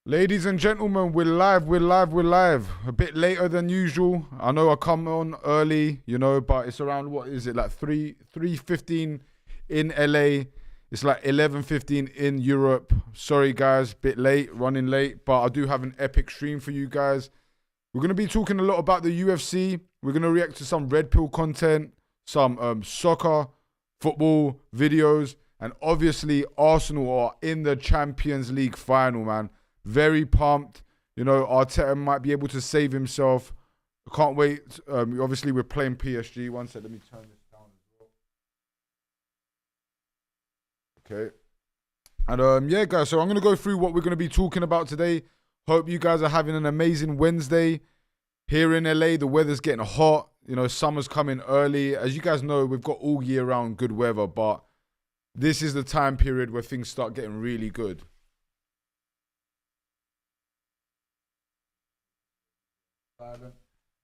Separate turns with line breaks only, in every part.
Ladies and gentlemen, we're live, we're live, we're live. A bit later than usual. I know I come on early, but it's around, what is it, like 3:15 in LA. It's like 11:15 in Europe. Sorry guys, bit late, running late, but I do have an epic stream for you guys. We're going to be talking a lot about the UFC. We're going to react to some Red Pill content, some soccer, football videos, and obviously Arsenal are in the Champions League final, man. Very pumped. Arteta might be able to save himself. I can't wait. Obviously, we're playing PSG. One sec, let me turn this down as well. Okay. And yeah, guys, so I'm going to go through what we're going to be talking about today. Hope you guys are having an amazing Wednesday. Here in LA, the weather's getting hot. Summer's coming early. As you guys know, we've got all year round good weather, but this is the time period where things start getting really good.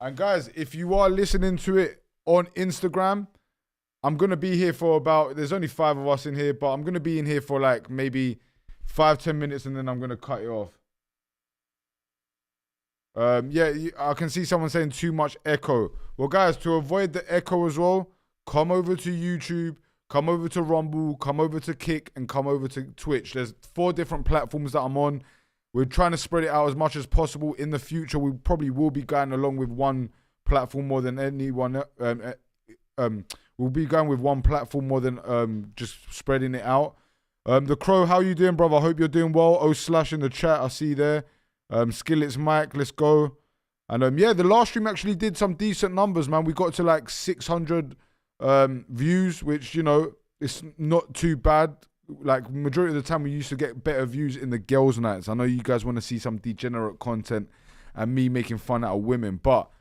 And guys, if you are listening to it on Instagram, I'm going to be here for there's only 5 of us in here, but I'm going to be in here for like maybe 5-10 minutes and then I'm going to cut it off. Yeah, I can see someone saying too much echo. Well, guys, to avoid the echo as well, come over to YouTube, come over to Rumble, come over to Kick, and come over to Twitch. There's 4 different platforms that I'm on. We're trying to spread it out as much as possible. In the future, we probably will be going along with one platform more than anyone. We'll be going with one platform more than just spreading it out. The Crow, how you doing, brother? I hope you're doing well. O/ in the chat, I see there. Skillets Mike, let's go. And yeah, the last stream actually did some decent numbers, man. We got to like 600 views, which, it's not too bad. Like, majority of the time we used to get better views in the girls' nights. I know you guys want to see some degenerate content and me making fun out of women, but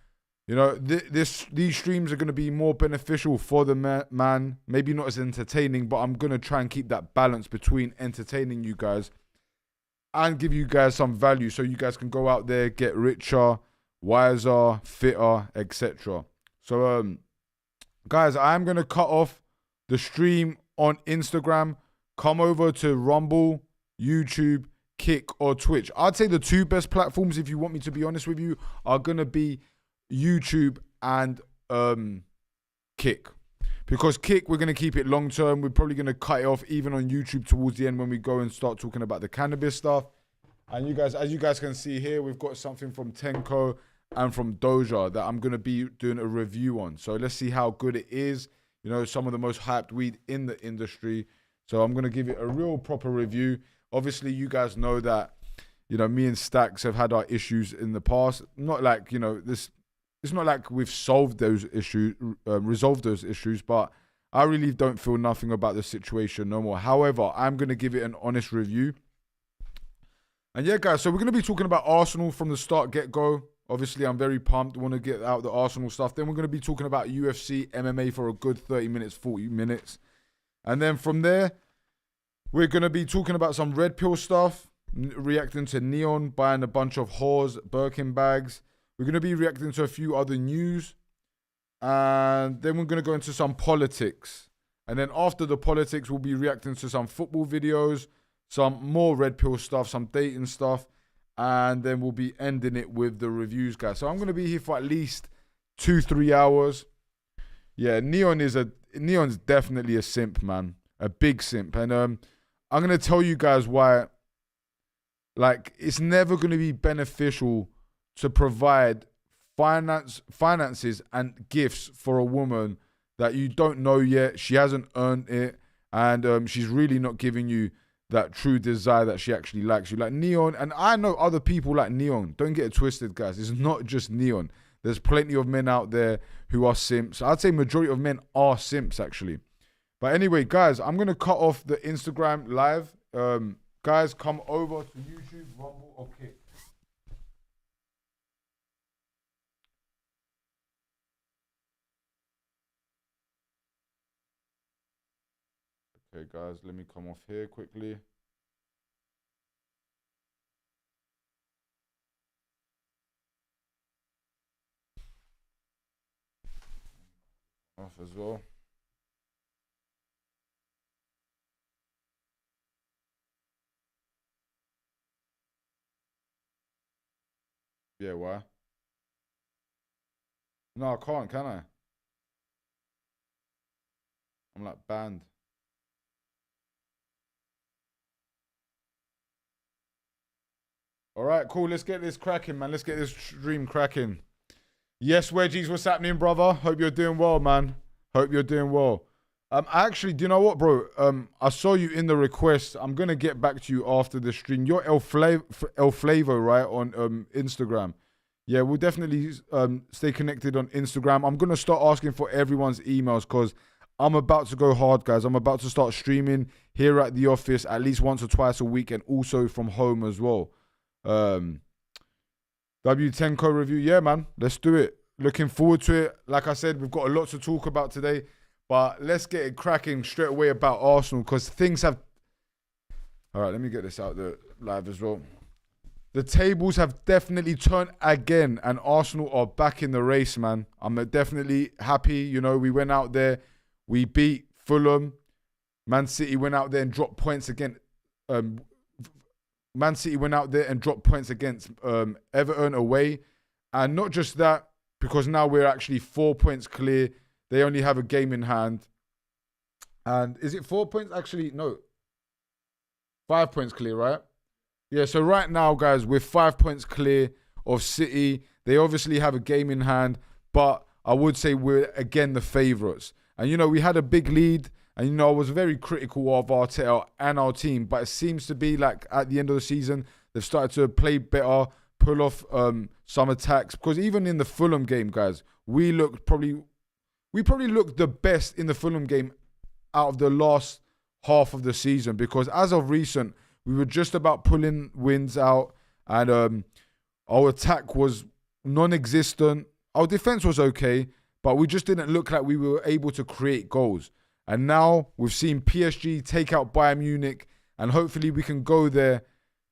these streams are going to be more beneficial for the man. Maybe not as entertaining, but I'm going to try and keep that balance between entertaining you guys and give you guys some value so you guys can go out there, get richer, wiser, fitter, etc. So, guys, I'm going to cut off the stream on Instagram. Come over to Rumble, YouTube, Kick, or Twitch. I'd say the 2 best platforms, if you want me to be honest with you, are going to be YouTube and Kick. Because Kick, we're going to keep it long term. We're probably going to cut it off even on YouTube towards the end when we go and start talking about the cannabis stuff. And you guys, as you guys can see here, we've got something from Tenko and from Doja that I'm going to be doing a review on. So let's see how good it is. Some of the most hyped weed in the industry. So I'm going to give it a real proper review. Obviously, you guys know that, me and Stacks have had our issues in the past. Not like, it's not like we've solved those issues, resolved those issues, but I really don't feel nothing about the situation no more. However, I'm going to give it an honest review. And yeah, guys, so we're going to be talking about Arsenal from the start, get-go. Obviously, I'm very pumped. Want to get out the Arsenal stuff. Then we're going to be talking about UFC, MMA for a good 30 minutes, 40 minutes. And then from there, we're going to be talking about some Red Pill stuff, reacting to N3ON buying a bunch of whores, Birkin bags. We're going to be reacting to a few other news. And then we're going to go into some politics. And then after the politics, we'll be reacting to some football videos, some more Red Pill stuff, some dating stuff. And then we'll be ending it with the reviews, guys. So I'm going to be here for at least 2-3 hours. Yeah, N3ON's definitely a simp, man. A big simp. And I'm going to tell you guys why. Like, it's never going to be beneficial to provide finances and gifts for a woman that you don't know yet. She hasn't earned it. And she's really not giving you that true desire that she actually likes you. Like N3ON, and I know other people like N3ON. Don't get it twisted, guys. It's not just N3ON. There's plenty of men out there who are simps. I'd say majority of men are simps, actually. But anyway, guys, I'm going to cut off the Instagram live. Guys, come over to YouTube, Rumble, or Kick. Okay, guys, let me come off here quickly. Off as well. Yeah, why? No, I can't, can I? I'm like banned. All right, cool. Let's get this cracking, man. Let's get this stream cracking. Yes, Wedgies, what's happening, brother? Hope you're doing well, man. Hope you're doing well. Actually, do you know what, bro? I saw you in the request. I'm gonna get back to you after the stream. You're El Flavo, right, on Instagram. Yeah, we'll definitely stay connected on Instagram. I'm gonna start asking for everyone's emails because I'm about to go hard, guys. I'm about to start streaming here at the office at least once or twice a week, and also from home as well. W10 co review, yeah, man. Let's do it. Looking forward to it. Like I said, we've got a lot to talk about today. But let's get it cracking straight away about Arsenal because things have... All right, let me get this out there live as well. The tables have definitely turned again and Arsenal are back in the race, man. I'm definitely happy. You know, we went out there. We beat Fulham. Man City went out there and dropped points again. Man City went out there and dropped points against Everton away. And not just that, because now we're actually 4 points clear. They only have a game in hand. And is it 4 points? Actually, no. 5 points clear, right? Yeah, so right now, guys, we're 5 points clear of City. They obviously have a game in hand, but I would say we're, again, the favourites. And, you know, we had a big lead. And, you know, I was very critical of Arteta and our team. But it seems to be like at the end of the season, they've started to play better, pull off some attacks. Because even in the Fulham game, guys, we probably looked the best in the Fulham game out of the last half of the season because as of recent, we were just about pulling wins out and our attack was non-existent. Our defense was okay, but we just didn't look like we were able to create goals. And now we've seen PSG take out Bayern Munich and hopefully we can go there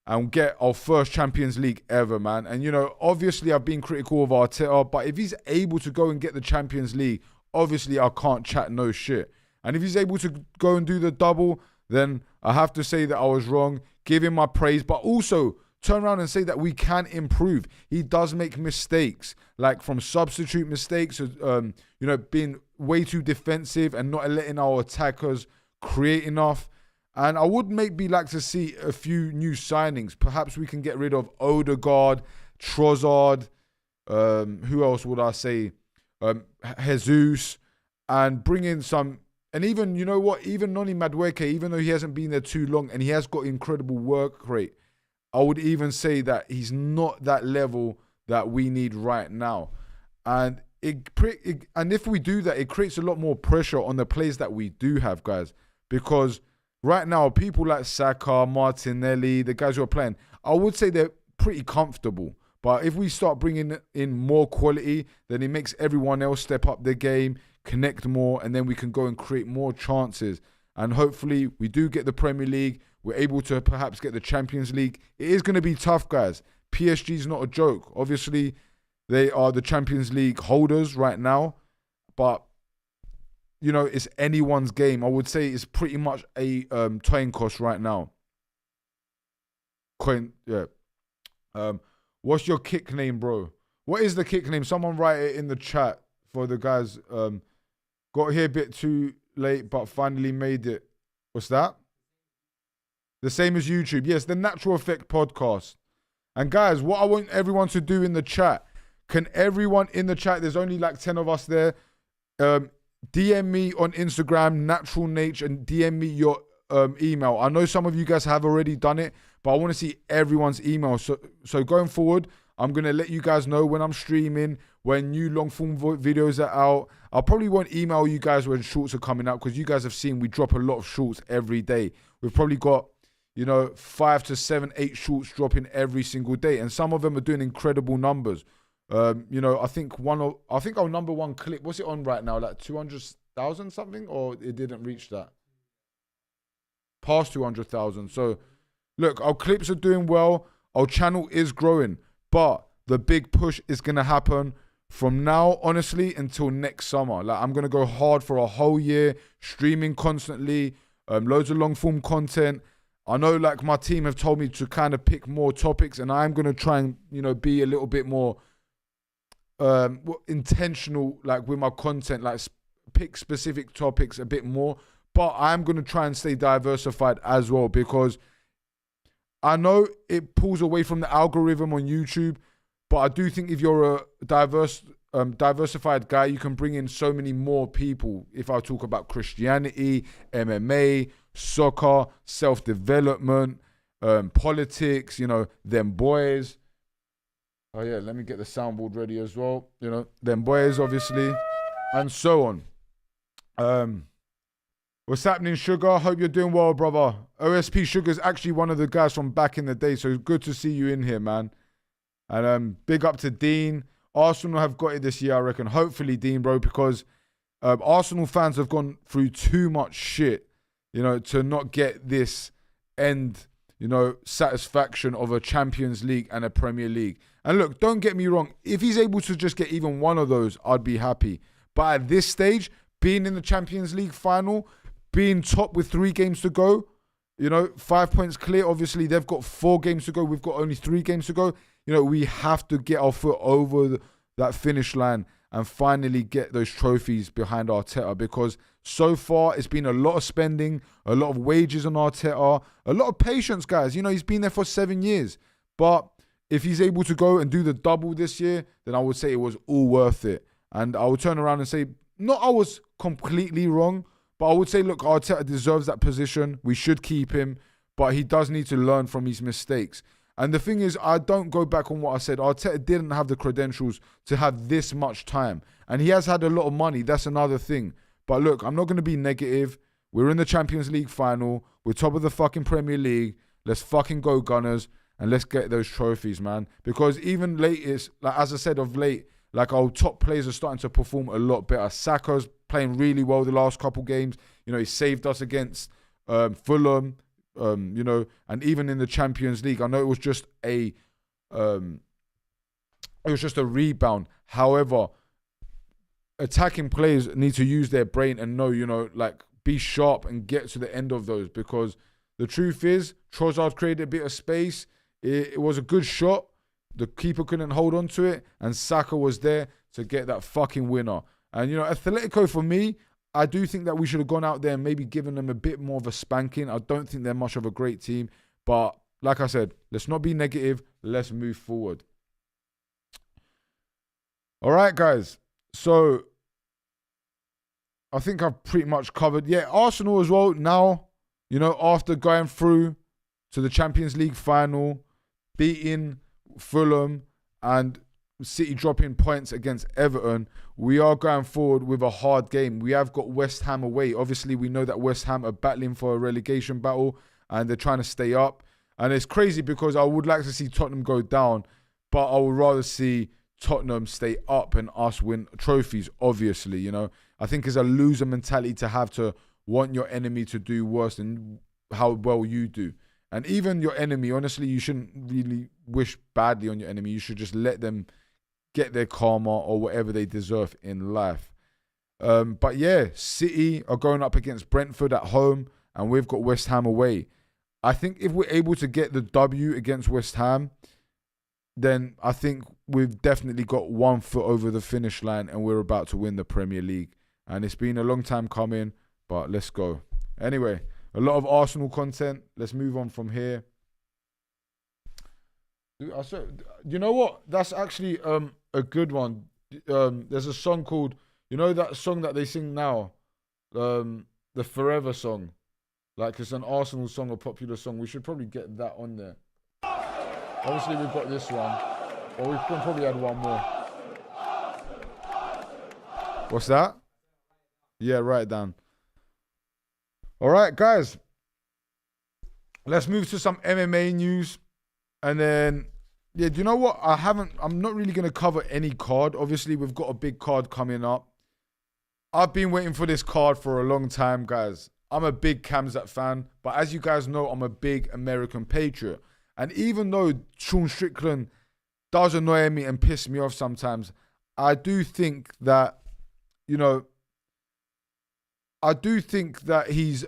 and get our first Champions League ever, man. And, you know, obviously I've been critical of Arteta, but if he's able to go and get the Champions League, obviously, I can't chat no shit. And if he's able to go and do the double, then I have to say that I was wrong. Give him my praise, but also turn around and say that we can improve. He does make mistakes, like from substitute mistakes, you know, being way too defensive and not letting our attackers create enough. And I would maybe like to see a few new signings. Perhaps we can get rid of Odegaard, Trossard. Who else would I say? Jesus, and bring in some, and even, you know what, even Noni Madueke, even though he hasn't been there too long and he has got incredible work rate, I would even say that he's not that level that we need right now. And and if we do that, it creates a lot more pressure on the players that we do have, guys, because right now, people like Saka, Martinelli, the guys who are playing, I would say they're pretty comfortable. But if we start bringing in more quality, then it makes everyone else step up their game, connect more, and then we can go and create more chances. And hopefully we do get the Premier League. We're able to perhaps get the Champions League. It is going to be tough, guys. PSG is not a joke. Obviously, they are the Champions League holders right now. But, you know, it's anyone's game. I would say it's pretty much a toying cost right now. What's your kick name, bro? What is the kick name? Someone write it in the chat for the guys. Got here a bit too late, but finally made it. What's that? The same as YouTube. Yes, the Natural Effect Podcast. And guys, what I want everyone to do in the chat, can everyone in the chat, there's only like 10 of us there, DM me on Instagram, Natural Nature, and DM me your email. I know some of you guys have already done it, but I want to see everyone's email. So going forward, I'm going to let you guys know when I'm streaming, when new long form videos are out. I probably won't email you guys when shorts are coming out because you guys have seen we drop a lot of shorts every day. We've probably got, you know, 5 to 7, 8 shorts dropping every single day. And some of them are doing incredible numbers. You know, I think our number one clip, what's it on right now? Like 200,000 something, or it didn't reach that? Past 200,000. So look, our clips are doing well. Our channel is growing, but the big push is going to happen from now, honestly, until next summer. Like, I'm going to go hard for a whole year, streaming constantly, loads of long form content. I know like my team have told me to kind of pick more topics, and I'm going to try and, you know, be a little bit more intentional like with my content, like pick specific topics a bit more. But I'm going to try and stay diversified as well, because I know it pulls away from the algorithm on YouTube, but I do think if you're a diversified guy, you can bring in so many more people. If I talk about Christianity, MMA, soccer, self-development, politics, you know, them boys. Oh yeah, let me get the soundboard ready as well. You know, them boys, obviously, and so on. What's happening, Sugar? Hope you're doing well, brother. OSP Sugar's actually one of the guys from back in the day, so good to see you in here, man. And big up to Dean. Arsenal have got it this year, I reckon. Hopefully, Dean, bro, because Arsenal fans have gone through too much shit, you know, to not get this end, you know, satisfaction of a Champions League and a Premier League. And look, don't get me wrong. If he's able to just get even one of those, I'd be happy. But at this stage, being in the Champions League final, being top with 3 games to go, you know, 5 points clear. Obviously, they've got 4 games to go. We've got only 3 games to go. You know, we have to get our foot over that finish line and finally get those trophies behind Arteta, because so far it's been a lot of spending, a lot of wages on Arteta, a lot of patience, guys. You know, he's been there for 7 years. But if he's able to go and do the double this year, then I would say it was all worth it. And I would turn around and say, not I was completely wrong, but I would say, look, Arteta deserves that position. We should keep him, but he does need to learn from his mistakes. And the thing is, I don't go back on what I said. Arteta didn't have the credentials to have this much time. And he has had a lot of money. That's another thing. But look, I'm not going to be negative. We're in the Champions League final. We're top of the fucking Premier League. Let's fucking go, Gunners. And let's get those trophies, man. Because even latest, like as I said of late, like our top players are starting to perform a lot better. Saka's playing really well the last couple games. You know, he saved us against Fulham. You know, and even in the Champions League, I know it was just a rebound. However, attacking players need to use their brain and know, you know, like be sharp and get to the end of those, because the truth is, Trossard created a bit of space. It was a good shot. The keeper couldn't hold on to it, and Saka was there to get that fucking winner. And, you know, Atletico, for me, I do think that we should have gone out there and maybe given them a bit more of a spanking. I don't think they're much of a great team. But like I said, let's not be negative. Let's move forward. All right, guys. So I think I've pretty much covered. Yeah, Arsenal as well. Now, you know, after going through to the Champions League final, beating Fulham and City dropping points against Everton, we are going forward with a hard game. We have got West Ham away. Obviously, we know that West Ham are battling for a relegation battle and they're trying to stay up. And it's crazy because I would like to see Tottenham go down, but I would rather see Tottenham stay up and us win trophies, obviously. You know, I think it's a loser mentality to have to want your enemy to do worse than how well you do. And even your enemy, honestly, you shouldn't really wish badly on your enemy. You should just let them get their karma or whatever they deserve in life. But yeah, City are going up against Brentford at home and we've got West Ham away. I think if we're able to get the W against West Ham, then I think we've definitely got one foot over the finish line and we're about to win the Premier League. And it's been a long time coming, but let's go. Anyway, a lot of Arsenal content. Let's move on from here. You know what? That's actually a good one. There's a song called, you know that song that they sing now? The Forever song. Like it's an Arsenal song, a popular song. We should probably get that on there. Obviously we've got this one. Or we can probably add one more. What's that? Yeah, write it down. All right, guys. Let's move to some MMA news. And then, yeah, do you know what? I'm not really going to cover any card. Obviously, we've got a big card coming up. I've been waiting for this card for a long time, guys. I'm a big Khamzat fan. But as you guys know, I'm a big American patriot. And even though Sean Strickland does annoy me and piss me off sometimes, I do think that, you know, I do think that he's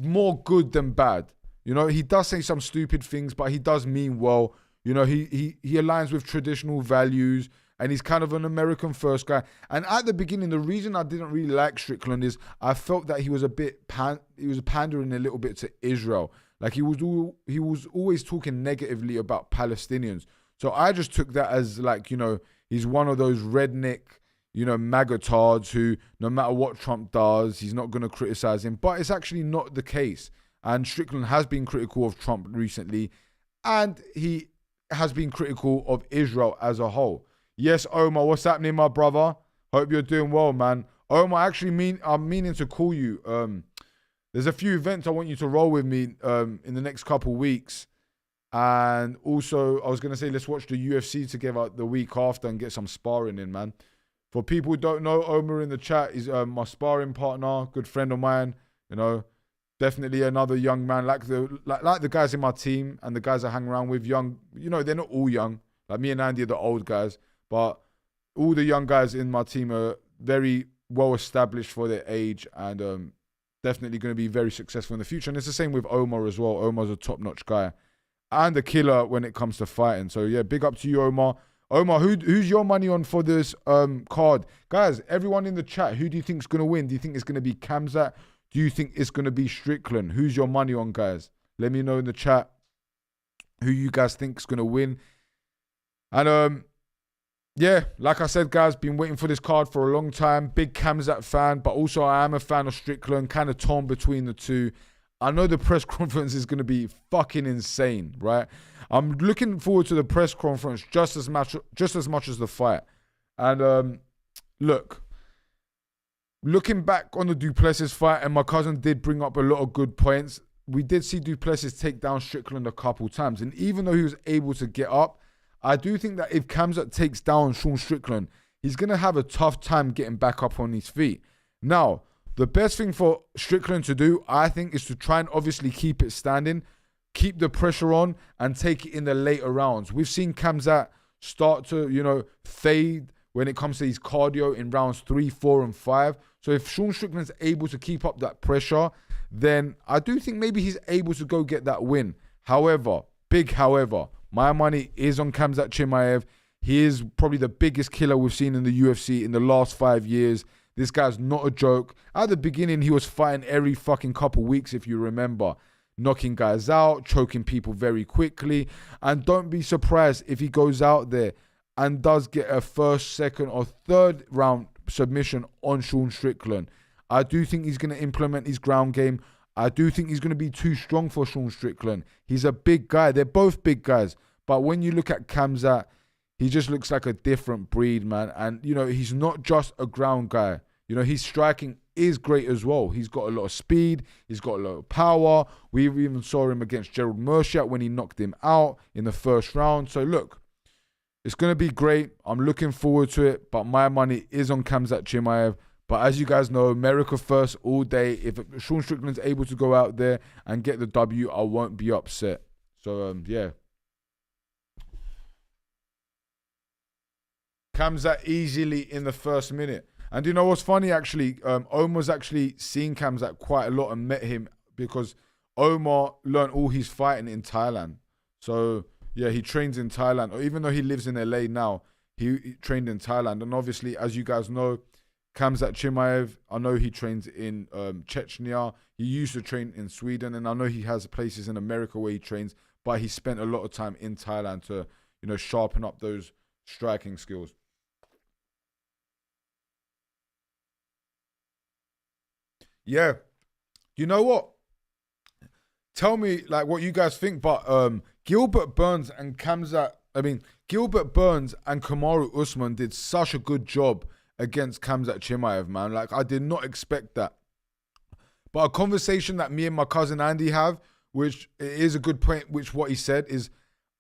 more good than bad. You know, he does say some stupid things, but he does mean well. You know, he aligns with traditional values, and he's kind of an American first guy. And at the beginning, the reason I didn't really like Strickland is I felt that he was pandering a little bit to Israel. Like he was always talking negatively about Palestinians. So I just took that as like, you know, he's one of those redneck, you know, MAGA-tards who no matter what Trump does, he's not going to criticize him. But it's actually not the case. And Strickland has been critical of Trump recently, and he has been critical of Israel as a whole. Yes, Omar, what's happening, my brother? Hope you're doing well, man. Omar, I'm meaning to call you. There's a few events I want you to roll with me in the next couple weeks. And also, I was going to say, let's watch the UFC together the week after and get some sparring in, man. For people who don't know, Omar in the chat is my sparring partner, good friend of mine. You know, definitely another young man, like the guys in my team and the guys I hang around with. Young, you know, they're not all young. Like me and Andy are the old guys. But all the young guys in my team are very well established for their age and definitely going to be very successful in the future. And it's the same with Omar as well. Omar's a top-notch guy and a killer when it comes to fighting. So, yeah, big up to you, Omar. Omar, who's your money on for this card? Guys, everyone in the chat, who do you think is going to win? Do you think it's going to be Khamzat? Do you think it's going to be Strickland? Who's your money on, guys? Let me know in the chat who you guys think is going to win. And, yeah, like I said, guys, been waiting for this card for a long time. Big Khamzat fan, but also I am a fan of Strickland, kind of torn between the two. I know the press conference is going to be fucking insane, right? I'm looking forward to the press conference just as much as the fight. And look, looking back on the Du Plessis fight, and my cousin did bring up a lot of good points. We did see Du Plessis take down Strickland a couple times, and even though he was able to get up, I do think that if Khamzat takes down Sean Strickland, he's going to have a tough time getting back up on his feet. Now, the best thing for Strickland to do, I think, is to try and obviously keep it standing, keep the pressure on, and take it in the later rounds. We've seen Khamzat start to, you know, fade when it comes to his cardio in rounds 3, 4, and 5. So if Sean Strickland's able to keep up that pressure, then I do think maybe he's able to go get that win. However, big however, my money is on Khamzat Chimaev. He is probably the biggest killer we've seen in the UFC in the last 5 years. This guy's not a joke. At the beginning, he was fighting every fucking couple weeks, if you remember. Knocking guys out, choking people very quickly. And don't be surprised if he goes out there and does get a first, second, or third round submission on Sean Strickland. I do think he's going to implement his ground game. I do think he's going to be too strong for Sean Strickland. He's a big guy. They're both big guys. But when you look at Khamzat, he just looks like a different breed, man. And, you know, he's not just a ground guy. You know, his striking is great as well. He's got a lot of speed. He's got a lot of power. We even saw him against Gerald Meerschaert when he knocked him out in the first round. So, look, it's going to be great. I'm looking forward to it. But my money is on Khamzat Chimaev. But as you guys know, America first all day. If Sean Strickland's able to go out there and get the W, I won't be upset. So, yeah. Khamzat easily in the first minute. And you know what's funny, actually? Omar's actually seen Khamzat quite a lot and met him because Omar learned all his fighting in Thailand. So, yeah, he trains in Thailand. Or even though he lives in LA now, he trained in Thailand. And obviously, as you guys know, Khamzat Chimaev, I know he trains in Chechnya. He used to train in Sweden. And I know he has places in America where he trains. But he spent a lot of time in Thailand to, you know, sharpen up those striking skills. Yeah. You know what? Tell me, like, what you guys think. But Gilbert Burns and Khamzat, Gilbert Burns and Kamaru Usman did such a good job against Khamzat Chimaev, man. Like, I did not expect that. But a conversation that me and my cousin Andy have, which is a good point, which what he said is,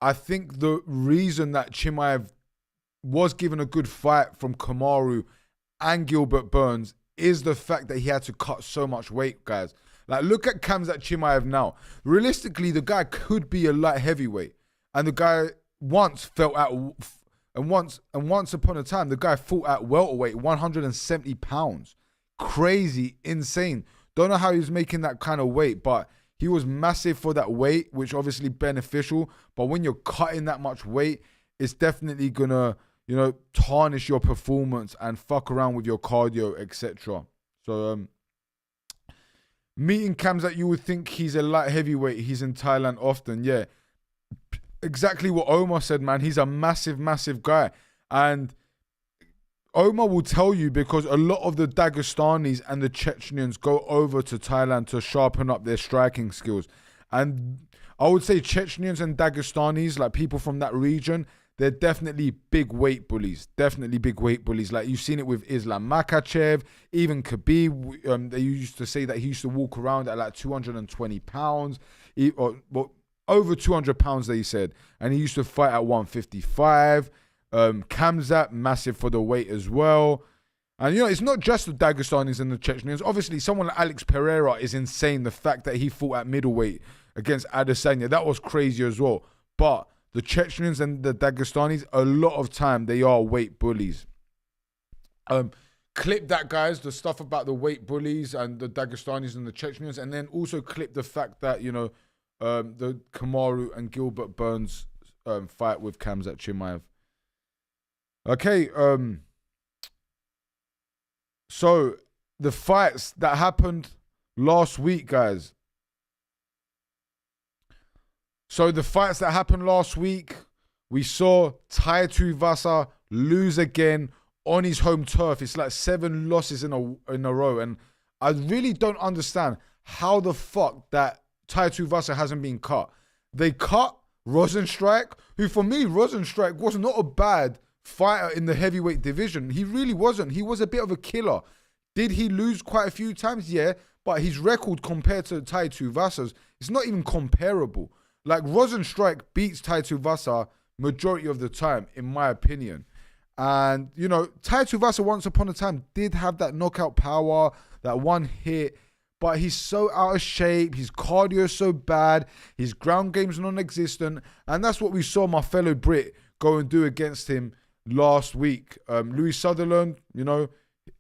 I think the reason that Chimaev was given a good fight from Kamaru and Gilbert Burns is the fact that he had to cut so much weight, guys. Like, look at Khamzat Chimaev now. Realistically, the guy could be a light heavyweight. And the guy once felt at... And once upon a time, the guy fought at welterweight, 170 pounds. Crazy, insane. Don't know how he was making that kind of weight, but he was massive for that weight, which obviously beneficial. But when you're cutting that much weight, it's definitely gonna, tarnish your performance and fuck around with your cardio, etc. So meeting cams that you would think he's a light heavyweight, he's in Thailand often. Yeah, exactly what Omar said, man. He's a massive, massive guy. And Omar will tell you, because a lot of the Dagestanis and the Chechnyans go over to Thailand to sharpen up their striking skills. And I would say Chechnyans and Dagestanis, like people from that region, they're definitely big weight bullies. Definitely big weight bullies. Like, you've seen it with Islam Makhachev, even Khabib. They used to say that he used to walk around at like 220 pounds, over 200 pounds, they said. And he used to fight at 155. Khamzat, massive for the weight as well. And, it's not just the Dagestanis and the Chechnyans. Obviously, someone like Alex Pereira is insane. The fact that he fought at middleweight against Adesanya, that was crazy as well. But the Chechnyans and the Dagestanis, a lot of time, they are weight bullies. Clip that, guys, the stuff about the weight bullies and the Dagestanis and the Chechnyans, and then also clip the fact that, the Kamaru and Gilbert Burns fight with Khamzat Chimaev. Okay, so the fights that happened last week, guys. So the fights that happened last week, we saw Tai Tuivasa lose again on his home turf. It's like 7 losses in a row, and I really don't understand how the fuck that Tai Tuivasa hasn't been cut. They cut Rozenstruik, who for me, Rozenstruik was not a bad fighter in the heavyweight division. He really wasn't. He was a bit of a killer. Did he lose quite a few times? Yeah, but his record compared to Tai Tuivasa's, it's not even comparable. Like, Rozenstruik beats Tai Tuivasa majority of the time, in my opinion. And, Tai Tuivasa once upon a time did have that knockout power, that one hit, but he's so out of shape. His cardio is so bad. His ground game's non-existent. And that's what we saw my fellow Brit go and do against him last week. Louis Sutherland,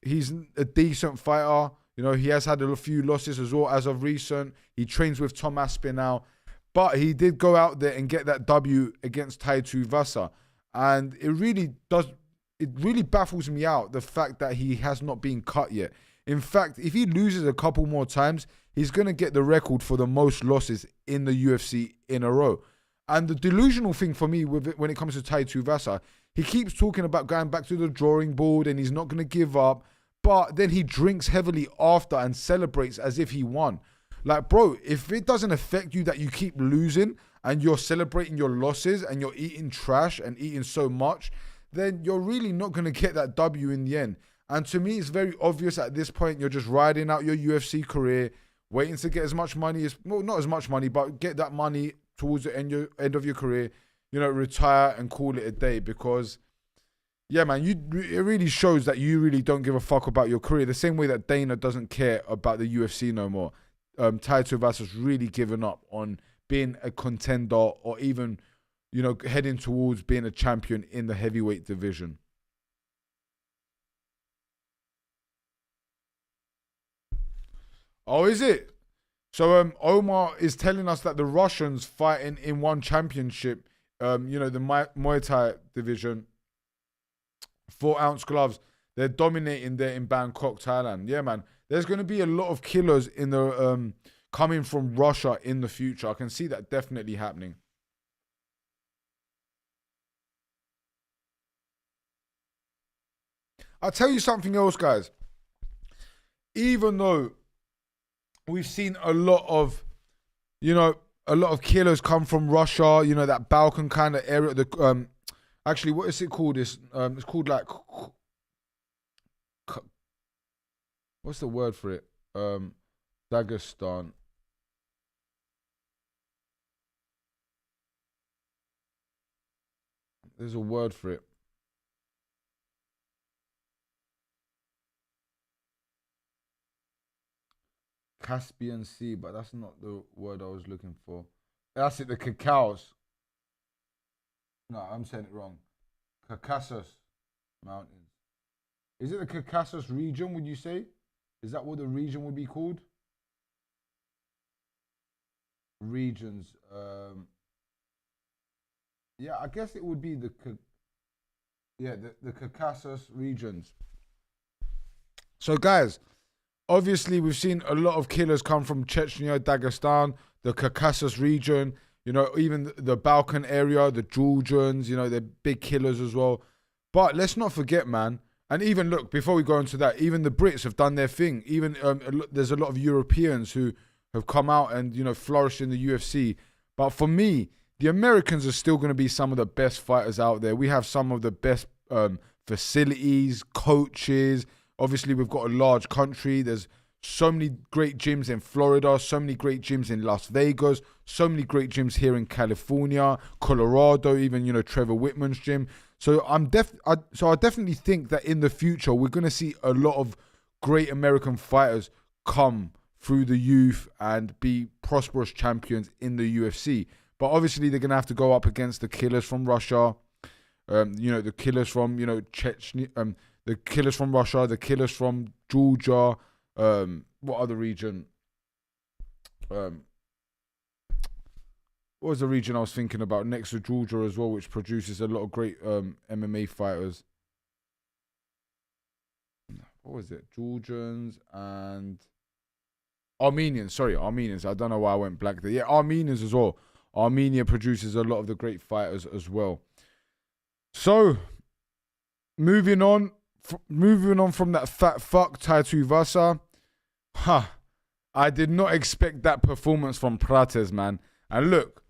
he's a decent fighter. He has had a few losses as well as of recent. He trains with Tom Aspinall. But he did go out there and get that W against Tai Tuivasa. And it really baffles me out, the fact that he has not been cut yet. In fact, if he loses a couple more times, he's going to get the record for the most losses in the UFC in a row. And the delusional thing for me when it comes to Tai Tuivasa, he keeps talking about going back to the drawing board and he's not going to give up. But then he drinks heavily after and celebrates as if he won. Like, bro, if it doesn't affect you that you keep losing and you're celebrating your losses and you're eating trash and eating so much, then you're really not going to get that W in the end. And to me, it's very obvious at this point, you're just riding out your UFC career, waiting to get as much money as, well, not as much money, but get that money towards the end of your career, retire and call it a day. Because, yeah, man, it really shows that you really don't give a fuck about your career. The same way that Dana doesn't care about the UFC no more. Tai Tuivasa's really given up on being a contender or even, heading towards being a champion in the heavyweight division. Oh, is it? So Omar is telling us that the Russians fighting in one championship, the Muay Thai division, 4-ounce gloves, they're dominating there in Bangkok, Thailand. Yeah, man. There's going to be a lot of killers in the coming from Russia in the future. I can see that definitely happening. I'll tell you something else, guys. Even though we've seen a lot of killers come from Russia, that Balkan kind of area. Actually, what is it called? It's called like, what's the word for it? Dagestan. There's a word for it. Caspian Sea, but that's not the word I was looking for. That's it, the Cacaos. No, I'm saying it wrong. Caucasus Mountains. Is it the Caucasus region, would you say? Is that what the region would be called? regions. Yeah, I guess it would be the Caucasus regions. So, guys, obviously we've seen a lot of killers come from Chechnya, Dagestan, the Caucasus region. You know, even the Balkan area, the Georgians. You know, they're big killers as well. But let's not forget, man. And even look, before we go into that, even the Brits have done their thing. Even there's a lot of Europeans who have come out and flourished in the UFC. But for me, the Americans are still going to be some of the best fighters out there. We have some of the best facilities, coaches. Obviously, we've got a large country. There's so many great gyms in Florida, so many great gyms in Las Vegas, so many great gyms here in California, Colorado, even, Trevor Whitman's gym. So I definitely think that in the future, we're going to see a lot of great American fighters come through the youth and be prosperous champions in the UFC. But obviously, they're going to have to go up against the killers from Russia, the killers from, Chechnya, the killers from Russia, the killers from Georgia. What other region? What was the region I was thinking about next to Georgia as well, which produces a lot of great MMA fighters? What was it? Georgians and Armenians. Sorry, Armenians. I don't know why I went blank there. Yeah, Armenians as well. Armenia produces a lot of the great fighters as well. So, moving on from that fat fuck Taitu Vasa. I did not expect that performance from Prates, man. And look,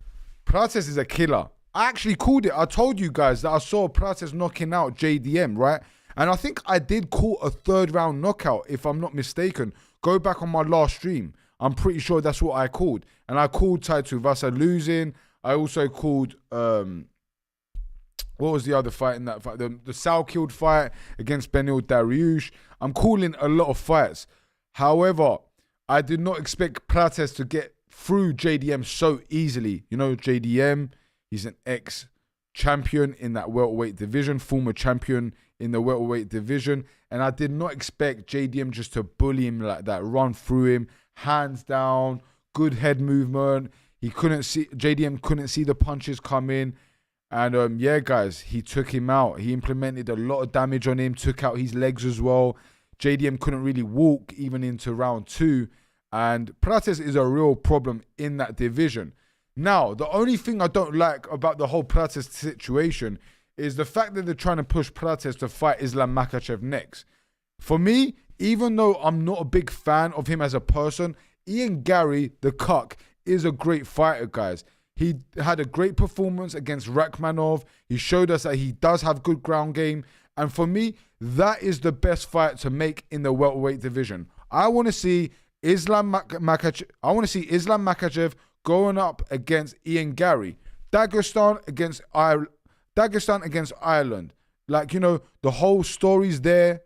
Prates is a killer. I actually called it. I told you guys that I saw Prates knocking out JDM, right? And I think I did call a third round knockout, if I'm not mistaken. Go back on my last stream. I'm pretty sure that's what I called. And I called Taitu Vasa losing. I also called, what was the other fight in that fight? The Salkilled fight against Benil Dariush. I'm calling a lot of fights. However, I did not expect Prates to get through JDM so easily. You know, JDM, he's an ex-champion in that welterweight division, former champion in the welterweight division. And I did not expect JDM just to bully him like that, run through him, hands down, good head movement. JDM couldn't see the punches come in. And yeah, guys, he took him out. He implemented a lot of damage on him, took out his legs as well. JDM couldn't really walk even into round 2. And Prates is a real problem in that division. Now, the only thing I don't like about the whole Prates situation is the fact that they're trying to push Prates to fight Islam Makhachev next. For me, even though I'm not a big fan of him as a person, Ian Gary, the cuck, is a great fighter, guys. He had a great performance against Rakhmanov. He showed us that he does have good ground game. And for me, that is the best fight to make in the welterweight division. I want to see Islam Makhachev going up against Ian Gary. Dagestan against Ireland. Like, the whole story's there.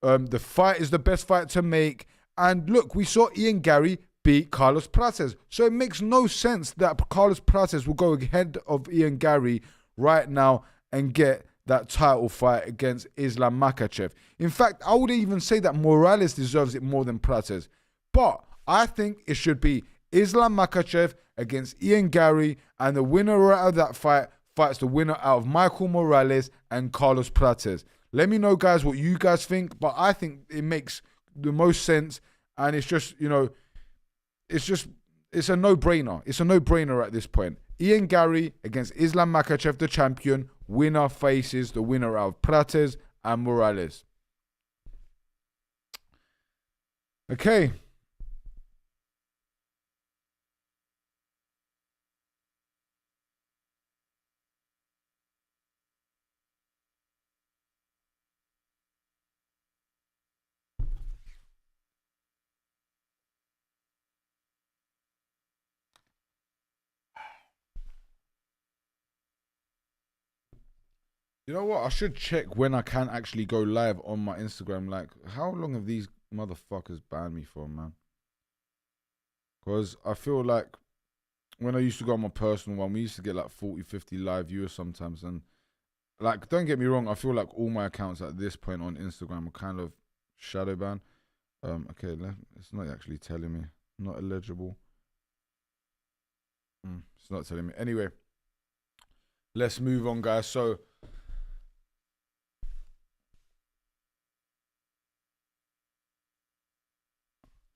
The fight is the best fight to make. And look, we saw Ian Gary beat Carlos Prates. So it makes no sense that Carlos Prates will go ahead of Ian Gary right now and get that title fight against Islam Makhachev. In fact, I would even say that Morales deserves it more than Prates. But I think it should be Islam Makhachev against Ian Gary, and the winner out of that fight fights the winner out of Michael Morales and Carlos Prates. Let me know, guys, what you guys think, but I think it makes the most sense, and it's just, it's a no-brainer. It's a no-brainer at this point. Ian Gary against Islam Makhachev, the champion. Winner faces the winner out of Prates and Morales. Okay. You know what? I should check when I can actually go live on my Instagram. Like, how long have these motherfuckers banned me for, man? Because I feel like when I used to go on my personal one, we used to get like 40, 50 live viewers sometimes. And like, don't get me wrong, I feel like all my accounts at this point on Instagram are kind of shadow banned. Okay, it's not actually telling me. Not eligible. It's not telling me. Anyway, let's move on, guys.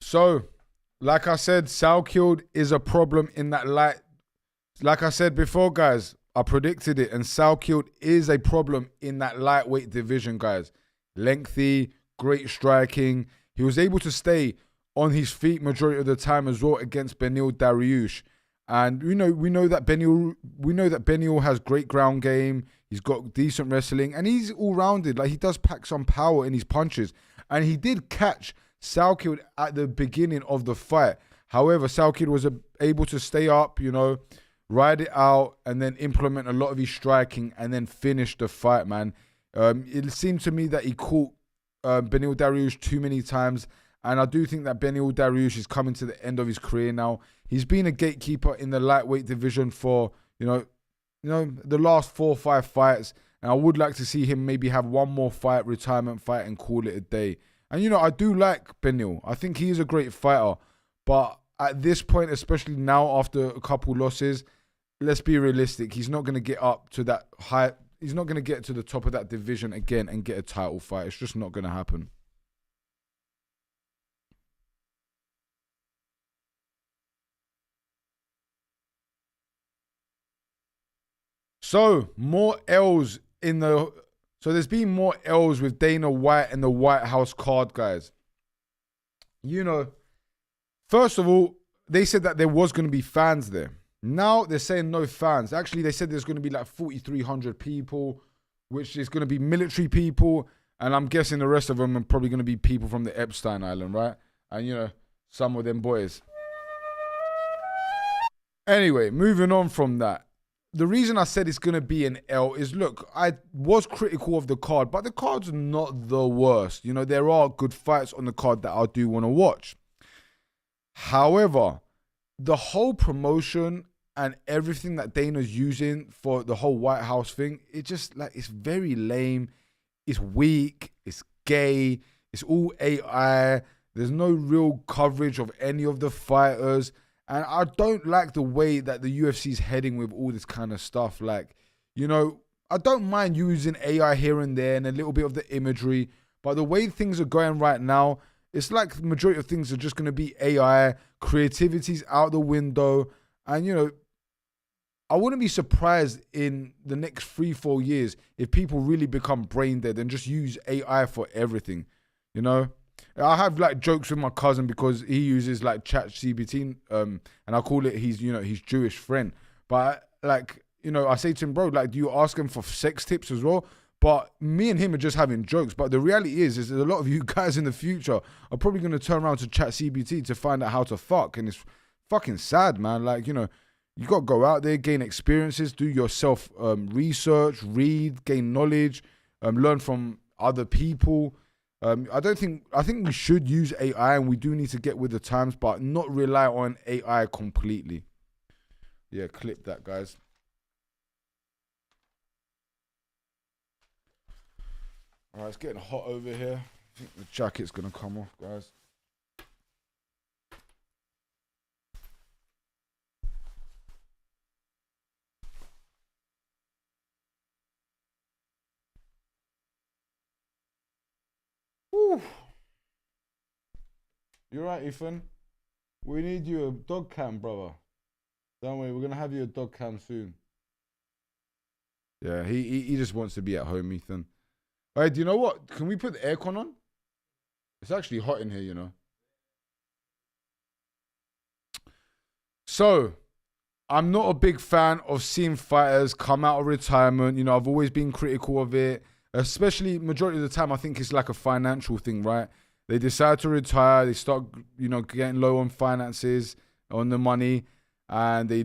So, like I said, Salkeld is a problem in that light. Like I said before, guys, I predicted it, and Salkeld is a problem in that lightweight division, guys. Lengthy, great striking. He was able to stay on his feet majority of the time as well against Beneil Dariush. And we know that Beneil has great ground game. He's got decent wrestling, and he's all rounded. Like, he does pack some power in his punches, and he did catch Salkeld at the beginning of the fight. However, Salkeld was able to stay up, ride it out, and then implement a lot of his striking, and then finish the fight, man. It seemed to me that he caught Beneil Dariush too many times, and I do think that Beneil Dariush is coming to the end of his career now. He's been a gatekeeper in the lightweight division for the last 4 or 5 fights, and I would like to see him maybe have one more fight, retirement fight, and call it a day. And I do like Beneil. I think he is a great fighter, but at this point, especially now after a couple losses, let's be realistic. He's not going to get up to that high. He's not going to get to the top of that division again and get a title fight. It's just not going to happen. So, more L's So there's been more L's with Dana White and the White House card, guys. First of all, they said that there was going to be fans there. Now they're saying no fans. Actually, they said there's going to be like 4,300 people, which is going to be military people. And I'm guessing the rest of them are probably going to be people from the Epstein Island, right? And, some of them boys. Anyway, moving on from that. The reason I said it's going to be an L is, look, I was critical of the card, but the card's not the worst. There are good fights on the card that I do want to watch. However, the whole promotion and everything that Dana's using for the whole White House thing, it's very lame. It's weak. It's gay. It's all AI. There's no real coverage of any of the fighters. And I don't like the way that the UFC's heading with all this kind of stuff. I don't mind using AI here and there and a little bit of the imagery. But the way things are going right now, it's like the majority of things are just going to be AI. Creativity's out the window. And, I wouldn't be surprised in the next 3-4 years if people really become brain dead and just use AI for everything, I have jokes with my cousin because he uses ChatGPT, and I call it his Jewish friend. But I say to him, bro, do you ask him for sex tips as well? But me and him are just having jokes. But the reality is that a lot of you guys in the future are probably going to turn around to ChatGPT to find out how to fuck, and it's fucking sad, man. You got to go out there, gain experiences, do your self research, read, gain knowledge, learn from other people. I think we should use AI, and we do need to get with the times, but not rely on AI completely. Yeah, clip that, guys. All right, it's getting hot over here. I think the jacket's going to come off, guys. Whew. You're right, Ethan. We need you a dog cam, brother. Don't worry, we're going to have you a dog cam soon. Yeah, he just wants to be at home, Ethan. Hey, do you know what? Can we put the aircon on? It's actually hot in here, So, I'm not a big fan of seeing fighters come out of retirement. I've always been critical of it. Especially, majority of the time, I think it's like a financial thing, right? They decide to retire. They start, getting low on finances, on the money. And they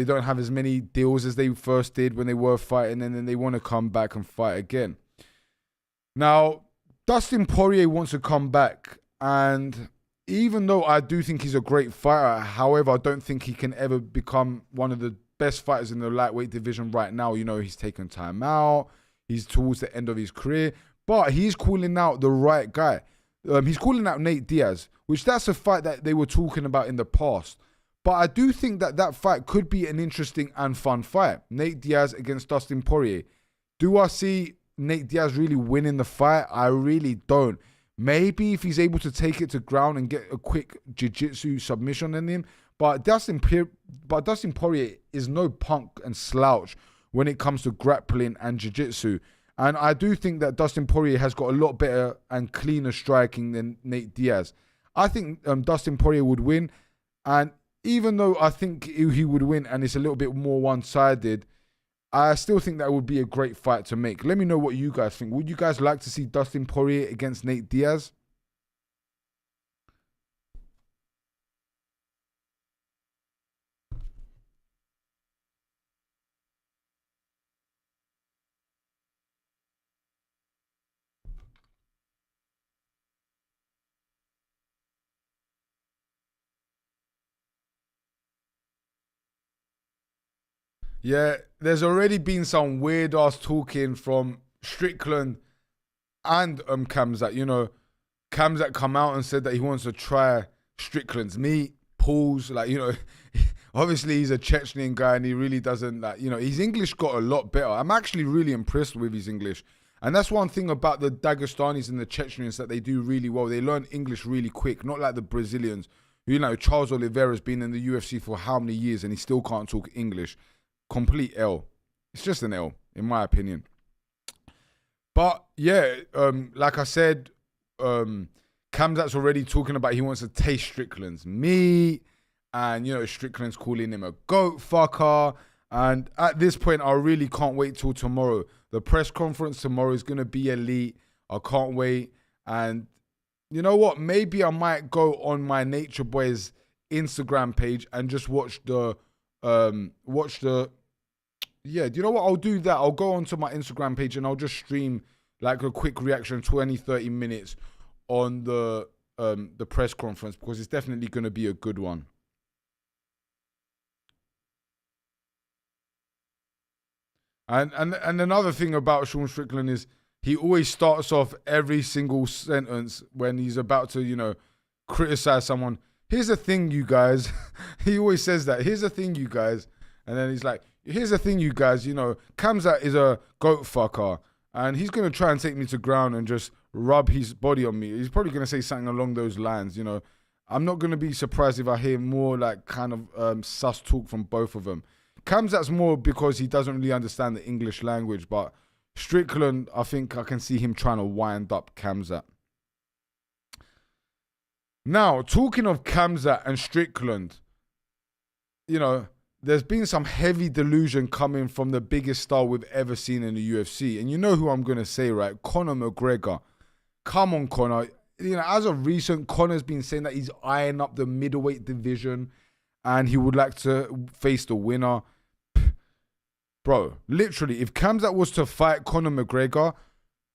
don't have as many deals as they first did when they were fighting. And then they want to come back and fight again. Now, Dustin Poirier wants to come back, and even though I do think he's a great fighter, however, I don't think he can ever become one of the best fighters in the lightweight division right now. He's taken time out. He's towards the end of his career, but he's calling out the right guy. He's calling out Nate Diaz, which that's a fight that they were talking about in the past. But I do think that fight could be an interesting and fun fight. Nate Diaz against Dustin Poirier. Do I see Nate Diaz really winning the fight? I really don't. Maybe if he's able to take it to ground and get a quick jiu-jitsu submission in him. But Dustin Poirier is no punk and slouch when it comes to grappling and jiu-jitsu. And I do think that Dustin Poirier has got a lot better and cleaner striking than Nate Diaz. I think Dustin Poirier would win. And even though I think he would win and it's a little bit more one-sided, I still think that would be a great fight to make. Let me know what you guys think. Would you guys like to see Dustin Poirier against Nate Diaz? Yeah, there's already been some weird ass talking from Strickland and Khamzat. You know, Khamzat come out and said that he wants to try Strickland's meat, pools. Like, you know, obviously he's a Chechnyan guy and he really doesn't, like, you know, his English got a lot better. I'm actually really impressed with his English. And that's one thing about the Dagestanis and the Chechenyans that they do really well. They learn English really quick, not like the Brazilians. You know, Charles Oliveira's been in the UFC for how many years and he still can't talk English. Complete L. It's just an L, in my opinion. But yeah, like I said, Khamzat's already talking about he wants to taste Strickland's meat, and you know Strickland's calling him a goat fucker. And at this point, I really can't wait till tomorrow. The press conference tomorrow is gonna be elite. I can't wait. And you know what? Maybe I might go on my Nature Boys Instagram page and just watch the. Yeah, do you know what? I'll do that. I'll go onto my Instagram page and I'll just stream like a quick reaction, 20-30 minutes on the press conference, because it's definitely going to be a good one. And another thing about Sean Strickland is he always starts off every single sentence when he's about to, you know, criticize someone. Here's the thing, you guys. He always says that. Here's the thing, you guys. And then he's like, here's the thing, you guys. You know, Khamzat is a goat fucker. And he's going to try and take me to ground and just rub his body on me. He's probably going to say something along those lines, you know. I'm not going to be surprised if I hear more like kind of sus talk from both of them. Khamzat's more because he doesn't really understand the English language. But Strickland, I think I can see him trying to wind up Khamzat. Now, talking of Khamzat and Strickland, you know, there's been some heavy delusion coming from the biggest star we've ever seen in the UFC. And you know who I'm going to say, right? Conor McGregor. Come on, Conor. You know, as of recent, Conor's been saying that he's eyeing up the middleweight division and he would like to face the winner. Bro, literally, if Khamzat was to fight Conor McGregor,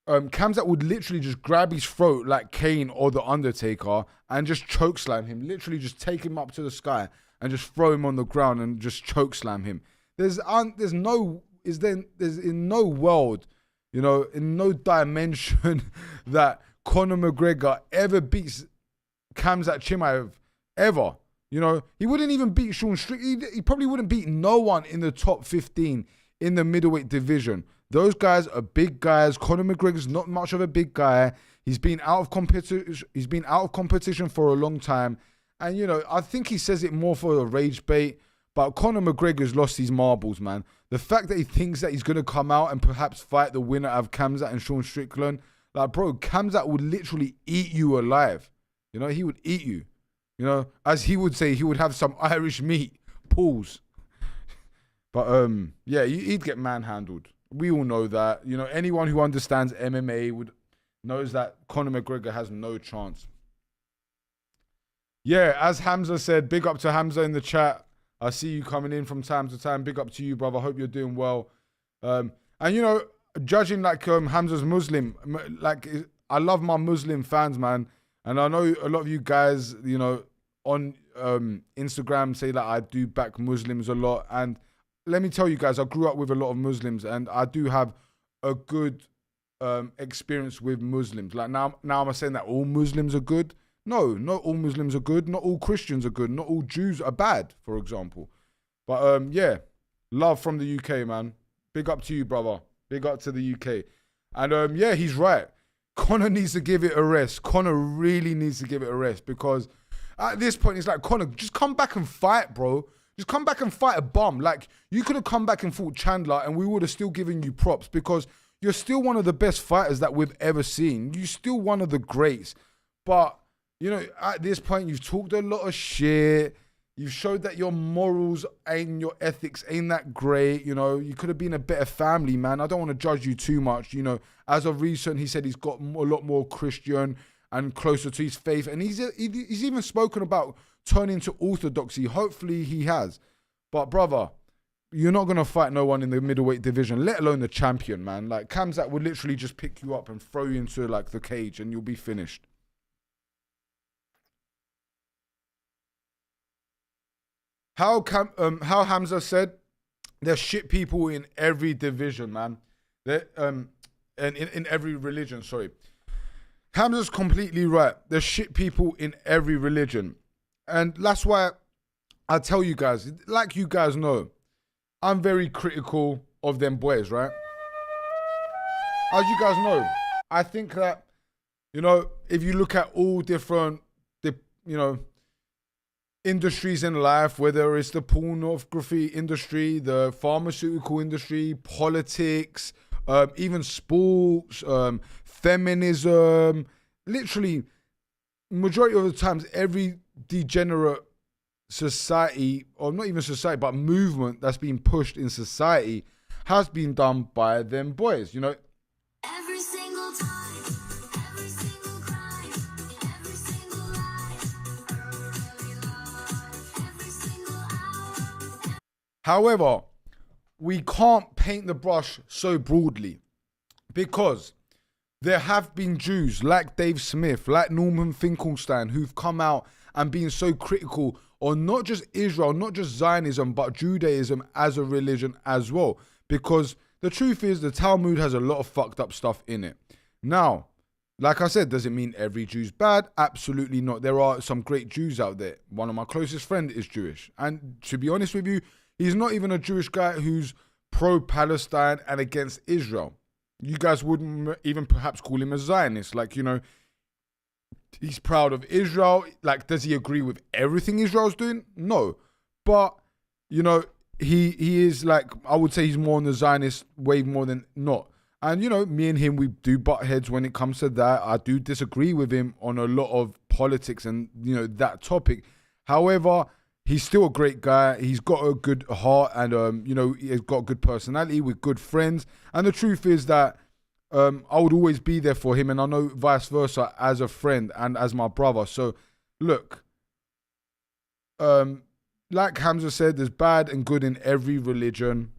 Khamzat would literally just grab his throat like Kane or The Undertaker and just chokeslam him. Literally just take him up to the sky and just throw him on the ground and just chokeslam him. There's in no world, you know, in no dimension that Conor McGregor ever beats Khamzat Chimaev ever. You know, he wouldn't even beat Sean Strickland. He probably wouldn't beat no one in the top 15 in the middleweight division. Those guys are big guys. Conor McGregor's not much of a big guy. He's been out of competition. He's been out of competition for a long time. And, you know, I think he says it more for a rage bait. But Conor McGregor's lost his marbles, man. The fact that he thinks that he's going to come out and perhaps fight the winner of Khamzat and Sean Strickland. Like, bro, Khamzat would literally eat you alive. You know, he would eat you. You know, as he would say, he would have some Irish meat. Pause. But, yeah, he'd get manhandled. We all know that. You know, anyone who understands MMA knows that Conor McGregor has no chance. Yeah, as Hamza said, big up to Hamza in the chat. I see you coming in from time to time. Big up to you, brother. Hope you're doing well. And, you know, judging like Hamza's Muslim, like I love my Muslim fans, man. And I know a lot of you guys, you know, on Instagram say that I do back Muslims a lot. And let me tell you guys, I grew up with a lot of Muslims and I do have a good experience with Muslims. Like now I'm saying that all Muslims are good. No, not all Muslims are good. Not all Christians are good. Not all Jews are bad, for example. But yeah, love from the UK, man. Big up to you, brother. Big up to the UK. And yeah, he's right. Conor needs to give it a rest. Conor really needs to give it a rest because at this point, it's like, Conor, just come back and fight, bro. Just come back and fight a bum. Like, you could have come back and fought Chandler and we would have still given you props because you're still one of the best fighters that we've ever seen. You're still one of the greats. But, you know, at this point, you've talked a lot of shit. You've showed that your morals and your ethics ain't that great. You know, you could have been a better family, man. I don't want to judge you too much. You know, as of recent, he said he's got a lot more Christian and closer to his faith. And he's even spoken about turning to orthodoxy. Hopefully he has. But brother, you're not going to fight no one in the middleweight division, let alone the champion, man. Like, Khamzat would literally just pick you up and throw you into like the cage and you'll be finished. How Hamza said, there's shit people in every division, man. And in every religion, sorry. Hamza's completely right. There's shit people in every religion. And that's why I tell you guys, like you guys know, I'm very critical of them boys, right? As you guys know, I think that, you know, if you look at all different, you know, industries in life, whether it's the pornography industry, the pharmaceutical industry, politics, even sports, feminism, literally, majority of the times, every degenerate society, or not even society, but movement that's been pushed in society has been done by them boys, you know.
Every single time, every single crime, every single lie, every single hour.
However, we can't paint the brush so broadly because there have been Jews like Dave Smith, like Norman Finkelstein, who've come out and been so critical on not just Israel, not just Zionism, but Judaism as a religion as well. Because the truth is, the Talmud has a lot of fucked up stuff in it. Now, like I said, does it mean every Jew's bad? Absolutely not. There are some great Jews out there. One of my closest friends is Jewish. And to be honest with you, he's not even a Jewish guy who's pro-Palestine and against Israel. You guys wouldn't even perhaps call him a Zionist. Like, you know, he's proud of Israel. Like, does he agree with everything Israel's doing? No. But, you know, he is like, I would say he's more on the Zionist wave more than not. And, you know, me and him, we do butt heads when it comes to that. I do disagree with him on a lot of politics and, you know, that topic. However, he's still a great guy. He's got a good heart and, you know, he's got a good personality with good friends. And the truth is that I would always be there for him. And I know vice versa as a friend and as my brother. So, look, like Hamza said, there's bad and good in every religion.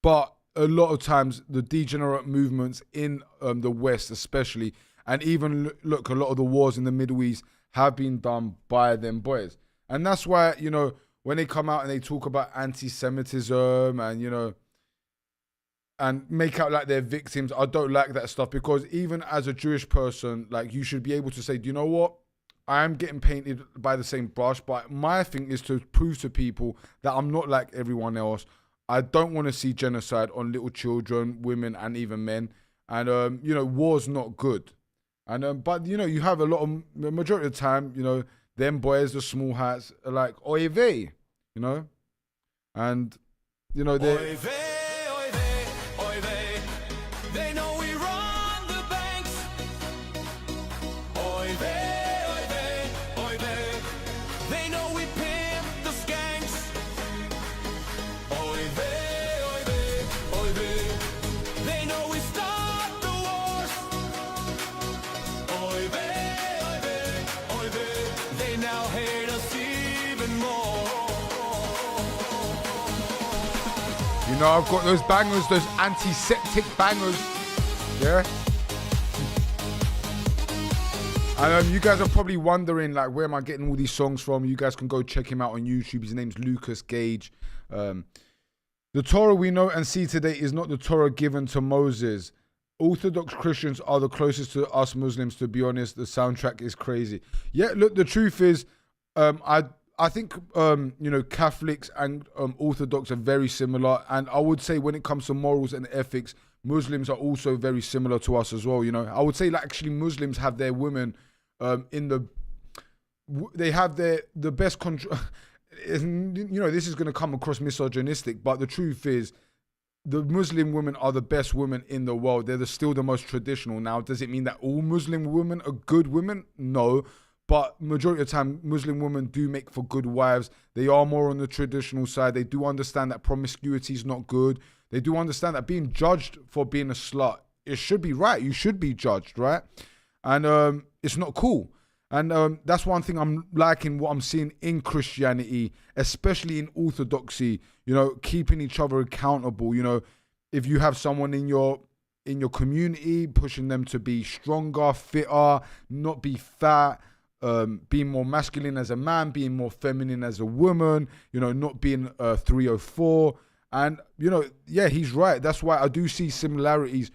But a lot of times, the degenerate movements in the West especially, and even, look, a lot of the wars in the Middle East have been done by them boys. And that's why, you know, when they come out and they talk about anti-Semitism and, you know, and make out like they're victims, I don't like that stuff because even as a Jewish person, like, you should be able to say, do you know what? I am getting painted by the same brush, but my thing is to prove to people that I'm not like everyone else. I don't want to see genocide on little children, women, and even men. And, you know, war's not good. And but, you know, you have a lot of, the majority of the time, you know, them boys, the small hats, are like, oy vey, you know? And, you know, they're...
Oy vey, oy vey, oy vey. They know we run the banks. Oy vey, oy vey, oy vey. They know we pimp the skanks. Oy vey, oy vey, oy vey. They know we start the wars. Oy vey, oy vey, oy vey. They now hate us even more.
You know, I've got those bangers, those antiseptic bangers. Yeah? And you guys are probably wondering, like, where am I getting all these songs from? You guys can go check him out on YouTube. His name's Lucas Gage. The Torah we know and see today is not the Torah given to Moses. Orthodox Christians are the closest to us Muslims, to be honest. The soundtrack is crazy. Yeah, look, the truth is, I think Catholics and Orthodox are very similar, and I would say when it comes to morals and ethics, Muslims are also very similar to us as well. I would say actually Muslims have their women they have the best control. This is going to come across misogynistic, but the truth is, the Muslim women are the best women in the world. They're still the most traditional. Now, does it mean that all Muslim women are good women? No. But majority of the time, Muslim women do make for good wives. They are more on the traditional side. They do understand that promiscuity is not good. They do understand that being judged for being a slut, it should be right. You should be judged, right? And it's not cool. And that's one thing I'm liking what I'm seeing in Christianity, especially in Orthodoxy, keeping each other accountable. If you have someone in your community, pushing them to be stronger, fitter, not be fat, being more masculine as a man, being more feminine as a woman, not being 304. And, he's right. That's why I do see similarities,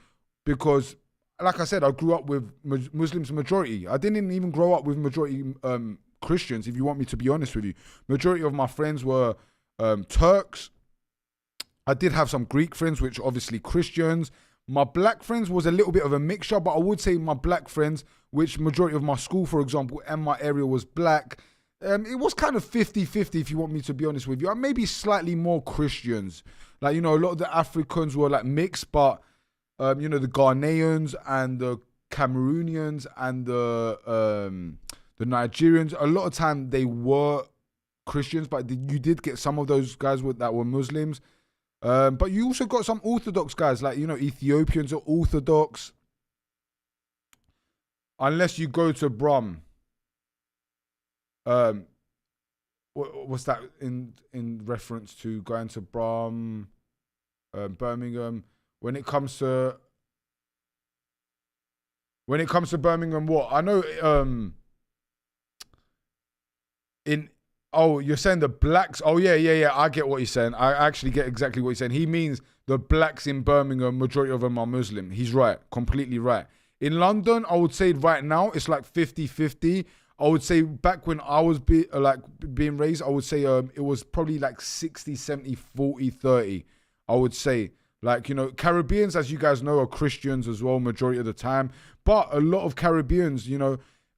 because like I said, I grew up with Muslims majority. I didn't even grow up with majority Christians, if you want me to be honest with you. Majority of my friends were Turks. I did have some Greek friends, which obviously Christians. My black friends was a little bit of a mixture, but I would say my black friends, which majority of my school, for example, and my area was black. It was kind of 50-50, if you want me to be honest with you. Maybe slightly more Christians. Like, a lot of the Africans were like mixed, but the Ghanaians and the Cameroonians and the Nigerians, a lot of time they were Christians, but you did get some of those guys that were Muslims. But you also got some Orthodox guys, like, Ethiopians are Orthodox. Unless you go to Brum. What's that in reference to going to Brum, Birmingham? When it comes to Birmingham, what? I know you're saying the blacks. Oh yeah. I get what he's saying. I actually get exactly what he's saying. He means the blacks in Birmingham, majority of them are Muslim. He's right, completely right. In London, I would say right now it's like 50-50. I would say back when I was being raised, I would say it was probably like 60, 70, 40, 30. I would say. Like, Caribbeans, as you guys know, are Christians as well, majority of the time. But a lot of Caribbeans,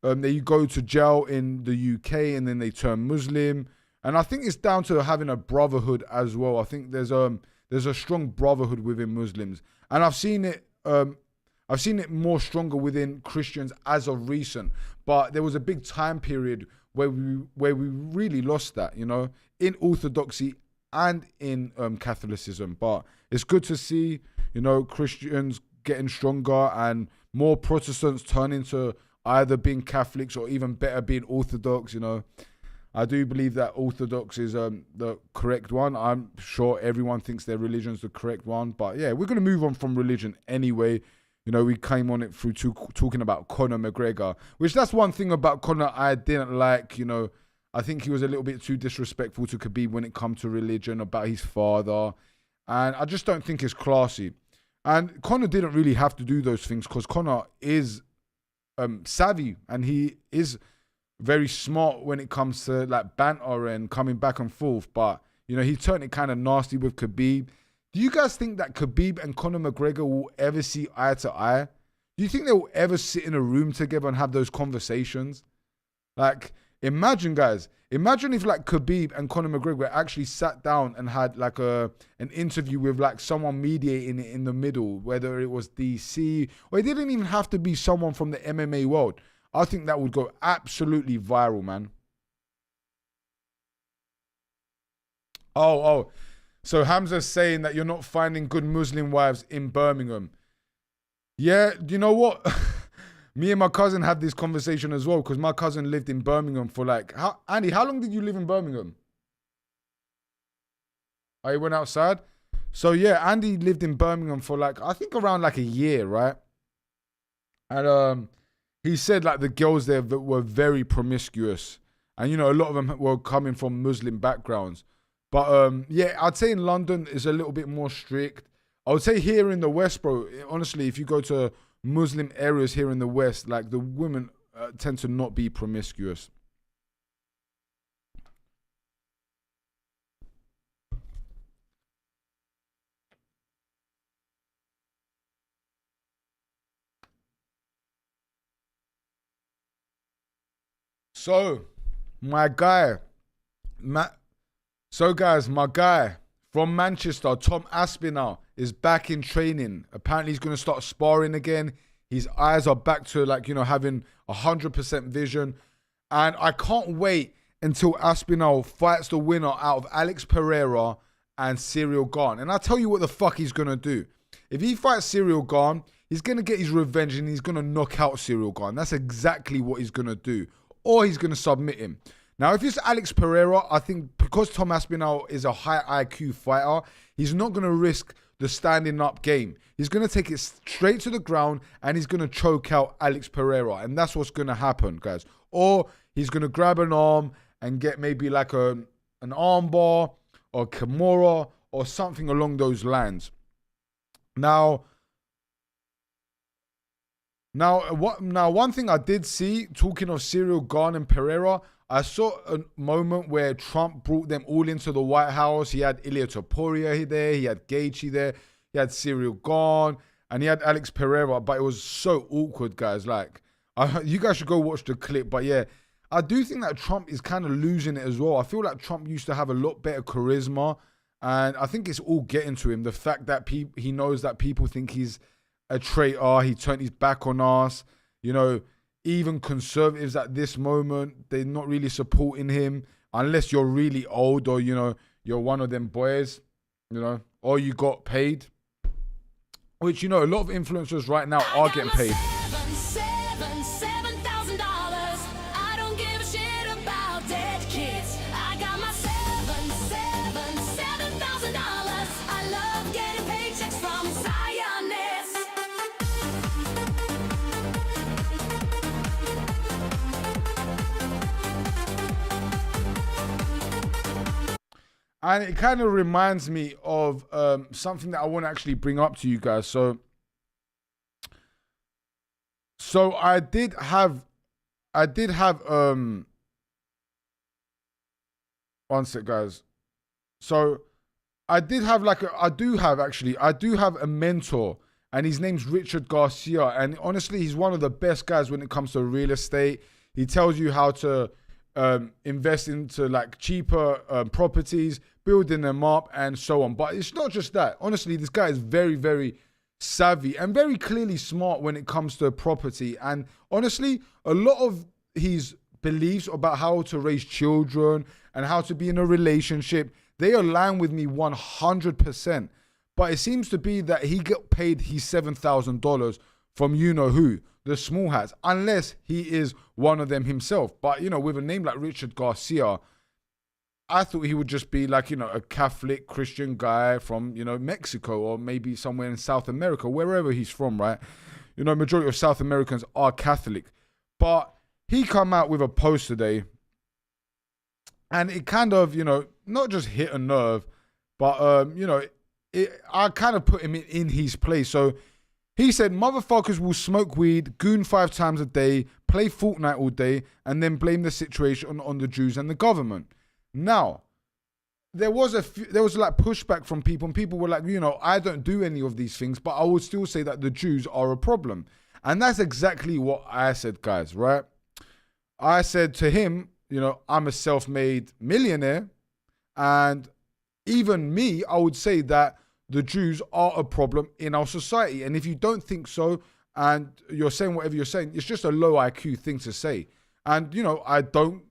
they go to jail in the UK and then they turn Muslim. And I think it's down to having a brotherhood as well. I think there's a strong brotherhood within Muslims. And I've seen it more stronger within Christians as of recent. But there was a big time period where we really lost that, in Orthodoxy and in Catholicism. But it's good to see, Christians getting stronger and more Protestants turning to either being Catholics or even better being Orthodox. I do believe that Orthodox is the correct one. I'm sure everyone thinks their religion's the correct one. But yeah, we're going to move on from religion anyway. We came on it through talking about Conor McGregor, which that's one thing about Conor I didn't like. I think he was a little bit too disrespectful to Khabib when it comes to religion, about his father. And I just don't think it's classy. And Conor didn't really have to do those things, because Conor is savvy and he is very smart when it comes to like banter and coming back and forth. But, he turned it kind of nasty with Khabib. Do you guys think that Khabib and Conor McGregor will ever see eye to eye? Do you think they will ever sit in a room together and have those conversations? Like, imagine if like Khabib and Conor McGregor actually sat down and had like an interview with like someone mediating it in the middle, whether it was DC or it didn't even have to be someone from the MMA world. I think that would go absolutely viral, man. Oh. So Hamza's saying that you're not finding good Muslim wives in Birmingham. Yeah, you know what? Me and my cousin had this conversation as well, because my cousin lived in Birmingham for Andy, how long did you live in Birmingham? I went outside. So yeah, Andy lived in Birmingham for I think around a year, right? And he said the girls there were very promiscuous. And a lot of them were coming from Muslim backgrounds. But yeah, I'd say in London is a little bit more strict. I would say here in the West, bro, honestly, if you go to Muslim areas here in the West, like the women tend to not be promiscuous. So, my guy, guys, my guy from Manchester, Tom Aspinall, is back in training. Apparently, he's going to start sparring again. His eyes are back to, like, you know, having 100% vision. And I can't wait until Aspinall fights the winner out of Alex Pereira and Cyril Gane. And I'll tell you what the fuck he's going to do. If he fights Cyril Gane, he's going to get his revenge and he's going to knock out Cyril Gane. That's exactly what he's going to do. Or he's going to submit him. Now, if it's Alex Pereira, I think because Tom Aspinall is a high IQ fighter, he's not going to risk the standing up game. He's going to take it straight to the ground and he's going to choke out Alex Pereira. And that's what's going to happen, guys. Or he's going to grab an arm and get maybe like an arm bar or Kimura or something along those lines. Now, one thing I did see, talking of Cyril Gane and Pereira, I saw a moment where Trump brought them all into the White House. He had Ilya Topuria there, he had Gaethje there, he had Cyril Gane, and he had Alex Pereira, but it was so awkward, guys. Like, you guys should go watch the clip, but yeah, I do think that Trump is kind of losing it as well. I feel like Trump used to have a lot better charisma, and I think it's all getting to him. The fact that he knows that people think he's a traitor, he turned his back on us, you know. Even conservatives at this moment, they're not really supporting him unless you're really old or, you know, you're one of them boys, you know, or you got paid. Which, you know, a lot of influencers right now are getting paid.
$7,000. I don't give a shit about dead kids. I got my $7,000. I love getting paychecks from Zionists.
And it kind of reminds me of something that I want to actually bring up to you guys. So I did have one sec, guys. So I do have a mentor, and his name's Richard Garcia, and honestly, he's one of the best guys when it comes to real estate. He tells you how to invest into like cheaper properties, building them up and so on. But it's not just that. Honestly, this guy is very, very savvy and very clearly smart when it comes to property. And honestly, a lot of his beliefs about how to raise children and how to be in a relationship, they align with me 100%. But it seems to be that he got paid his $7,000 from you know who, the small hats, unless he is one of them himself. But, you know, with a name like Richard Garcia, I thought he would just be like, you know, a Catholic Christian guy from, you know, Mexico or maybe somewhere in South America, wherever he's from, right? You know, majority of South Americans are Catholic. But he come out with a post today and it kind of, you know, not just hit a nerve, but, you know, I kind of put him in his place. So he said, motherfuckers will smoke weed, goon 5 times a day, play Fortnite all day, and then blame the situation on the Jews and the government. Now, there was like pushback from people, and people were like, you know, I don't do any of these things, but I would still say that the Jews are a problem. And that's exactly what I said, guys, right? I said to him, you know, I'm a self-made millionaire, and even me, I would say that the Jews are a problem in our society. And if you don't think so, and you're saying whatever you're saying, it's just a low IQ thing to say. And, you know, I don't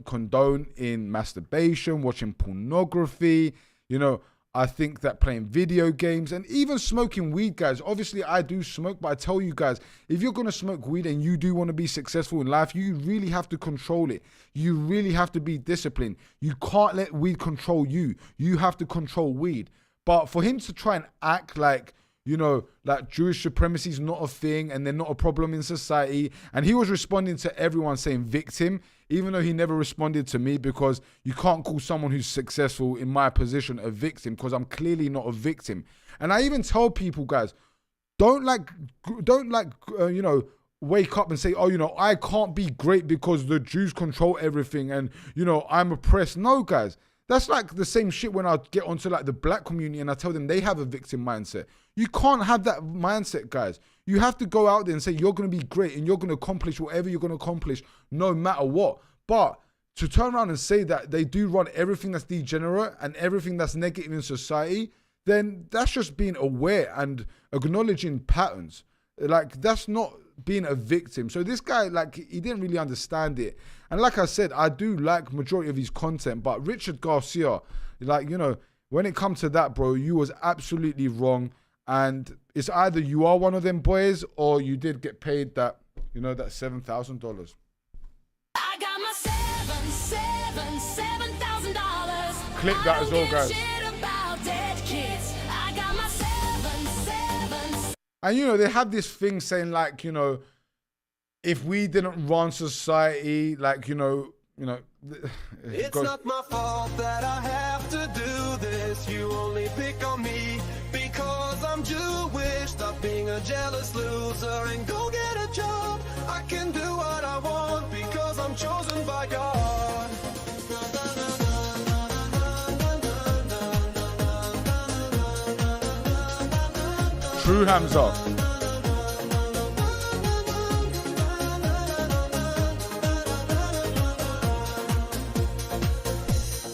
condone in masturbation, watching pornography. You know, I think that playing video games and even smoking weed, guys. Obviously, I do smoke, but I tell you guys, if you're going to smoke weed and you do want to be successful in life, you really have to control it. You really have to be disciplined. You can't let weed control you. You have to control weed. But for him to try and act like, you know, like Jewish supremacy is not a thing and they're not a problem in society. And he was responding to everyone saying victim, even though he never responded to me, because you can't call someone who's successful in my position a victim, because I'm clearly not a victim. And I even tell people, guys, don't you know, wake up and say, oh, you know, I can't be great because the Jews control everything and, you know, I'm oppressed. No, guys, that's like the same shit when I get onto like the black community and I tell them they have a victim mindset. You can't have that mindset, guys. You have to go out there and say you're going to be great and you're going to accomplish whatever you're going to accomplish no matter what. But to turn around and say that they do run everything that's degenerate and everything that's negative in society, then that's just being aware and acknowledging patterns. Like, that's not being a victim. So this guy, like, he didn't really understand it. And like I said, I do like majority of his content, but Richard Garcia, like, you know, when it comes to that, bro, you was absolutely wrong. And it's either you are one of them boys or you did get paid that, you know, that $7,000.
I got my $7,000.
Click that as well, guys. And, you know, they have this thing saying, like, you know, if we didn't run society, like, you know,
It's not my fault that I have to do this. You only pick on me because I'm Jewish. Stop being a jealous loser and go get a job. I can do what I want because I'm chosen by God.
True Hamza.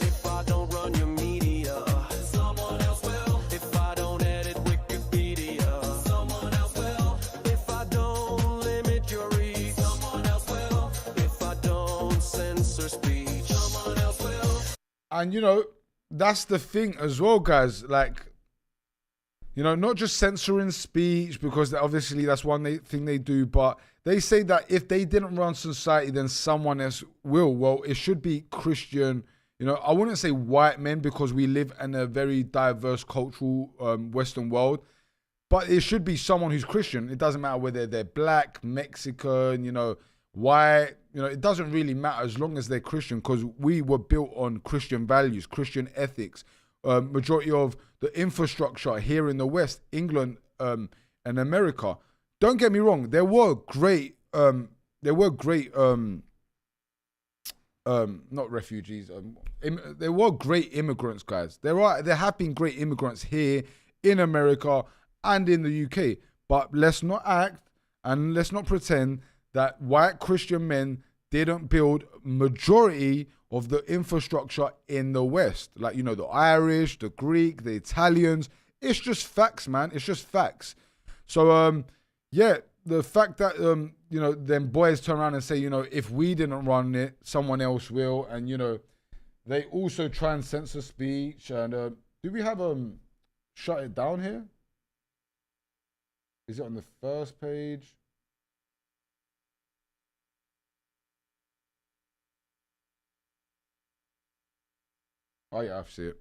If I don't run your media, someone else will. If I don't edit Wikipedia, someone else will. If I don't limit your reach, someone else will. If I don't censor speech, someone else will.
And, you know, that's the thing as well, guys. Like, you know, not just censoring speech, because obviously that's one thing they do, but they say that if they didn't run society, then someone else will. Well, it should be Christian. You know, I wouldn't say white men because we live in a very diverse cultural Western world, but it should be someone who's Christian. It doesn't matter whether they're black, Mexican, you know, white. You know, it doesn't really matter as long as they're Christian, because we were built on Christian values, Christian ethics. Majority of the infrastructure here in the West, England, and America. Don't get me wrong, there were great, not refugees. There were great immigrants, guys. There have been great immigrants here in America and in the UK. But let's not act and let's not pretend that white Christian men didn't build majority of the infrastructure in the West. Like, you know, the Irish, the Greek, the Italians. It's just facts, man. It's just facts. So, yeah, the fact that, you know, them boys turn around and say, you know, if we didn't run it, someone else will. And, you know, they also try and censor speech. And do we have shut it down here? Is it on the first page? Oh yeah, I see it.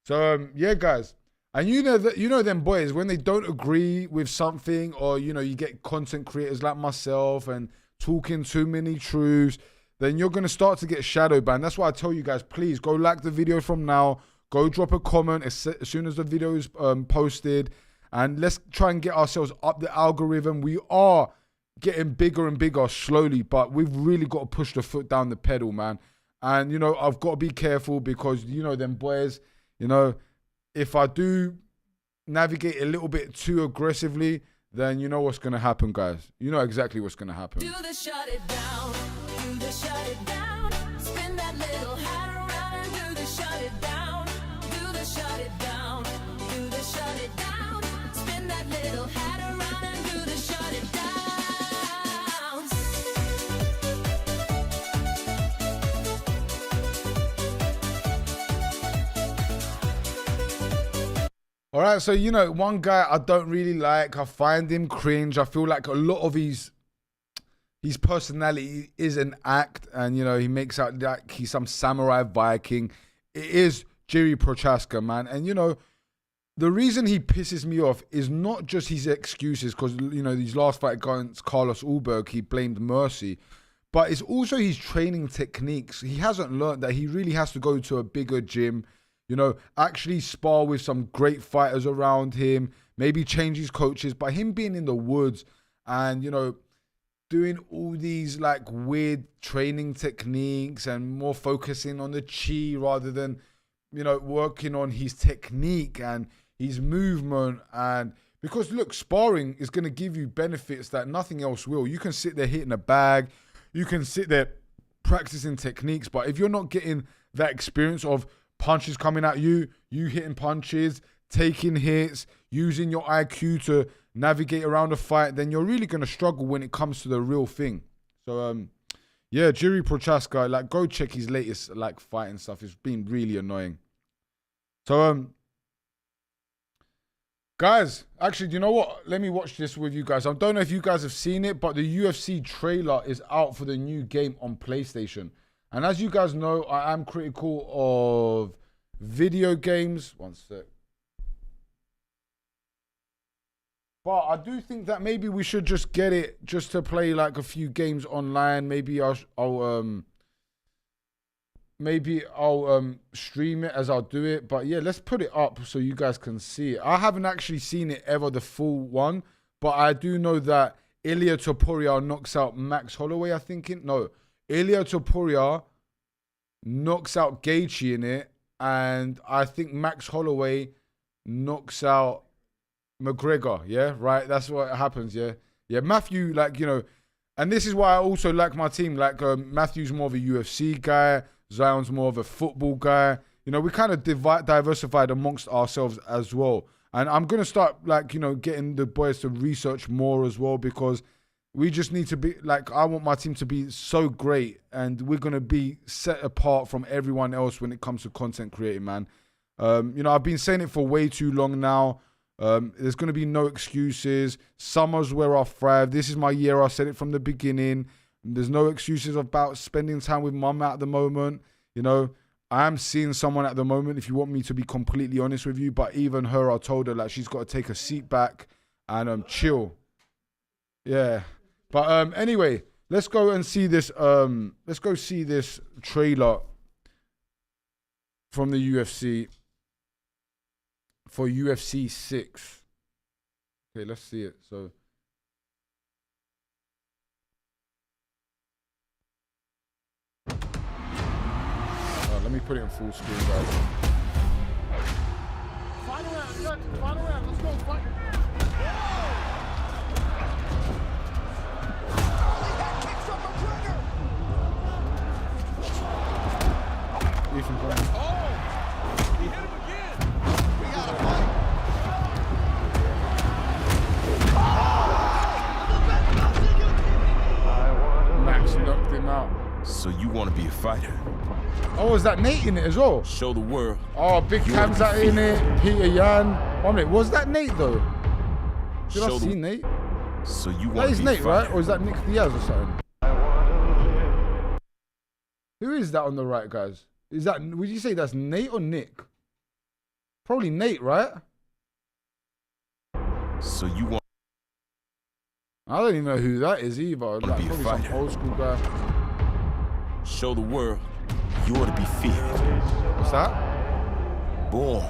So yeah, guys, and you know that, you know, them boys, when they don't agree with something, or, you know, you get content creators like myself and talking too many truths, then you're gonna start to get shadow banned. That's why I tell you guys, please go like the video from now, go drop a comment as soon as the video is posted, and let's try and get ourselves up the algorithm. We are getting bigger and bigger slowly, but we've really got to push the foot down the pedal, man. And, you know, I've got to be careful because, you know, them boys, you know, if I do navigate a little bit too aggressively, then you know what's going to happen, guys. You know exactly what's going to happen.
Do the shut it down. Do the shut it down. Spin that little hat around and do the shut it down. Do the shut it down. Do the shut it down. Spin that little hat around and do the shut it down.
All right, so, you know, one guy I don't really like, I find him cringe. I feel like a lot of his personality is an act, and, you know, he makes out like he's some samurai Viking. It is Jiri Prochaska, man. And, you know, the reason he pisses me off is not just his excuses, because, you know, his last fight against Carlos Ulberg, he blamed Mercy, but it's also his training techniques. He hasn't learned that he really has to go to a bigger gym, you know, actually spar with some great fighters around him, maybe change his coaches. But him being in the woods and, you know, doing all these like weird training techniques and more focusing on the chi rather than, you know, working on his technique and his movement. And because look, sparring is going to give you benefits that nothing else will. You can sit there hitting a bag, you can sit there practicing techniques, but if you're not getting that experience of punches coming at you, you hitting punches, taking hits, using your IQ to navigate around a fight, then you're really going to struggle when it comes to the real thing. So, yeah, Jiri Prochaska, like, go check his latest, like, fighting stuff. It's been really annoying. So, guys, actually, do you know what? Let me watch this with you guys. I don't know if you guys have seen it, but the UFC trailer is out for the new game on PlayStation. And as you guys know, I am critical of video games. One sec. But I do think that maybe we should just get it just to play like a few games online. Maybe I'll stream it as I'll do it. But yeah, let's put it up so you guys can see it. I haven't actually seen it ever, the full one, but I do know that Ilia Topuria knocks out Max Holloway, I think. Ilia Topuria knocks out Gaethje in it, and I think Max Holloway knocks out McGregor. Yeah, right? That's what happens, yeah? Yeah, Matthew, like, you know, and this is why I also like my team. Like, Matthew's more of a UFC guy, Zion's more of a football guy. You know, we kind of diversified amongst ourselves as well. And I'm going to start, like, you know, getting the boys to research more as well, because we just need to be, like, I want my team to be so great, and we're going to be set apart from everyone else when it comes to content creating, man. You know, I've been saying it for way too long now. There's going to be no excuses. Summer's where I thrive. This is my year. I said it from the beginning. There's no excuses about spending time with mum at the moment. You know, I am seeing someone at the moment, if you want me to be completely honest with you, but even her, I told her, like, she's got to take a seat back and chill. Yeah. But anyway, let's go and see this. Let's go see this trailer from the UFC for UFC 6. Okay, let's see it. So, let me put it in full screen, guys.
Final round, let's go.
Ethan Brown.
He hit him again.
We got a fight.
Max knocked him out.
So you want to be a fighter?
Oh, is that Nate in it as well?
Show the world.
Oh, Big Kamzat in it. Peter Yan. One minute, was that Nate though? Did I see Nate?
So you
That
want
is
to be
Nate,
a fighter?
right? Or is that Nick Diaz or something? Who is that on the right, guys? Is that, would you say that's Nate or Nick? Probably Nate, right?
So you want
I don't even know who that is either. Like,
be a
probably some
fighter.
old school guy.
to show the world you ought to be feared.
What's that?
Born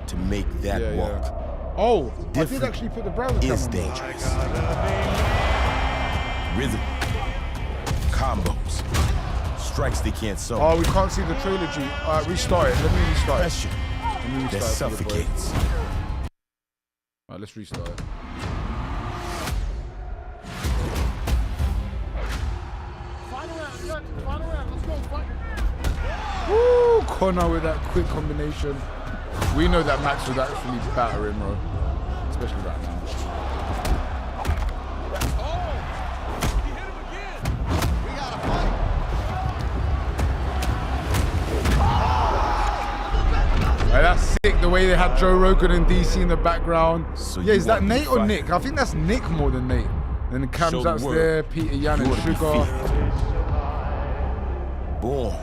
to make that walk.
Oh, I did
Different
actually put the browser
is
cam on.
dangerous. Rhythm, combos, strikes they can't solve.
Oh, we can't see the trilogy. All right, restart it. Let me restart it.
Pressure
Let me
that
restart it for the boys.
suffocates.
All right, let's restart it.
Final round, let's go.
Woo! Connor with that quick combination. We know that Max would actually batter him, bro. Especially right now.
He hit him again.
We got a fight.
Right, that's sick, the way they had Joe Rogan and DC in the background.
So
Yeah,
you
is that
want to be
Nate or
fighter?
Nick? I think that's Nick more than Nate. Then
Show the
Kamzat's
world
there, Peter Yan
you
and
ought to be
Sugar.
feared. Born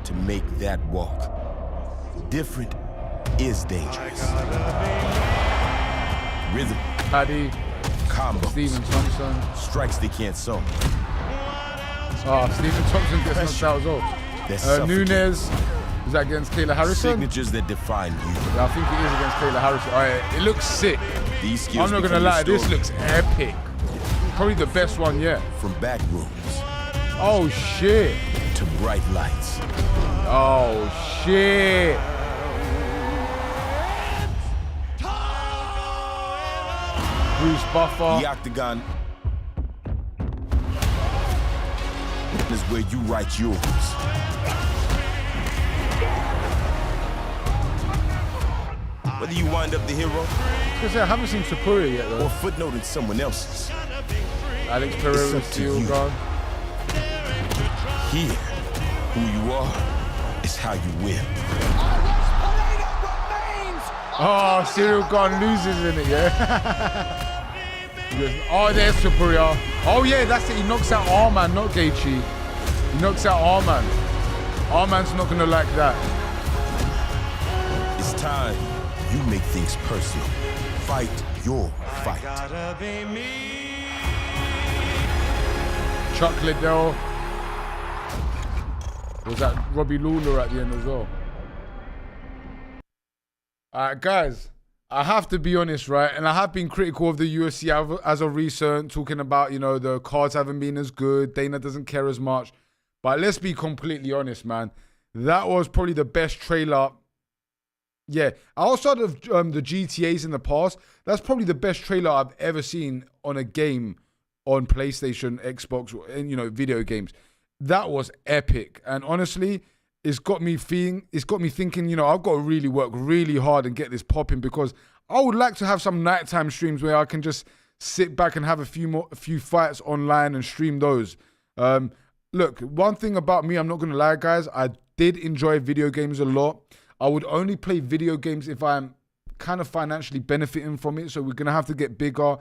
to make that walk. Different
is dangerous. Rhythm,
Paddy,
combos,
Stephen Thompson.
strikes they can't sew.
Stephen Thompson gets knocked out as well.
That suffocate.
Nunes, is that against Kayla Harrison?
Signatures that define you.
Yeah, I think it is against Kayla Harrison. All right, it looks sick.
These skills
I'm not gonna
become your
lie, this
story.
looks epic. Probably the best one yet.
From back rooms
Oh shit.
to bright lights.
Oh shit. Bruce Buffer.
The octagon is where you write yours. Whether you wind up the hero
Because I haven't seen Superior yet
or
though.
footnoting someone else's,
Alex
It's
Pereira
up to
still
you.
gone.
here, who you are is how you win.
Oh, Cyril Gone loses in it, yeah? He goes, oh, there's Superior. Oh yeah, that's it. He knocks out Arman, not Gaethje. He knocks out Arman. Arman's not gonna like that.
It's time you make things personal. Fight your fight.
Chuck Liddell. Was that Robbie Lawler at the end as well? Alright, guys, I have to be honest, right? And I have been critical of the UFC as of recent, talking about, you know, the cards haven't been as good. Dana doesn't care as much. But let's be completely honest, man. That was probably the best trailer. Yeah, outside of the GTAs in the past, that's probably the best trailer I've ever seen on a game on PlayStation, Xbox, and, you know, video games. That was epic. And honestly, it's got me thinking, you know, I've got to really work really hard and get this popping, because I would like to have some nighttime streams where I can just sit back and have a few fights online and stream those. Look, one thing about me, I'm not going to lie, guys, I did enjoy video games a lot. I would only play video games if I'm kind of financially benefiting from it. So we're going to have to get bigger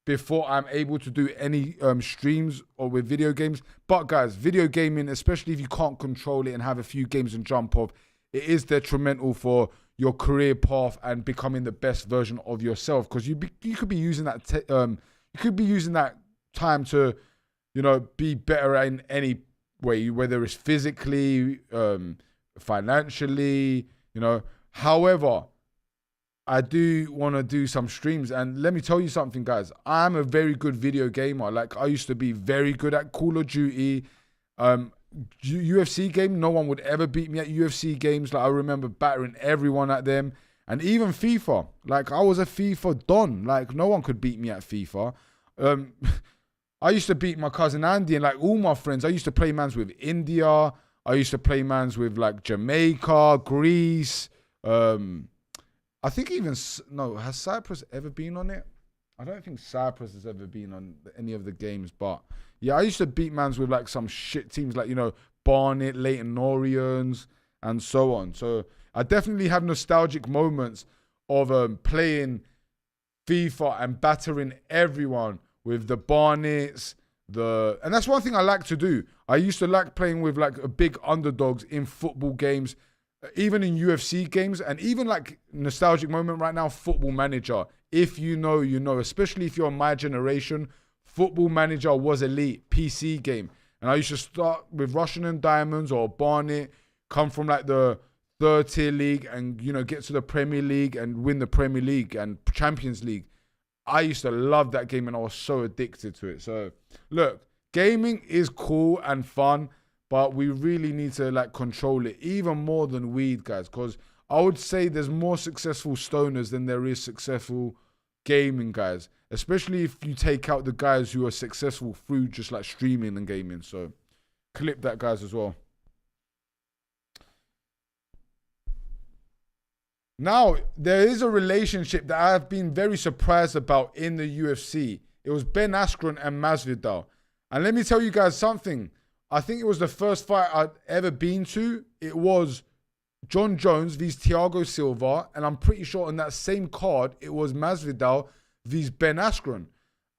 before I'm able to do any streams or with video games. But guys, video gaming, especially if you can't control it and have a few games and jump off, it is detrimental for your career path and becoming the best version of yourself. Because you could be using that time to, you know, be better in any way, whether it's physically, financially, you know. However, I do want to do some streams, and let me tell you something, guys. I'm a very good video gamer. Like, I used to be very good at Call of Duty, UFC game. No one would ever beat me at UFC games. Like, I remember battering everyone at them, and even FIFA. Like, I was a FIFA don. Like, no one could beat me at FIFA. I used to beat my cousin Andy and like all my friends. I used to play mans with India. I used to play mans with like Jamaica, Greece. I think even, no, has Cyprus ever been on it? I don't think Cyprus has ever been on any of the games, but yeah, I used to beat mans with like some shit teams like, you know, Barnet, Leyton Orions, and so on. So I definitely have nostalgic moments of playing FIFA and battering everyone with the Barnets, and that's one thing I like to do. I used to like playing with like a big underdogs in football games, even in UFC games, and even like nostalgic moment right now, Football Manager. If you know, you know, especially if you're my generation, Football Manager was elite PC game. And I used to start with Russian and Diamonds or Barnet, come from like the third tier league and, you know, get to the Premier League and win the Premier League and Champions League. I used to love that game and I was so addicted to it. So look, gaming is cool and fun, but we really need to like control it even more than weed, guys, because I would say there's more successful stoners than there is successful gaming guys, especially if you take out the guys who are successful through just like streaming and gaming. So clip that, guys, as well. Now, there is a relationship that I've been very surprised about in the UFC. It was Ben Askren and Masvidal. And let me tell you guys something. I think it was the first fight I'd ever been to. It was John Jones vs Thiago Silva. And I'm pretty sure on that same card, it was Masvidal vs Ben Askren.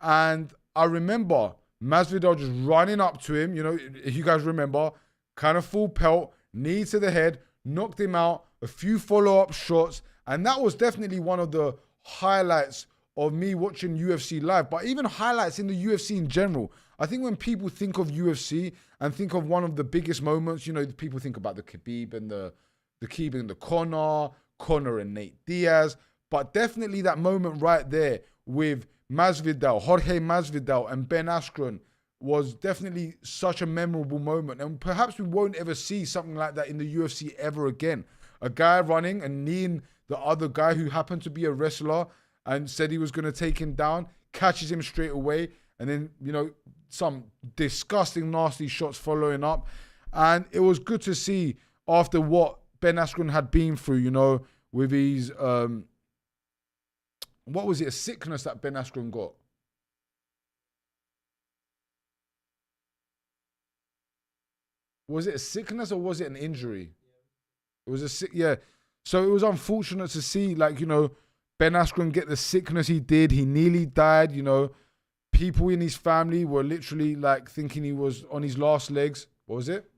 And I remember Masvidal just running up to him. You know, if you guys remember, kind of full pelt, knee to the head, knocked him out. a few follow-up shots, and that was definitely one of the highlights of me watching UFC live, but even highlights in the UFC in general. I think when people think of UFC and think of one of the biggest moments, you know, people think about the Khabib and the Khabib and the Conor and Nate Diaz, but definitely that moment right there with Masvidal, Jorge Masvidal and Ben Askren was definitely such a memorable moment. And perhaps we won't ever see something like that in the UFC ever again. A guy running and kneeing the other guy who happened to be a wrestler and said he was going to take him down, catches him straight away, and then, you know, some disgusting, nasty shots following up. And it was good to see after what Ben Askren had been through, you know, with his, what was it, a sickness that Ben Askren got? Was it a sickness or was it an injury? It was a sick, yeah. So it was unfortunate to see, like, you know, Ben Askren get the sickness he did. He nearly died, you know. People in his family were literally like thinking he was on his last legs. What was it?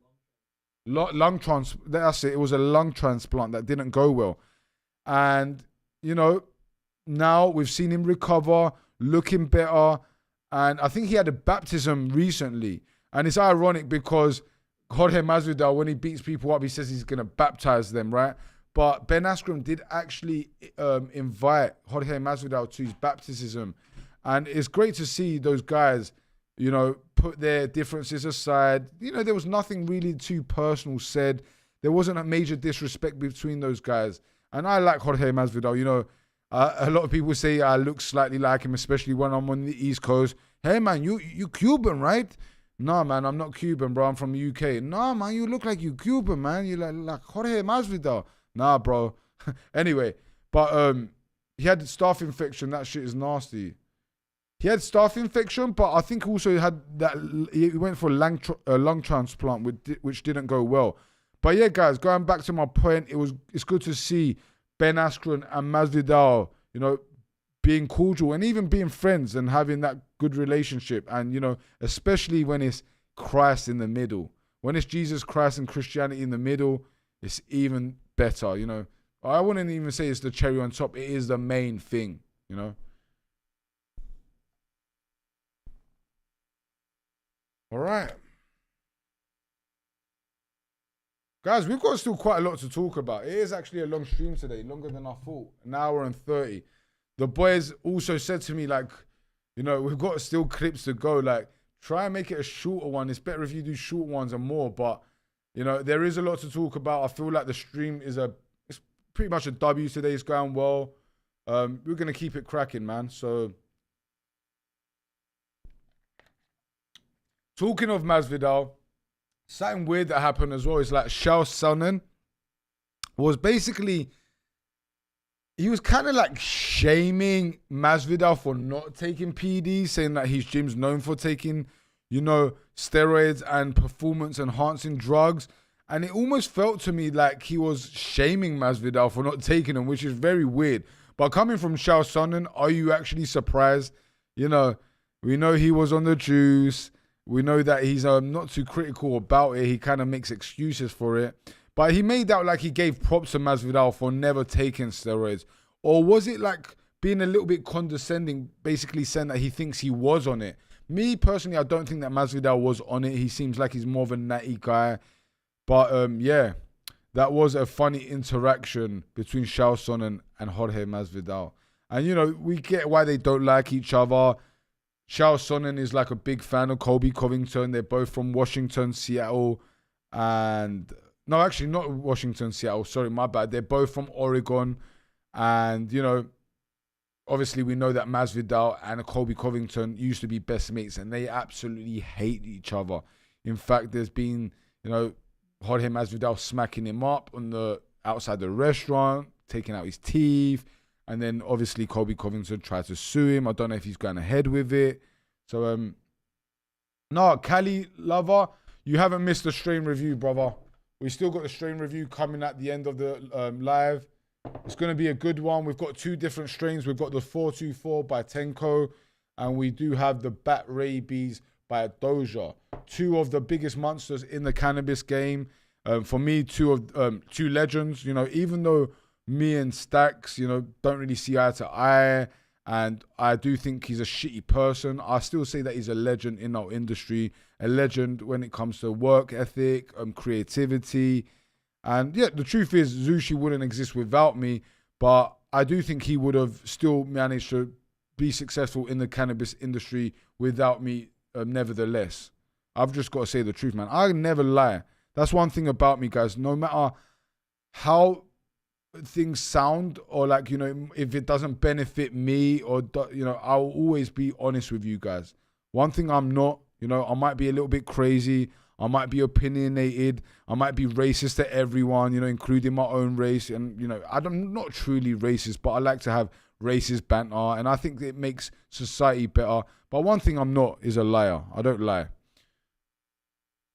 Lung transplant. That's it. It was a lung transplant that didn't go well. And, you know, now we've seen him recover, looking better. And I think he had a baptism recently. And it's ironic because Jorge Masvidal, when he beats people up, he says he's going to baptize them, right? But Ben Askren did actually invite Jorge Masvidal to his baptism. And it's great to see those guys, you know, put their differences aside. You know, there was nothing really too personal said. There wasn't a major disrespect between those guys. And I like Jorge Masvidal. You know, a lot of people say I look slightly like him, especially when I'm on the East Coast. Hey, man, you Cuban, right? No, man, I'm not Cuban, bro. I'm from the UK. No, man, you look like you Cuban, man. You like Jorge Masvidal. Nah, bro. Anyway, but he had staph infection. That shit is nasty. He had staph infection, but I think also he had that. He went for a lung transplant, which didn't go well. But yeah, guys, going back to my point, it's good to see Ben Askren and Masvidal, you know, being cordial and even being friends and having that good relationship. And, you know, especially when it's Christ in the middle. When it's Jesus Christ and Christianity in the middle, it's even better, you know. I wouldn't even say it's the cherry on top. It is the main thing, you know. All right. Guys, we've got still quite a lot to talk about. It is actually a long stream today, longer than I thought. An hour and 30. The boys also said to me, like, you know, we've got still clips to go. Like, try and make it a shorter one. It's better if you do short ones and more. But, you know, there is a lot to talk about. I feel like the stream it's pretty much a W today. It's going well. We're going to keep it cracking, man. So, talking of Masvidal, something weird that happened as well is like Chael Sonnen was basically, he was kind of like shaming Masvidal for not taking PEDs, saying that his gym's known for taking, you know, steroids and performance enhancing drugs. And it almost felt to me like he was shaming Masvidal for not taking them, which is very weird. But coming from Chael Sonnen, are you actually surprised? You know, we know he was on the juice. We know that he's not too critical about it. He kind of makes excuses for it. But he made out like he gave props to Masvidal for never taking steroids. Or was it like being a little bit condescending, basically saying that he thinks he was on it? Me, personally, I don't think that Masvidal was on it. He seems like he's more of a natty guy. But, yeah, that was a funny interaction between Chael Sonnen and Jorge Masvidal. And, you know, we get why they don't like each other. Chael Sonnen is like a big fan of Colby Covington. They're both from Washington, Seattle, and... No, actually not Washington, Seattle. Sorry, my bad. They're both from Oregon. And, you know, obviously we know that Masvidal and Colby Covington used to be best mates and they absolutely hate each other. In fact, there's been, you know, Jorge Masvidal smacking him up on the outside the restaurant, taking out his teeth. And then obviously Colby Covington tried to sue him. I don't know if he's going ahead with it. So, no, Cali Lover, you haven't missed the stream review, brother. We still got the stream review coming at the end of the live. It's going to be a good one. We've got two different strains. We've got the 424 by Tenko, and we do have the Bat Rabies by Doja. Two of the biggest monsters in the cannabis game. For me, two legends. You know, even though me and Stacks, you know, don't really see eye to eye, and I do think he's a shitty person, I still say that he's a legend in our industry, a legend when it comes to work ethic, creativity. And yeah, the truth is, Zushi wouldn't exist without me, but I do think he would have still managed to be successful in the cannabis industry without me, nevertheless. I've just got to say the truth, man. I never lie. That's one thing about me, guys. No matter how things sound, or like, you know, if it doesn't benefit me, or, you know, I'll always be honest with you guys. One thing I'm not, you know, I might be a little bit crazy, I might be opinionated, I might be racist to everyone, you know, including my own race. And, you know, I'm not truly racist, but I like to have racist banter, and I think it makes society better. But one thing I'm not is a liar. I don't lie.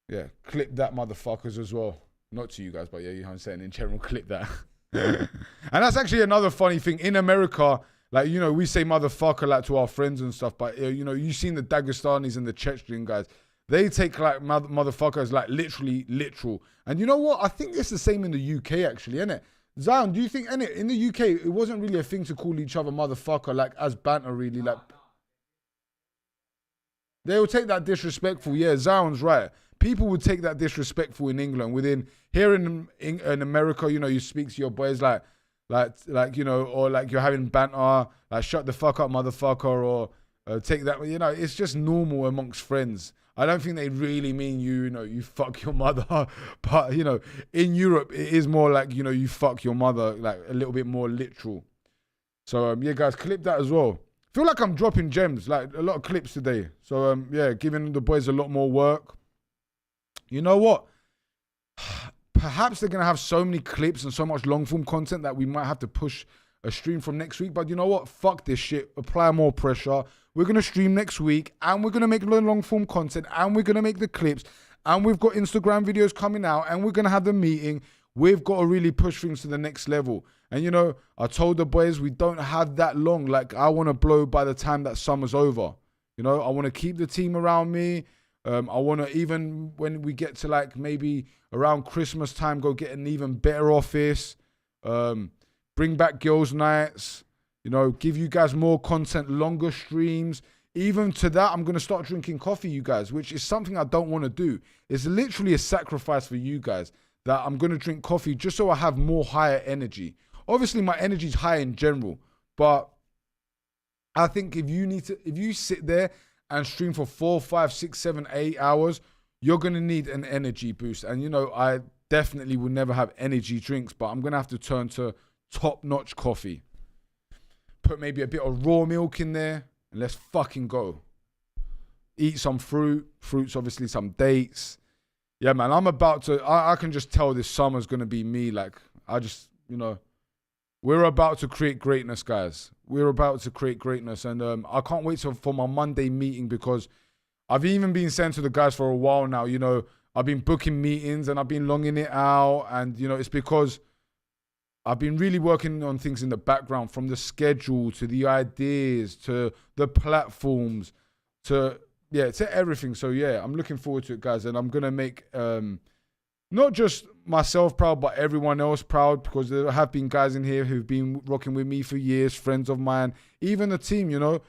Yeah, clip that, motherfuckers, as well. Not to you guys, but yeah, you know what I'm saying, in general, clip that. And that's actually another funny thing. In America, like, you know, we say motherfucker like to our friends and stuff, but, you know, you've seen the Dagestanis and the Chechen guys. They take like motherfuckers like literally literal. And you know what? I think it's the same in the UK, actually, isn't it? Zion, do you think, innit, in the UK, it wasn't really a thing to call each other motherfucker, like, as banter, really? Like, they will take that disrespectful. Yeah, Zion's right. People would take that disrespectful in England. Here in America, you know, you speak to your boys like, you know, or like you're having banter, like, shut the fuck up, motherfucker, or take that, you know, it's just normal amongst friends. I don't think they really mean you know, you fuck your mother. But, you know, in Europe, it is more like, you know, you fuck your mother, like a little bit more literal. So, yeah, guys, clip that as well. Feel like I'm dropping gems, like a lot of clips today. So, yeah, giving the boys a lot more work. You know what? Perhaps they're going to have so many clips and so much long-form content that we might have to push a stream from next week. But you know what? Fuck this shit. Apply more pressure. We're going to stream next week, and we're going to make long-form content, and we're going to make the clips, and we've got Instagram videos coming out, and we're going to have the meeting. We've got to really push things to the next level. And, you know, I told the boys we don't have that long. Like, I want to blow by the time that summer's over. You know, I want to keep the team around me. I want to, even when we get to like maybe around Christmas time, go get an even better office. Bring back girls' nights. You know, give you guys more content, longer streams. Even to that, I'm going to start drinking coffee, you guys, which is something I don't want to do. It's literally a sacrifice for you guys that I'm going to drink coffee just so I have more higher energy. Obviously, my energy is high in general, but I think if you sit there and stream for 4, 5, 6, 7, 8 hours, you're going to need an energy boost. And, you know, I definitely will never have energy drinks, but I'm going to have to turn to top-notch coffee. Put maybe a bit of raw milk in there, and let's fucking go. Eat some fruits, obviously some dates. Yeah, man, I'm about to, I can just tell this summer's going to be me. Like, I just, you know, we're about to create greatness, guys. We're about to create greatness. And I can't wait for my Monday meeting, because I've even been saying to the guys for a while now, you know, I've been booking meetings and I've been longing it out. And, you know, it's because I've been really working on things in the background, from the schedule to the ideas to the platforms to everything. So, yeah, I'm looking forward to it, guys. And I'm going to make not just myself proud, but everyone else proud, because there have been guys in here who've been rocking with me for years, friends of mine, even the team, you know.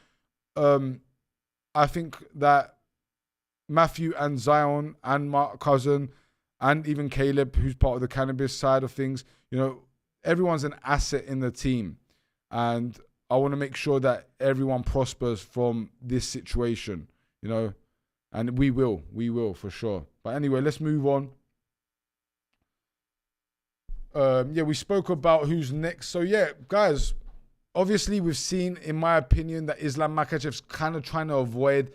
I think that Matthew and Zion and my cousin and even Caleb, who's part of the cannabis side of things, you know, everyone's an asset in the team. And I want to make sure that everyone prospers from this situation, you know, and we will for sure. But anyway, let's move on. Yeah, we spoke about who's next. So yeah, guys, obviously we've seen, in my opinion, that Islam Makhachev's kind of trying to avoid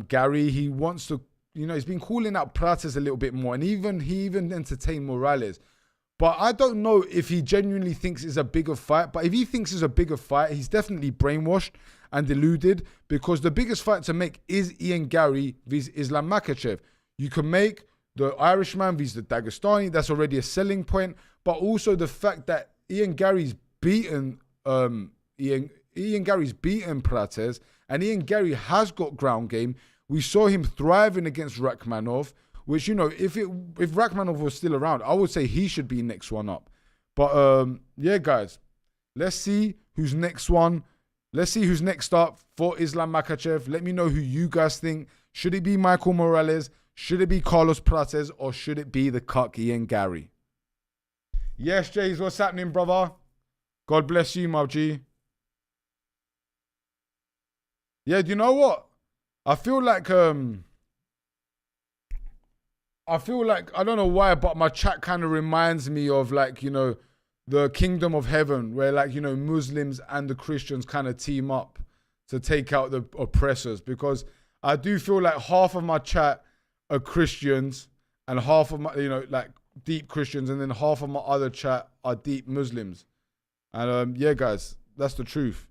Gary. He wants to, you know, he's been calling out Prates a little bit more, and he even entertained Morales. But I don't know if he genuinely thinks it's a bigger fight. But if he thinks it's a bigger fight, he's definitely brainwashed and deluded, because the biggest fight to make is Ian Gary vs Islam Makhachev. You can make the Irishman vs the Dagestani. That's already a selling point. But also the fact that Ian Gary's beaten Prates, and Ian Gary has got ground game. We saw him thriving against Rachmanov. which, you know, if Rachmanov was still around, I would say he should be next one up. But yeah, guys, let's see who's next one. Let's see who's next up for Islam Makhachev. Let me know who you guys think. Should it be Michael Morales? Should it be Carlos Prates? Or should it be the cuck Ian Gary? Yes, Jays, what's happening, brother? God bless you, my G. Yeah, do you know what? I feel like, I don't know why, but my chat kind of reminds me of, like, you know, the kingdom of heaven, where, like, you know, Muslims and the Christians kind of team up to take out the oppressors, because I do feel like half of my chat are Christians and half of my, you know, like deep Christians, and then half of my other chat are deep Muslims. And yeah, guys, that's the truth.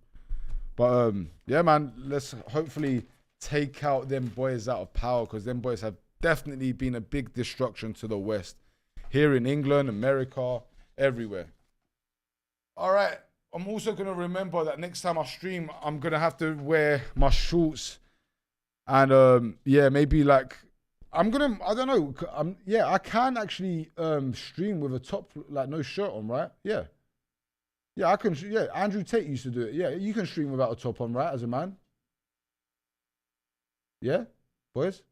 But yeah, man, let's hopefully take out them boys out of power, because them boys have definitely been a big destruction to the West, here in England, America, everywhere. All right, I'm also going to remember that next time I stream, I'm going to have to wear my shorts. And yeah, maybe like, I don't know. Yeah, I can actually stream with a top, like no shirt on, right? Yeah. Yeah, I can. Yeah, Andrew Tate used to do it. Yeah, you can stream without a top on, right, as a man? Yeah, boys?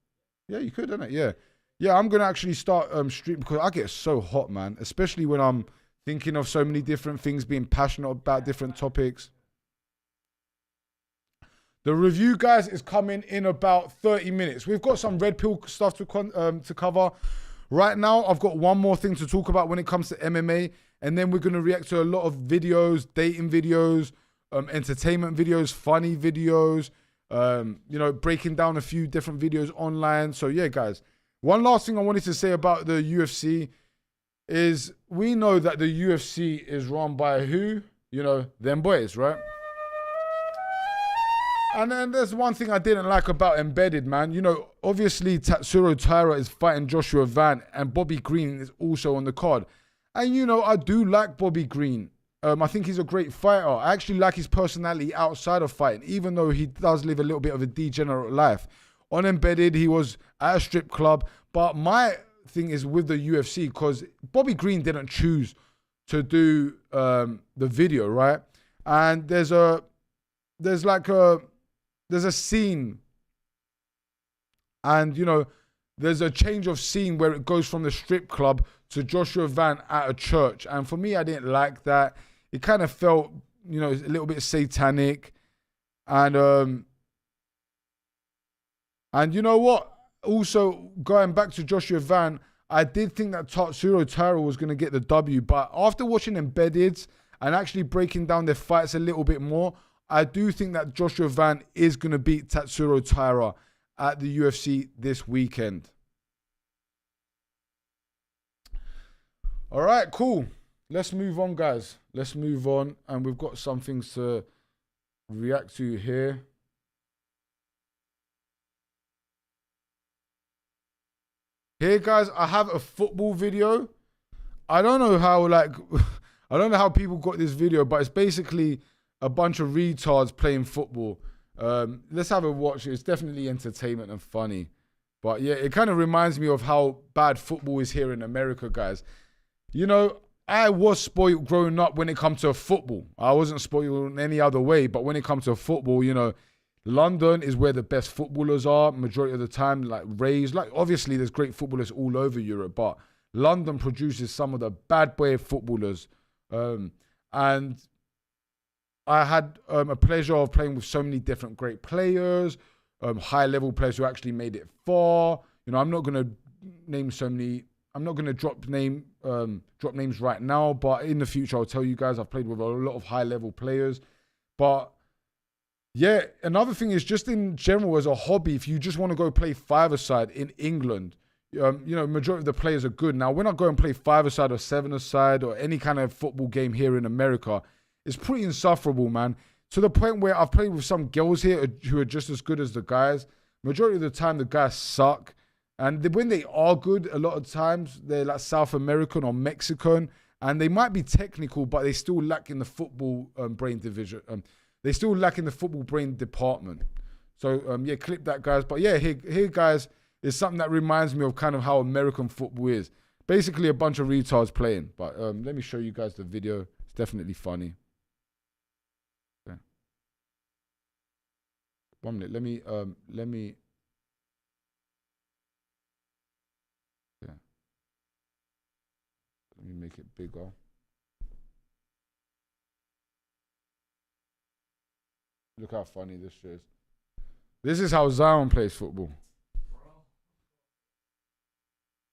Yeah, you could, innit? Yeah. Yeah, I'm going to actually start stream, because I get so hot, man, especially when I'm thinking of so many different things, being passionate about different topics. The review, guys, is coming in about 30 minutes. We've got some red pill stuff to cover. Right now, I've got one more thing to talk about when it comes to MMA, and then we're going to react to a lot of videos, dating videos, entertainment videos, funny videos, you know, breaking down a few different videos online. So yeah, guys, one last thing I wanted to say about the UFC is we know that the UFC is run by who? You know, them boys, right? And then there's one thing I didn't like about Embedded, man. You know, obviously Tatsuro Taira is fighting Joshua Van, and Bobby Green is also on the card. And, you know, I do like Bobby Green. I think he's a great fighter. I actually like his personality outside of fighting, even though he does live a little bit of a degenerate life. On Embedded, he was at a strip club. But my thing is with the UFC, because Bobby Green didn't choose to do the video, right? And there's a scene, and, you know, there's a change of scene where it goes from the strip club to Joshua Van at a church. And for me, I didn't like that. It kind of felt, you know, a little bit satanic. And you know what? Also, going back to Joshua Van, I did think that Tatsuro Taira was going to get the W. But after watching Embedded and actually breaking down their fights a little bit more, I do think that Joshua Van is going to beat Tatsuro Taira at the UFC this weekend. All right, cool. Let's move on, guys. Let's move on. And we've got some things to react to here. Here, guys, I have a football video. I don't know how, like, I don't know how people got this video, but it's basically a bunch of retards playing football. Let's have a watch. It's definitely entertainment and funny. But yeah, it kind of reminds me of how bad football is here in America, guys. You know, I was spoiled growing up when it comes to football. I wasn't spoiled in any other way, but when it comes to football, you know, London is where the best footballers are majority of the time, like raised. Like, obviously, there's great footballers all over Europe, but London produces some of the bad boy footballers. And I had a pleasure of playing with so many different great players, high-level players who actually made it far. You know, I'm not going to name so many. I'm not going to drop names right now, but in the future, I'll tell you guys I've played with a lot of high-level players. But yeah, another thing is just in general as a hobby, if you just want to go play five-a-side in England, you know, majority of the players are good. Now, when I go and play five-a-side or seven-a-side or any kind of football game here in America, it's pretty insufferable, man. To the point where I've played with some girls here who are just as good as the guys. Majority of the time, the guys suck. And when they are good, a lot of times, they're like South American or Mexican. And they might be technical, but they still lack in the football brain division. They still lack in the football brain department. So, yeah, clip that, guys. But yeah, here, guys, it's something that reminds me of kind of how American football is. Basically a bunch of retards playing. But let me show you guys the video. It's definitely funny. Okay. 1 minute. Let me yeah. Let me make it bigger. Look how funny this is. This is how Zion plays football.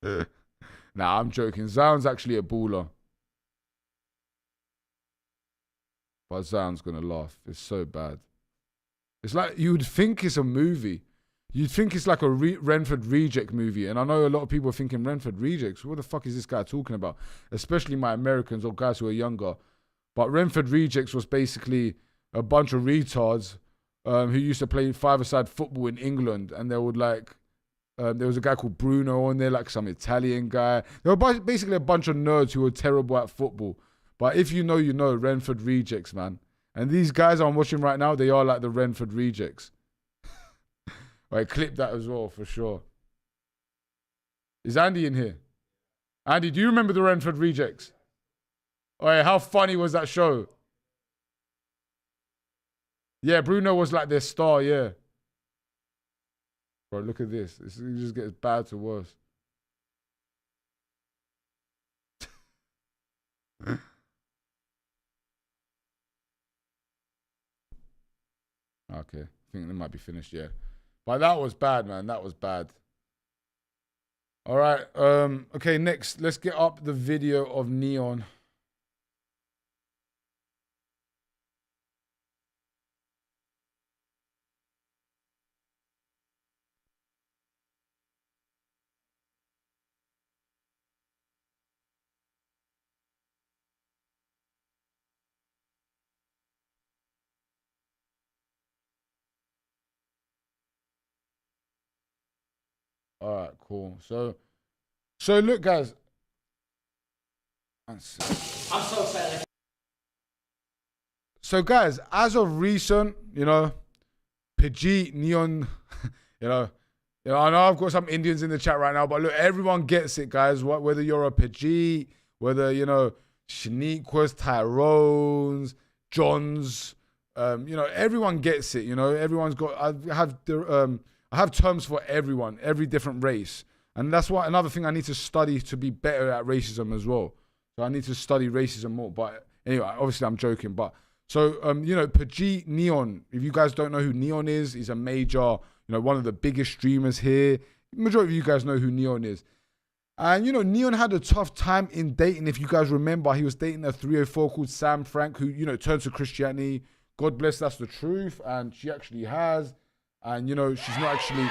Nah, I'm joking. Zion's actually a baller. But Zion's gonna laugh. It's so bad. It's like you would think it's a movie. You'd think it's like a Renford Reject movie. And I know a lot of people are thinking, Renford Rejects? What the fuck is this guy talking about? Especially my Americans or guys who are younger. But Renford Rejects was basically a bunch of retards who used to play five-a-side football in England. And they would like, there was a guy called Bruno on there, like some Italian guy. They were basically a bunch of nerds who were terrible at football. But if you know, you know, Renford Rejects, man. And these guys I'm watching right now, they are like the Renford Rejects. Right, clip that as well, for sure. Is Andy in here? Andy, do you remember the Renford Rejects? Oh, yeah, how funny was that show? Yeah, Bruno was like their star, yeah. Bro, look at this. It just gets bad to worse. Okay, I think they might be finished, yeah. But that was bad, man. That was bad. All right. Okay, next. Let's get up the video of N3ON. All right, cool. So look, guys. I'm so excited. So, guys, as of recent, you know, Pajit, N3ON, you know, I know I've got some Indians in the chat right now, but look, everyone gets it, guys. Whether you're a Pajit, whether, you know, Shaniquas, Tyrones, Johns, you know, everyone gets it. You know, everyone's got. I have terms for everyone, every different race. And that's why another thing I need to study to be better at racism as well. So I need to study racism more. But anyway, obviously I'm joking. But so, you know, Pajit N3ON, if you guys don't know who N3ON is, he's a major, you know, one of the biggest streamers here. Majority of you guys know who N3ON is. And, you know, N3ON had a tough time in dating. If you guys remember, he was dating a 304 called Sam Frank, who, you know, turned to Christianity. God bless, that's the truth. And she actually has. And, you know, she's not actually,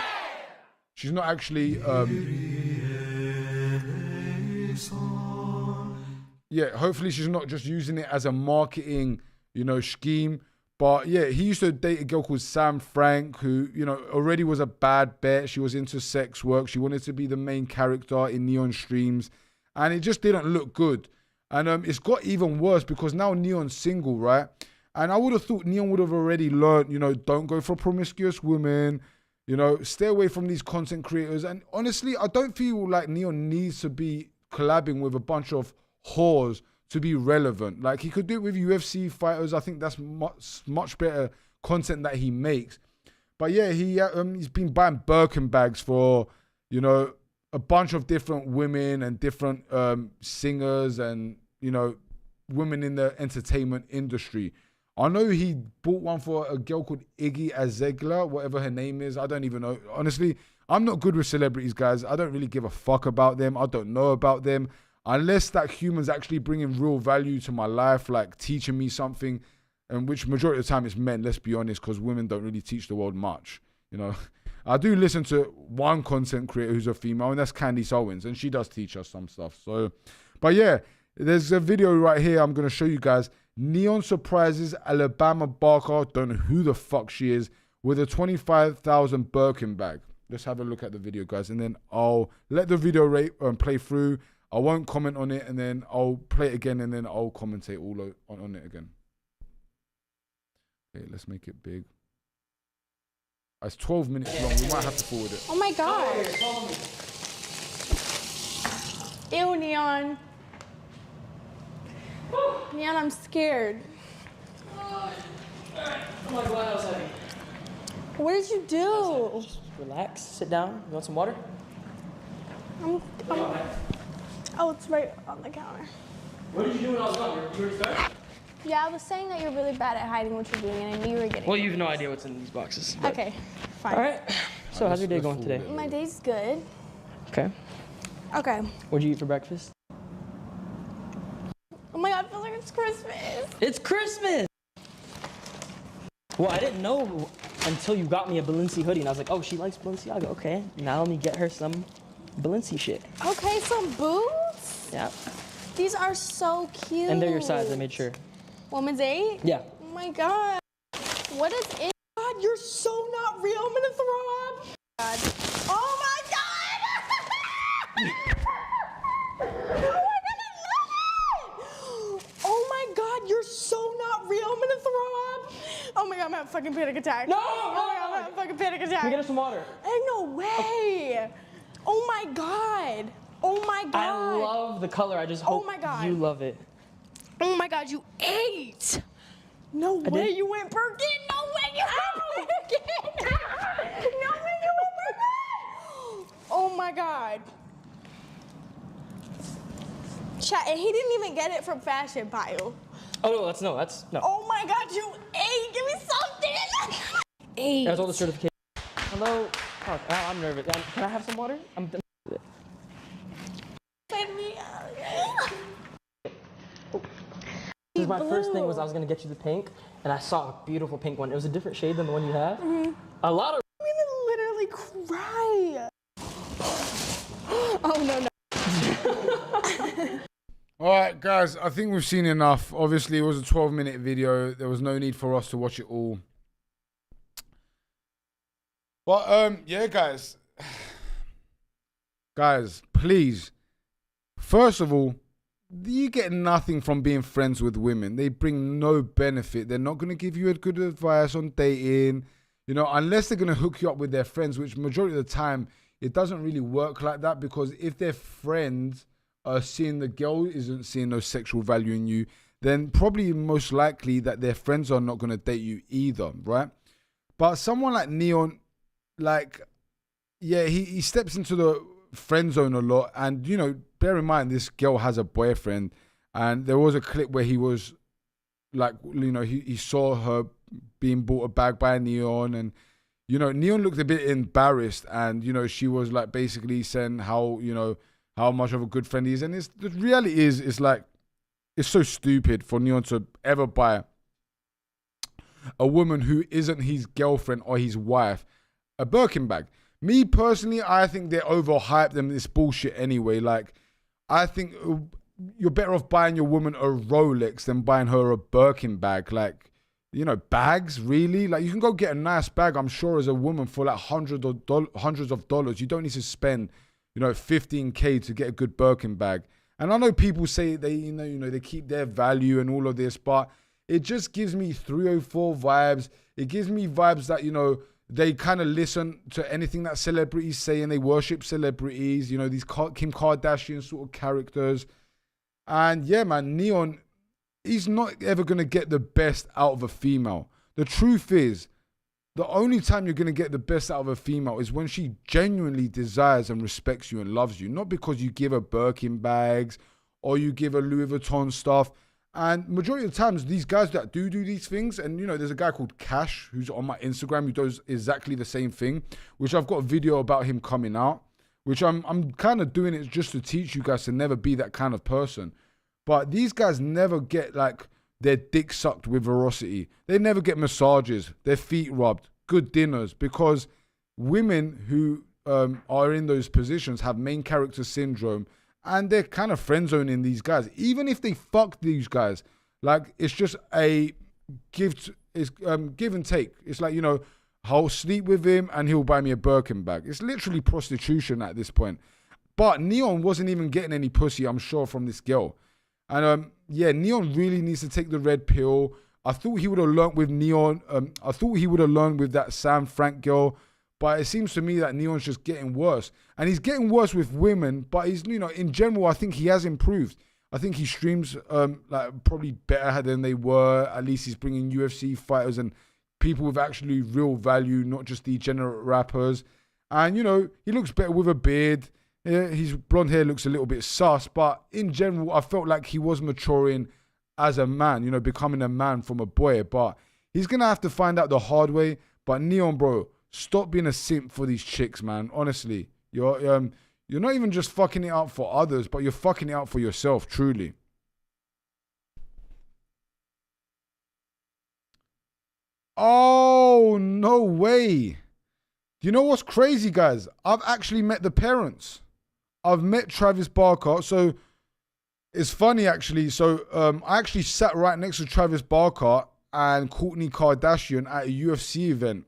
yeah, hopefully she's not just using it as a marketing, you know, scheme. But yeah, he used to date a girl called Sam Frank, who, you know, already was a bad bet. She was into sex work. She wanted to be the main character in N3ON streams. And it just didn't look good. And it's got even worse because now N3ON's single, right? And I would have thought N3ON would have already learned, you know, don't go for promiscuous women, you know, stay away from these content creators. And honestly, I don't feel like N3ON needs to be collabing with a bunch of whores to be relevant. Like, he could do it with UFC fighters. I think that's much better content that he makes. But yeah, he's been buying Birkin bags for, you know, a bunch of different women and different singers and, you know, women in the entertainment industry. I know he bought one for a girl called Iggy Azalea, whatever her name is. I don't even know. Honestly, I'm not good with celebrities, guys. I don't really give a fuck about them. I don't know about them. Unless that human's actually bringing real value to my life, like teaching me something, and which majority of the time is men, let's be honest, because women don't really teach the world much. You know, I do listen to one content creator who's a female, and that's Candice Owens, and she does teach us some stuff. So, but yeah, there's a video right here I'm going to show you guys. N3ON surprises Alabama Barker, don't know who the fuck she is, with a 25,000 Birkin bag. Let's have a look at the video, guys, and then I'll let the video play through. I won't comment on it, and then I'll play it again, and then I'll commentate all on it again. Okay, let's make it big. It's 12 minutes long. We might have to forward it.
Oh my god. Ew, Neon. Neon, I'm scared.
I'm like, what else heavy?
What did you do?
Just relax, sit down. You want some water?
I'm, oh, it's right on the counter.
What did you do when I was gone? You already started?
Yeah, I was saying that you're really bad at hiding what you're doing, and I knew you were getting.
Well, you have no idea what's in these boxes. but-
Okay, fine.
All right. So, how's your day
let's
going today?
forward
My day's good.
Okay.
Okay.
What'd you eat for breakfast?
Oh my god, it feels like it's Christmas.
It's Christmas! Well, I didn't know until you got me a Balenci hoodie, and I was like, oh, she likes Balenciaga. Okay, now let me get her some Balenci shit.
Okay, some boots.
Yeah.
These are so cute.
And they're your size, I made sure.
Woman's 8?
Yeah.
Oh my god. What is it? God, you're so not real. I'm gonna throw up. God. Oh my god! Oh my god, you're so not real. I'm gonna throw up. Oh my god, I'm having a fucking panic attack.
No!
Oh my god, I'm having a fucking panic attack.
Can we get us some water?
Ain't no way. Oh my god. Oh my god.
I love the color. I just hope
my God.
you love it.
Oh my god, you ate! No way
did.
you went Birkin! No way you went Birkin! No way you went Birkin! Oh my god. Chat, and he didn't even get it from Fashion Pile.
Oh, no, that's no.
Oh my god, you ate! Give me something! Ate.
That's all the certification. Hello? Oh, I'm nervous. Can I have some water?
Send me
This is my first thing was I was gonna get you the pink, and I saw a beautiful pink one. It was a different shade than the one you have. A lot of.
I'm gonna literally cry. Oh no, no.
All right, guys, I think we've seen enough. Obviously, it was a 12-minute video. There was no need for us to watch it all. But, yeah, guys. Guys, please. First of all, you get nothing from being friends with women. They bring no benefit. They're not going to give you a good advice on dating, you know, unless they're going to hook you up with their friends, which majority of the time, it doesn't really work like that, because if their friends are seeing the girl isn't seeing no sexual value in you, then probably most likely that their friends are not going to date you either, right? But someone like N3ON, like, yeah, he steps into the friend zone a lot, and, you know, bear in mind, this girl has a boyfriend, and there was a clip where he was like, you know, he saw her being bought a bag by N3ON, and, you know, N3ON looked a bit embarrassed, and, you know, she was like basically saying how, you know, how much of a good friend he is. And the reality is, it's like, it's so stupid for N3ON to ever buy a woman who isn't his girlfriend or his wife a Birkin bag. Me personally, I think they're overhyped and this bullshit anyway. Like, I think you're better off buying your woman a Rolex than buying her a Birkin bag. Like, you know, bags, really? Like, you can go get a nice bag, I'm sure, as a woman for like hundreds of dollars. You don't need to spend, you know, $15K to get a good Birkin bag. And I know people say they, you know, they keep their value and all of this, but it just gives me 304 vibes. It gives me vibes that, you know, they kind of listen to anything that celebrities say, and they worship celebrities, you know, these Kim Kardashian sort of characters. And yeah, man, N3ON, he's not ever going to get the best out of a female. The truth is, the only time you're going to get the best out of a female is when she genuinely desires and respects you and loves you. Not because you give her Birkin bags or you give her Louis Vuitton stuff. And majority of the times, these guys that do these things, and, you know, there's a guy called Cash who's on my Instagram who does exactly the same thing, which I've got a video about him coming out, which I'm kind of doing it just to teach you guys to never be that kind of person. But these guys never get, like, their dick sucked with veracity. They never get massages, their feet rubbed, good dinners, because women who are in those positions have main character syndrome, and they're kind of friend zoning these guys. Even if they fuck these guys, like, it's just a give and take. It's like, you know, I'll sleep with him and he'll buy me a Birkin bag. It's literally prostitution at this point. But N3ON wasn't even getting any pussy, I'm sure, from this girl. And yeah, N3ON really needs to take the red pill. I thought he would have learnt with Neon. I thought he would have learned with that Sam Frank girl. But it seems to me that Neon's just getting worse. And he's getting worse with women, but he's, you know, in general, I think he has improved. I think he streams like probably better than they were. At least he's bringing UFC fighters and people with actually real value, not just degenerate rappers. And, you know, he looks better with a beard. Yeah, his blonde hair looks a little bit sus, but in general, I felt like he was maturing as a man, you know, becoming a man from a boy. But he's going to have to find out the hard way. But Neon, bro, stop being a simp for these chicks, man. Honestly, you're not even just fucking it out for others, but you're fucking it out for yourself, truly. Oh, no way. You know what's crazy, guys? I've actually met the parents. I've met Travis Barker. So it's funny, actually. So I actually sat right next to Travis Barker and Kourtney Kardashian at a UFC event.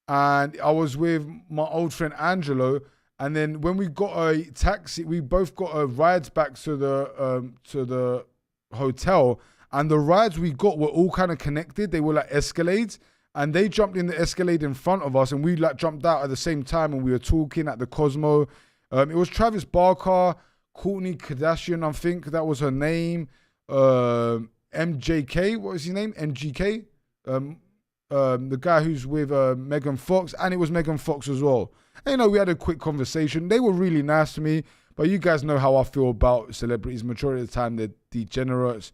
And I was with my old friend Angelo. And then when we got a taxi, we both got a rides back to the hotel. And the rides we got were all kind of connected. They were like Escalades. And they jumped in the Escalade in front of us. And we like jumped out at the same time. And we were talking at the Cosmo. It was Travis Barker, Kourtney Kardashian, I think that was her name. MJK, what was his name? MGK. The guy who's with Megan Fox. And it was Megan Fox as well. And, you know, we had a quick conversation. They were really nice to me. But you guys know how I feel about celebrities. Majority of the time, they're degenerates.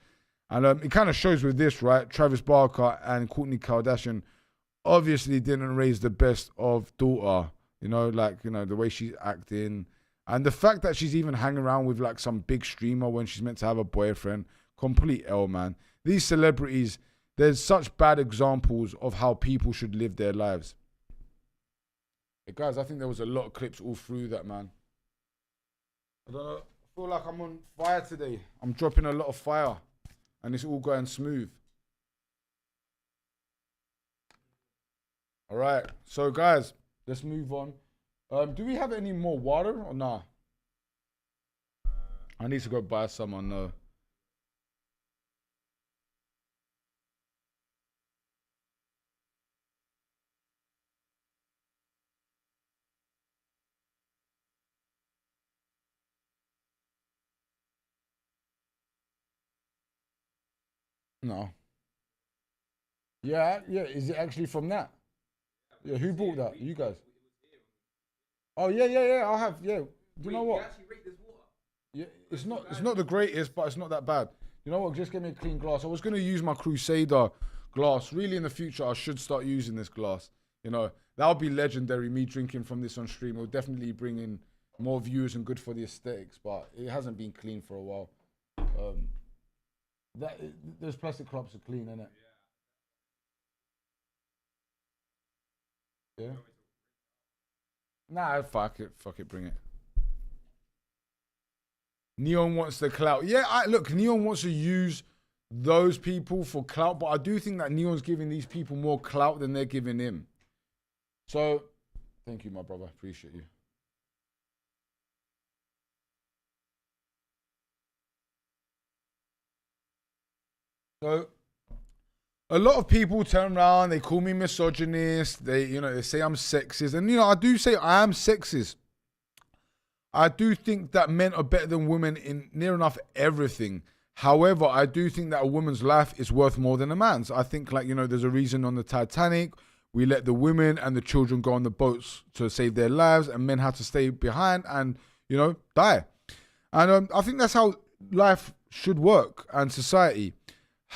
And it kind of shows with this, right? Travis Barker and Kourtney Kardashian obviously didn't raise the best of daughter. You know, like, you know, the way she's acting. And the fact that she's even hanging around with, like, some big streamer when she's meant to have a boyfriend. Complete L, man. These celebrities, there's such bad examples of how people should live their lives. Hey, guys, I think there was a lot of clips all through that, man. I don't know. I feel like I'm on fire today. I'm dropping a lot of fire. And it's all going smooth. All right. So, guys, let's move on. Do we have any more water or nah? I need to go buy some on No. Yeah. Is it actually from that? Yeah, who bought that? You guys. Oh yeah. I'll have. Yeah. Do you know what? Yeah, it's not the greatest, but it's not that bad. You know what? Just give me a clean glass. I was gonna use my Crusader glass. Really, in the future, I should start using this glass. You know, that'll be legendary. Me drinking from this on stream will definitely bring in more views and good for the aesthetics. But it hasn't been clean for a while. Those plastic cups are clean, innit? Yeah. Nah, fuck it, bring it. Neon wants the clout. Yeah, look, Neon wants to use those people for clout, but I do think that Neon's giving these people more clout than they're giving him. So, thank you, my brother. Appreciate you. So, a lot of people turn around, they call me misogynist, they say I'm sexist. And, I do say I am sexist. I do think that men are better than women in near enough everything. However, I do think that a woman's life is worth more than a man's. I think, there's a reason on the Titanic, we let the women and the children go on the boats to save their lives, and men had to stay behind and, die. And I think that's how life should work and society.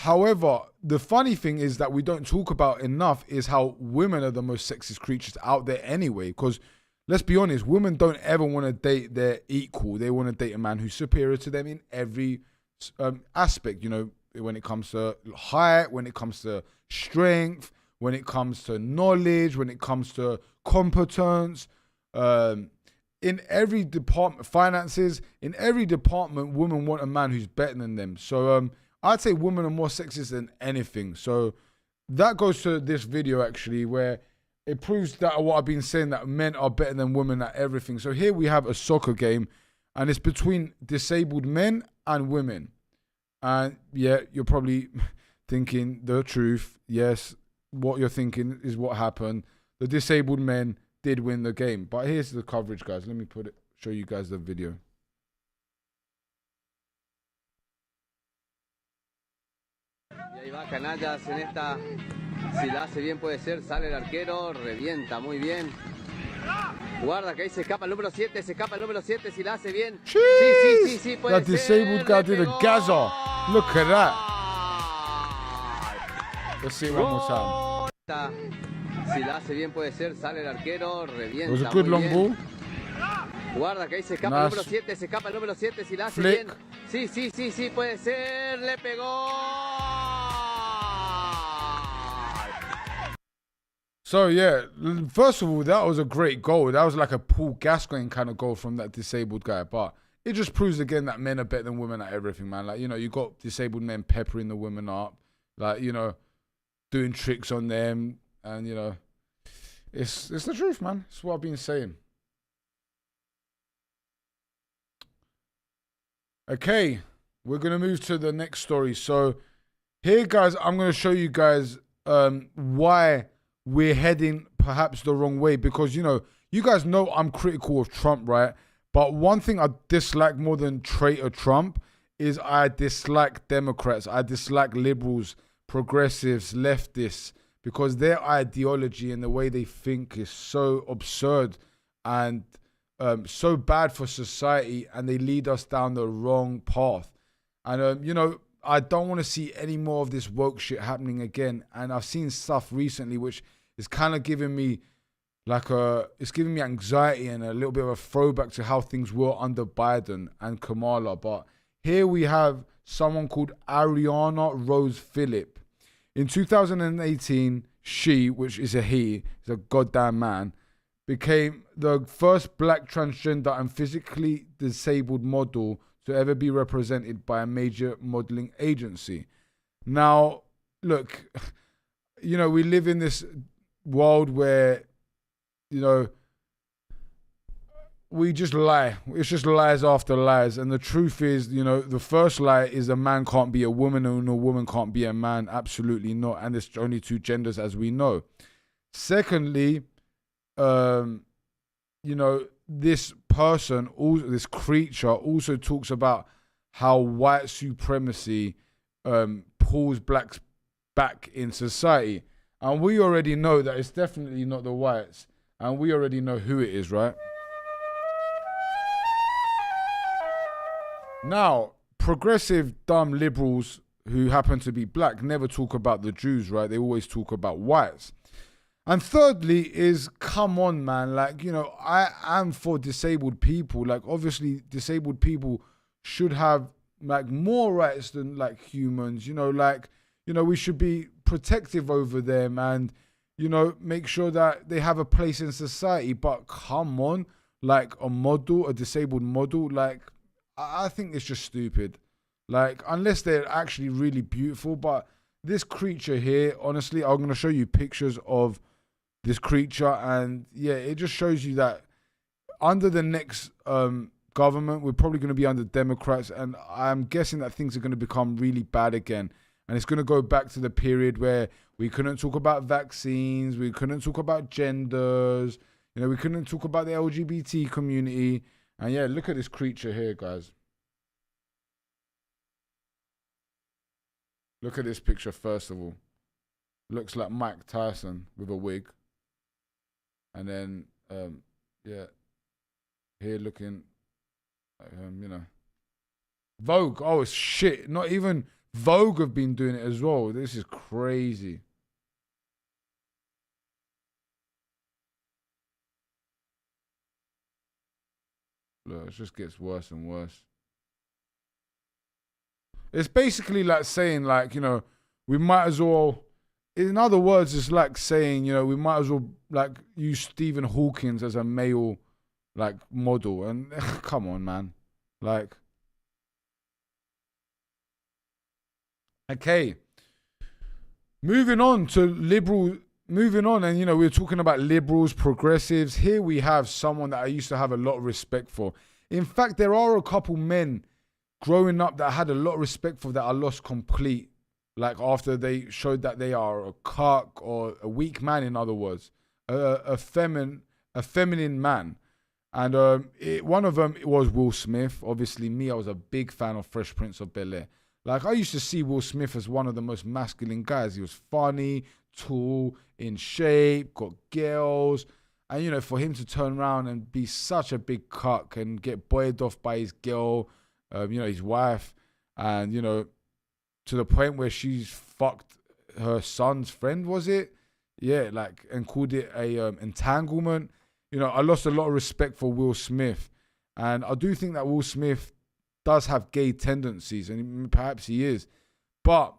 However, the funny thing is that we don't talk about enough is how women are the most sexist creatures out there anyway. Because let's be honest, women don't ever want to date their equal. They want to date a man who's superior to them in every aspect. When it comes to height, when it comes to strength, when it comes to knowledge, when it comes to competence, in every department, finances, in every department, women want a man who's better than them. So, I'd say women are more sexist than anything. So that goes to this video actually, where it proves that what I've been saying, that men are better than women at everything. So here we have a soccer game, and it's between disabled men and women. And yeah, you're probably thinking the truth. Yes, what you're thinking is what happened. The disabled men did win the game. But here's the coverage, guys. Let me show you guys the video.
Y ahí va Canallas en esta. Si la hace bien puede ser, sale el arquero, revienta muy bien. Guarda que ahí se escapa el número 7, si la hace bien. Sí, puede
That disabled guy did a gaza. Look at that. Let's see it one more time.
Si la hace bien puede ser, sale el arquero, revienta.
It was a good
muy
long
bien.
ball.
Guarda que ahí se escapa el número 7, si la hace
Flick.
bien. Sí, puede ser, le pegó.
So yeah, first of all, that was a great goal. That was like a Paul Gascoigne kind of goal from that disabled guy. But it just proves again that men are better than women at everything, man. Like, you know, you got disabled men peppering the women up, like, you know, doing tricks on them, and you know, it's the truth, man. It's what I've been saying. Okay, we're gonna move to the next story. So here, guys, I'm gonna show you guys why we're heading perhaps the wrong way, because, you know, you guys know I'm critical of Trump, right? But one thing I dislike more than traitor Trump is I dislike Democrats. I dislike liberals, progressives, leftists, because their ideology and the way they think is so absurd and so bad for society, and they lead us down the wrong path. And, you know, I don't want to see any more of this woke shit happening again. And I've seen stuff recently which is kind of giving me it's giving me anxiety and a little bit of a throwback to how things were under Biden and Kamala. But here we have someone called Ariana Rose Phillip. In 2018, she, which is a he, is a goddamn man, became the first black transgender and physically disabled model to ever be represented by a major modeling agency. Now, look, you know, we live in this world where, you know, we just lie. It's just lies after lies. And the truth is, you know, the first lie is a man can't be a woman and a woman can't be a man. Absolutely not. And there's only two genders, as we know. Secondly, you know, this person, this creature also talks about how white supremacy pulls blacks back in society. And we already know that it's definitely not the whites. And we already know who it is, right? Now, progressive, dumb liberals who happen to be black never talk about the Jews, right? They always talk about whites. And thirdly is, come on, man. Like, you know, I am for disabled people. Like, obviously, disabled people should have, like, more rights than, like, humans. You know, like, you know, we should be protective over them and, you know, make sure that they have a place in society. But come on, like, a disabled model, like, I think it's just stupid. Like, unless they're actually really beautiful. But this creature here, honestly, I'm going to show you pictures of this creature, and yeah, it just shows you that under the next government, we're probably going to be under Democrats, and I'm guessing that things are going to become really bad again. And it's going to go back to the period where we couldn't talk about vaccines, we couldn't talk about genders, you know, we couldn't talk about the LGBT community. And yeah, look at this creature here, guys. Look at this picture first of all. Looks like Mike Tyson with a wig. And then, yeah, here looking, you know, Vogue. Oh, shit. Not even Vogue have been doing it as well. This is crazy. Look, it just gets worse and worse. It's basically like saying, like, you know, we might as well, in other words, it's like saying, you know, we might as well, like, use Stephen Hawkins as a male, like, model. And come on, man. Like, okay. Moving on, and, you know, we're talking about liberals, progressives. Here we have someone that I used to have a lot of respect for. In fact, there are a couple men growing up that I had a lot of respect for that I lost complete like after they showed that they are a cuck or a weak man, in other words, a feminine man. And one of them was Will Smith. Obviously, me, I was a big fan of Fresh Prince of Bel-Air. Like, I used to see Will Smith as one of the most masculine guys. He was funny, tall, in shape, got girls. And, you know, for him to turn around and be such a big cuck and get buoyed off by his girl, you know, his wife, and, you know, to the point where she's fucked her son's friend, was it? Yeah, like, and called it a entanglement. You know, I lost a lot of respect for Will Smith. And I do think that Will Smith does have gay tendencies, and perhaps he is. But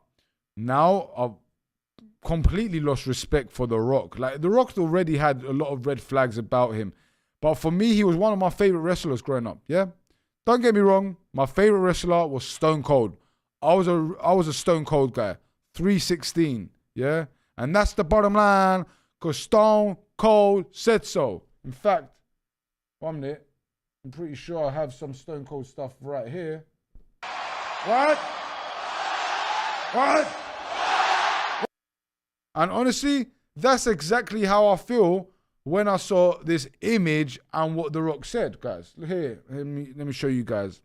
now I've completely lost respect for The Rock. Like, The Rock already had a lot of red flags about him. But for me, he was one of my favorite wrestlers growing up, yeah? Don't get me wrong, my favorite wrestler was Stone Cold. I was a Stone Cold guy. 316, yeah? And that's the bottom line, because Stone Cold said so. In fact, 1 minute, I'm pretty sure I have some Stone Cold stuff right here. What? And honestly, that's exactly how I feel when I saw this image and what The Rock said, guys. Here, let me show you guys.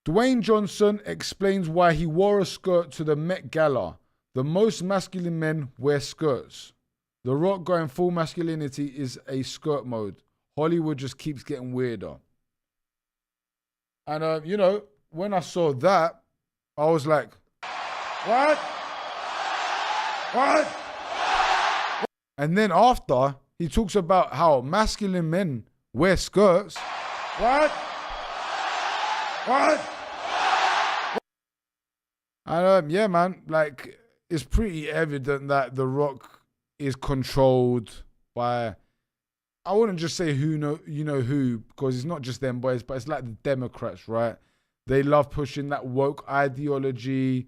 Dwayne Johnson explains why he wore a skirt to the Met Gala. The most masculine men wear skirts. The Rock going full masculinity is a skirt mode. Hollywood just keeps getting weirder. And, you know, when I saw that, I was like, what? And then after, he talks about how masculine men wear skirts. What? And yeah, man, like, it's pretty evident that The Rock is controlled by, I wouldn't just say who because it's not just them boys, but it's like the Democrats, right? They love pushing that woke ideology.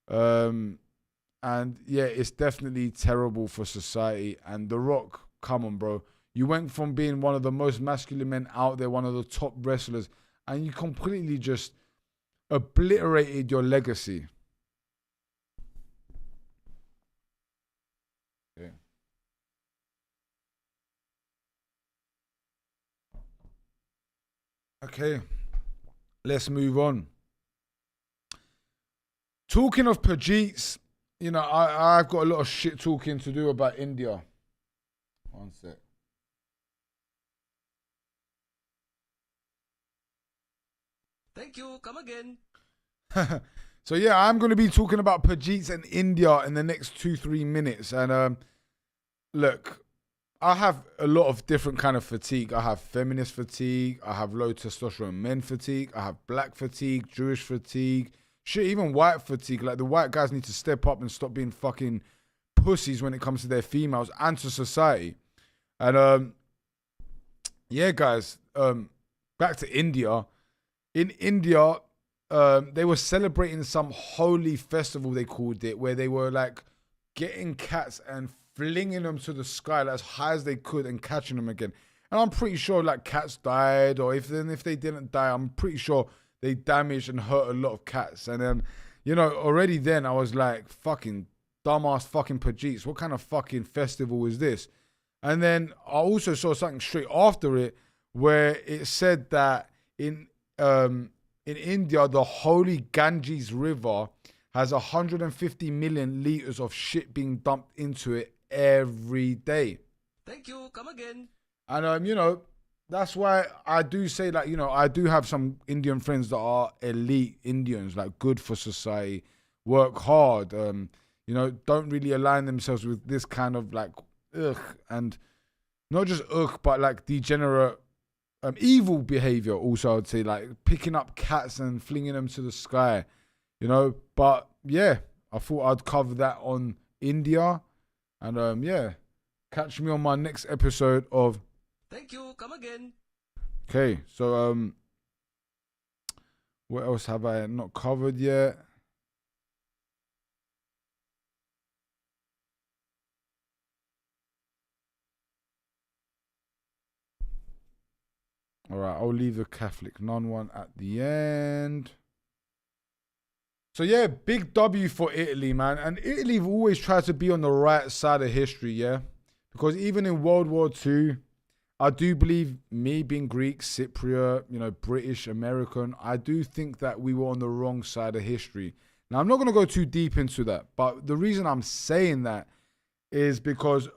And yeah, it's definitely terrible for society. And The Rock, come on, bro. You went from being one of the most masculine men out there, one of the top wrestlers, and you completely just obliterated your legacy. Yeah. Okay, let's move on. Talking of Pajeets, you know, I've got a lot of shit talking to do about India. One sec.
Thank you. Come again.
So yeah, I'm going to be talking about Pajeets and India in the next 2-3 minutes. And look, I have a lot of different kind of fatigue. I have feminist fatigue. I have low testosterone men fatigue. I have black fatigue, Jewish fatigue. Shit, even white fatigue. Like, the white guys need to step up and stop being fucking pussies when it comes to their females and to society. And yeah, guys, back to India. In India, they were celebrating some holy festival, they called it, where they were like getting cats and flinging them to the sky as high as they could and catching them again. And I'm pretty sure like cats died, or if they didn't die, I'm pretty sure they damaged and hurt a lot of cats. And then, you know, already then I was like, fucking dumbass fucking Pajeets. What kind of fucking festival is this? And then I also saw something straight after it where it said that in India, the holy Ganges River has 150 million liters of shit being dumped into it every day.
Thank you. Come again.
And, you know, that's why I do say, like, you know, I do have some Indian friends that are elite Indians, like good for society, work hard, you know, don't really align themselves with this kind of like, ugh, and not just ugh, but like degenerate, evil behavior also, I'd say, like picking up cats and flinging them to the sky, you know. But yeah, I thought I'd cover that on India. And yeah, catch me on my next episode of
Thank you. Come again.
Okay, so what else have I not covered yet? All right, I'll leave the Catholic non one at the end. So yeah, big W for Italy, man. And Italy have always tried to be on the right side of history, yeah? Because even in World War II, I do believe, me being Greek, Cypriot, you know, British, American, I do think that we were on the wrong side of history. Now, I'm not going to go too deep into that, but the reason I'm saying that is because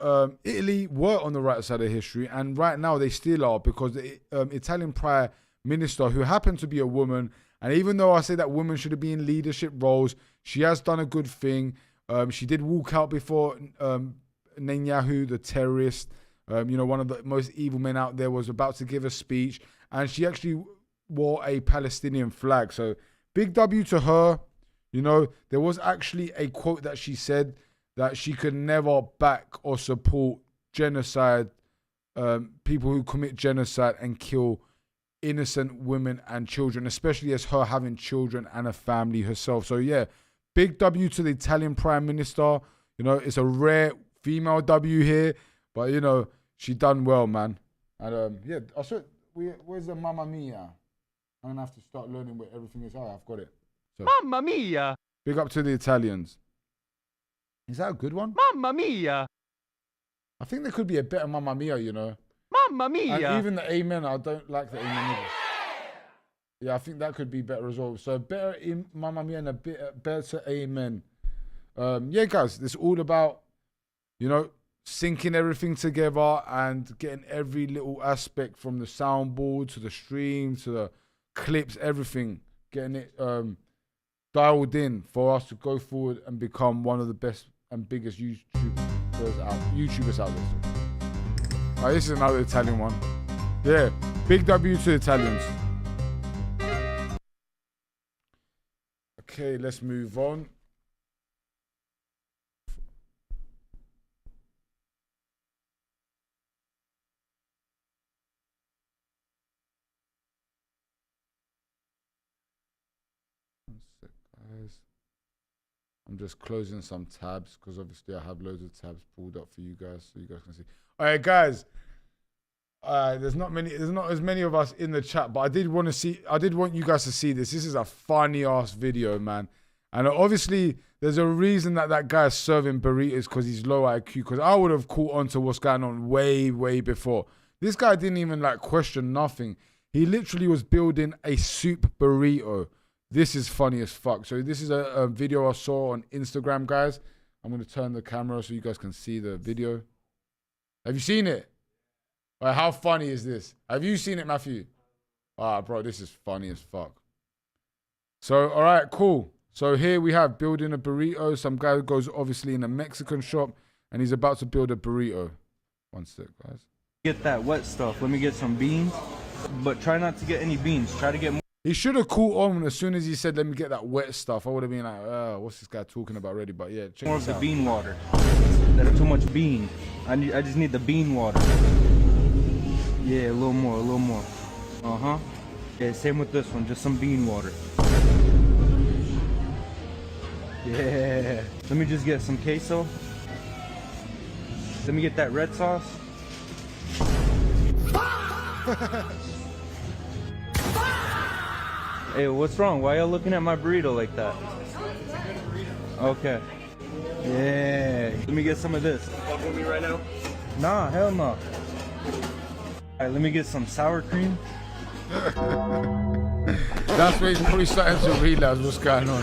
Italy were on the right side of history, and right now they still are, because the Italian Prime Minister, who happened to be a woman, and even though I say that women should have been in leadership roles, she has done a good thing. She did walk out before Netanyahu, the terrorist, you know, one of the most evil men out there, was about to give a speech, and she actually wore a Palestinian flag. So big W to her. You know, there was actually a quote that she said that she could never back or support genocide, people who commit genocide and kill innocent women and children, especially as her having children and a family herself. So yeah, big W to the Italian Prime Minister. You know, it's a rare female W here, but you know, she done well, man. And yeah, I said, where's the Mamma Mia? I'm gonna have to start learning where everything is. Oh, I've got it. So,
Mamma mia!
big up to the Italians. Is that a good one?
Mamma mia!
I think there could be a better Mamma Mia, you know.
Mamma mia!
And even the Amen, I don't like the Amen either. Yeah, I think that could be better as well. So better in Mamma Mia and a bit better Amen. Yeah, guys, it's all about, you know, syncing everything together and getting every little aspect, from the soundboard to the stream to the clips, everything, getting it dialed in for us to go forward and become one of the best and biggest YouTubers out there. Oh, this is another Italian one. Yeah, big W to Italians. Okay, let's move on. One sec, guys. I'm just closing some tabs because obviously I have loads of tabs pulled up for you guys so you guys can see. All right, guys. There's not as many of us in the chat, but I did want you guys to see this. This is a funny ass video, man. And obviously there's a reason that guy's serving burritos, because he's low IQ, because I would have caught on to what's going on way before. This guy didn't even like question nothing. He literally was building a soup burrito. This is funny as fuck. So this is a video I saw on Instagram, guys. I'm going to turn the camera so you guys can see the video. Have you seen it? Like, how funny is this? Have you seen it, Matthew? Ah, bro, this is funny as fuck. So, all right, cool. So here we have building a burrito. Some guy goes obviously in a Mexican shop and he's about to build a burrito. One sec, guys.
Get that wet stuff. Let me get some beans, but try not to get any beans. Try to get more.
He should have caught on as soon as he said, let me get that wet stuff. I would have been like, what's this guy talking about already? But yeah, check
More of
this
the
out.
bean water. That's too much bean. I just need the bean water. Yeah, a little more. Uh-huh. Yeah, same with this one, just some bean water. Yeah. Let me just get some queso. Let me get that red sauce. Hey, what's wrong? Why y'all looking at my burrito like that? Okay. Yeah. Let me get some of this.
Fuck with me right now?
Nah, hell no. Alright, let me get some sour cream.
That's where he's probably starting to realize what's going on.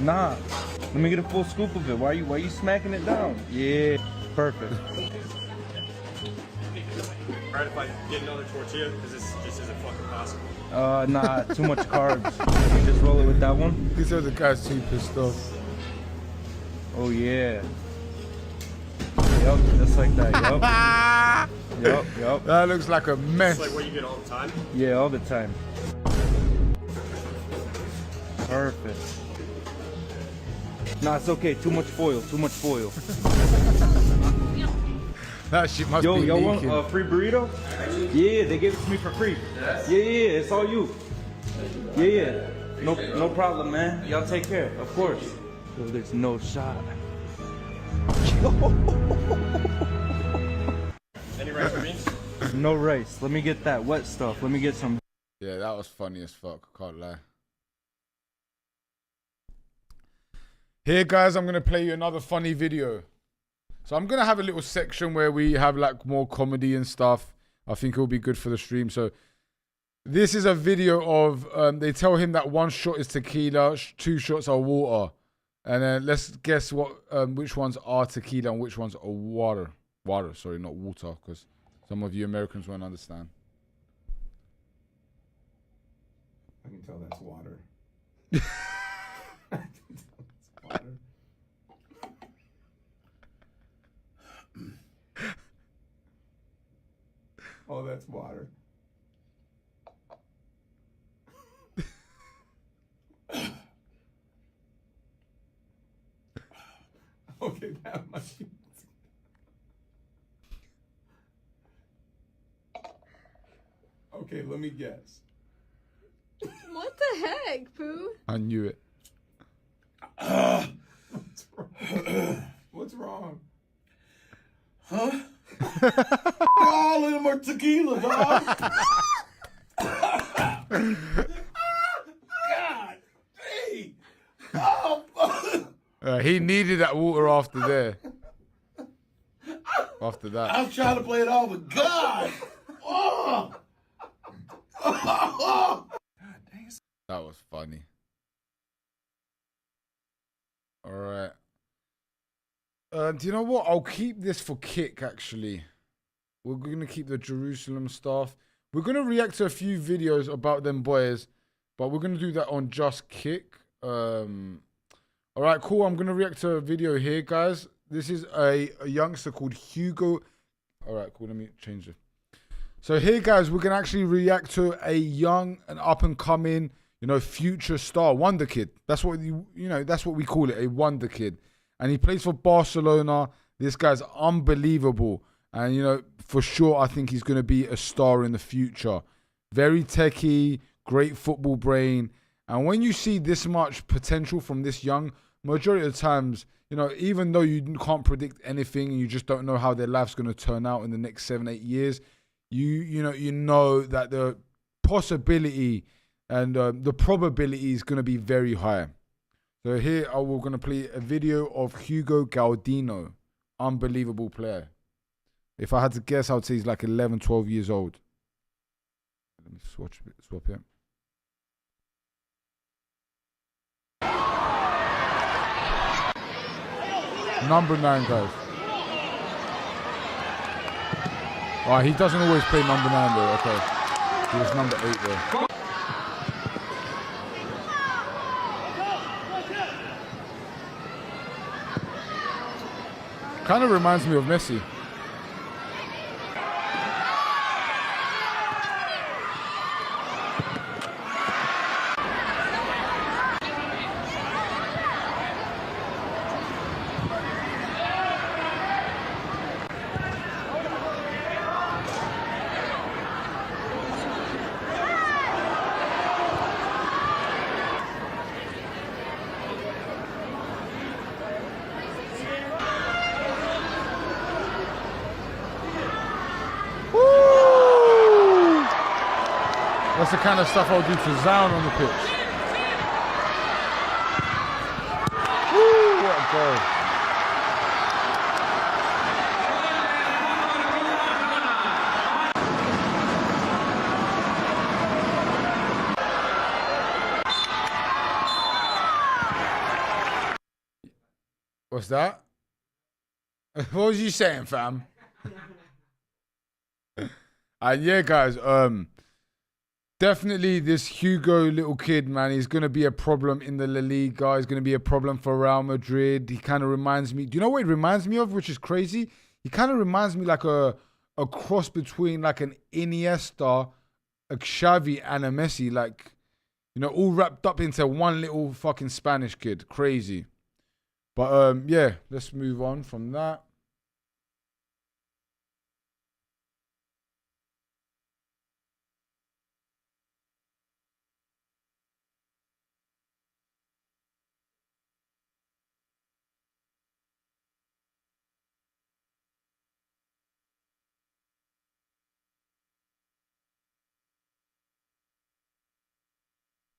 Nah. Let me get a full scoop of it. Why you smacking it down? Yeah. Perfect.
Right, if I get another tortilla, because this just isn't fucking possible.
Nah, too much carbs. You just roll it with that one?
These are the guys too pissed off.
Oh yeah. Yup, just like that. Yup. Yup.
That looks like a mess.
It's like what you get all the time?
Yeah, all the time. Perfect. Nah, it's okay. Too much foil.
That shit must
Yo,
be
y'all
leaking.
want a free burrito? Yeah, they gave it to me for free. Yeah, it's all you. Yeah. No problem, man. Y'all take care, of course. Yo, there's no shot.
Any rice or beans?
No rice. Let me get that wet stuff. Let me get some.
Yeah, that was funny as fuck. I can't lie. Here, guys, I'm going to play you another funny video. So I'm going to have a little section where we have like more comedy and stuff. I think it will be good for the stream. So this is a video of, they tell him that 1 shot is tequila, 2 shots are water. And then let's guess which ones are tequila and which ones are water. Water, sorry, not water, because some of you Americans won't understand.
I can tell that's water. I can tell that's water. Oh, that's water. Okay, that much. Okay, let me guess.
What the heck, Pooh?
I knew it.
What's wrong?
Huh? All of them are tequila, dog. God, hey. Oh,
He needed that water after there. After that.
I was trying to play it off, but God. Oh.
That was funny. All right. Do you know what? I'll keep this for Kick, actually. We're going to keep the Jerusalem stuff. We're going to react to a few videos about them boys, but we're going to do that on Just Kick. All right, cool. I'm going to react to a video here, guys. This is a youngster called Hugo. All right, cool. Let me change it. So here, guys, we're going to actually react to a young and up-and-coming, future star, wonder kid. That's what that's what we call it, a wonder kid. And he plays for Barcelona. This guy's unbelievable. And, for sure, I think he's going to be a star in the future. Very techie, great football brain. And when you see this much potential from this young, majority of the times, even though you can't predict anything and you just don't know how their life's going to turn out in the next 7-8 years, you know that the possibility and the probability is going to be very high. So here we're going to play a video of Hugo Gaudino. Unbelievable player. If I had to guess, I would say he's like 11, 12 years old. Let me swap it. Number 9, guys. Oh, he doesn't always play number 9 though. Okay. He was number 8 there. Kind of reminds me of Messi. That's the kind of stuff I'll do to Zion on the pitch. Woo, what a goal. What's that? What was you saying, fam? And yeah, guys, definitely this Hugo little kid, man, he's going to be a problem in the La Liga. He's going to be a problem for Real Madrid. He kind of reminds me, do you know what he reminds me of, which is crazy? He kind of reminds me like a cross between like an Iniesta, a Xavi, and a Messi. Like, all wrapped up into one little fucking Spanish kid. Crazy. But yeah, let's move on from that.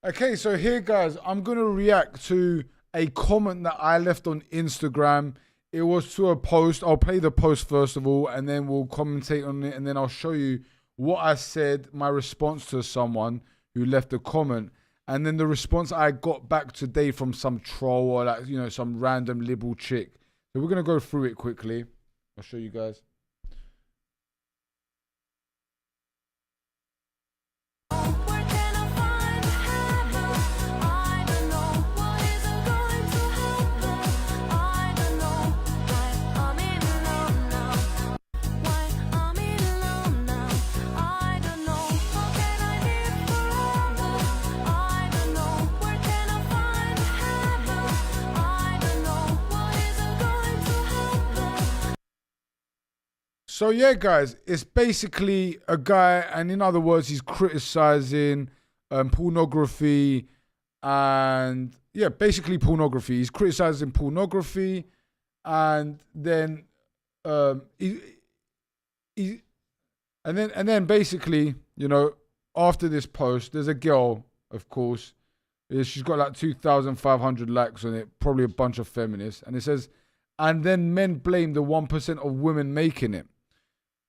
Okay, so here, guys, I'm going to react to a comment that I left on Instagram. It was to a post. I'll play the post first of all, and then we'll commentate on it, and then I'll show you what I said, my response to someone who left a comment, and then the response I got back today from some troll or like, you know, some random liberal chick. So we're gonna go through it quickly. I'll show you guys. So yeah, guys, it's basically a guy, and in other words, he's criticizing pornography, and yeah, basically pornography. He's criticizing pornography, and then and then basically, you know, after this post, there's a girl, of course, she's got like 2,500 likes on it, probably a bunch of feminists, and it says, and then men blame the 1% of women making it.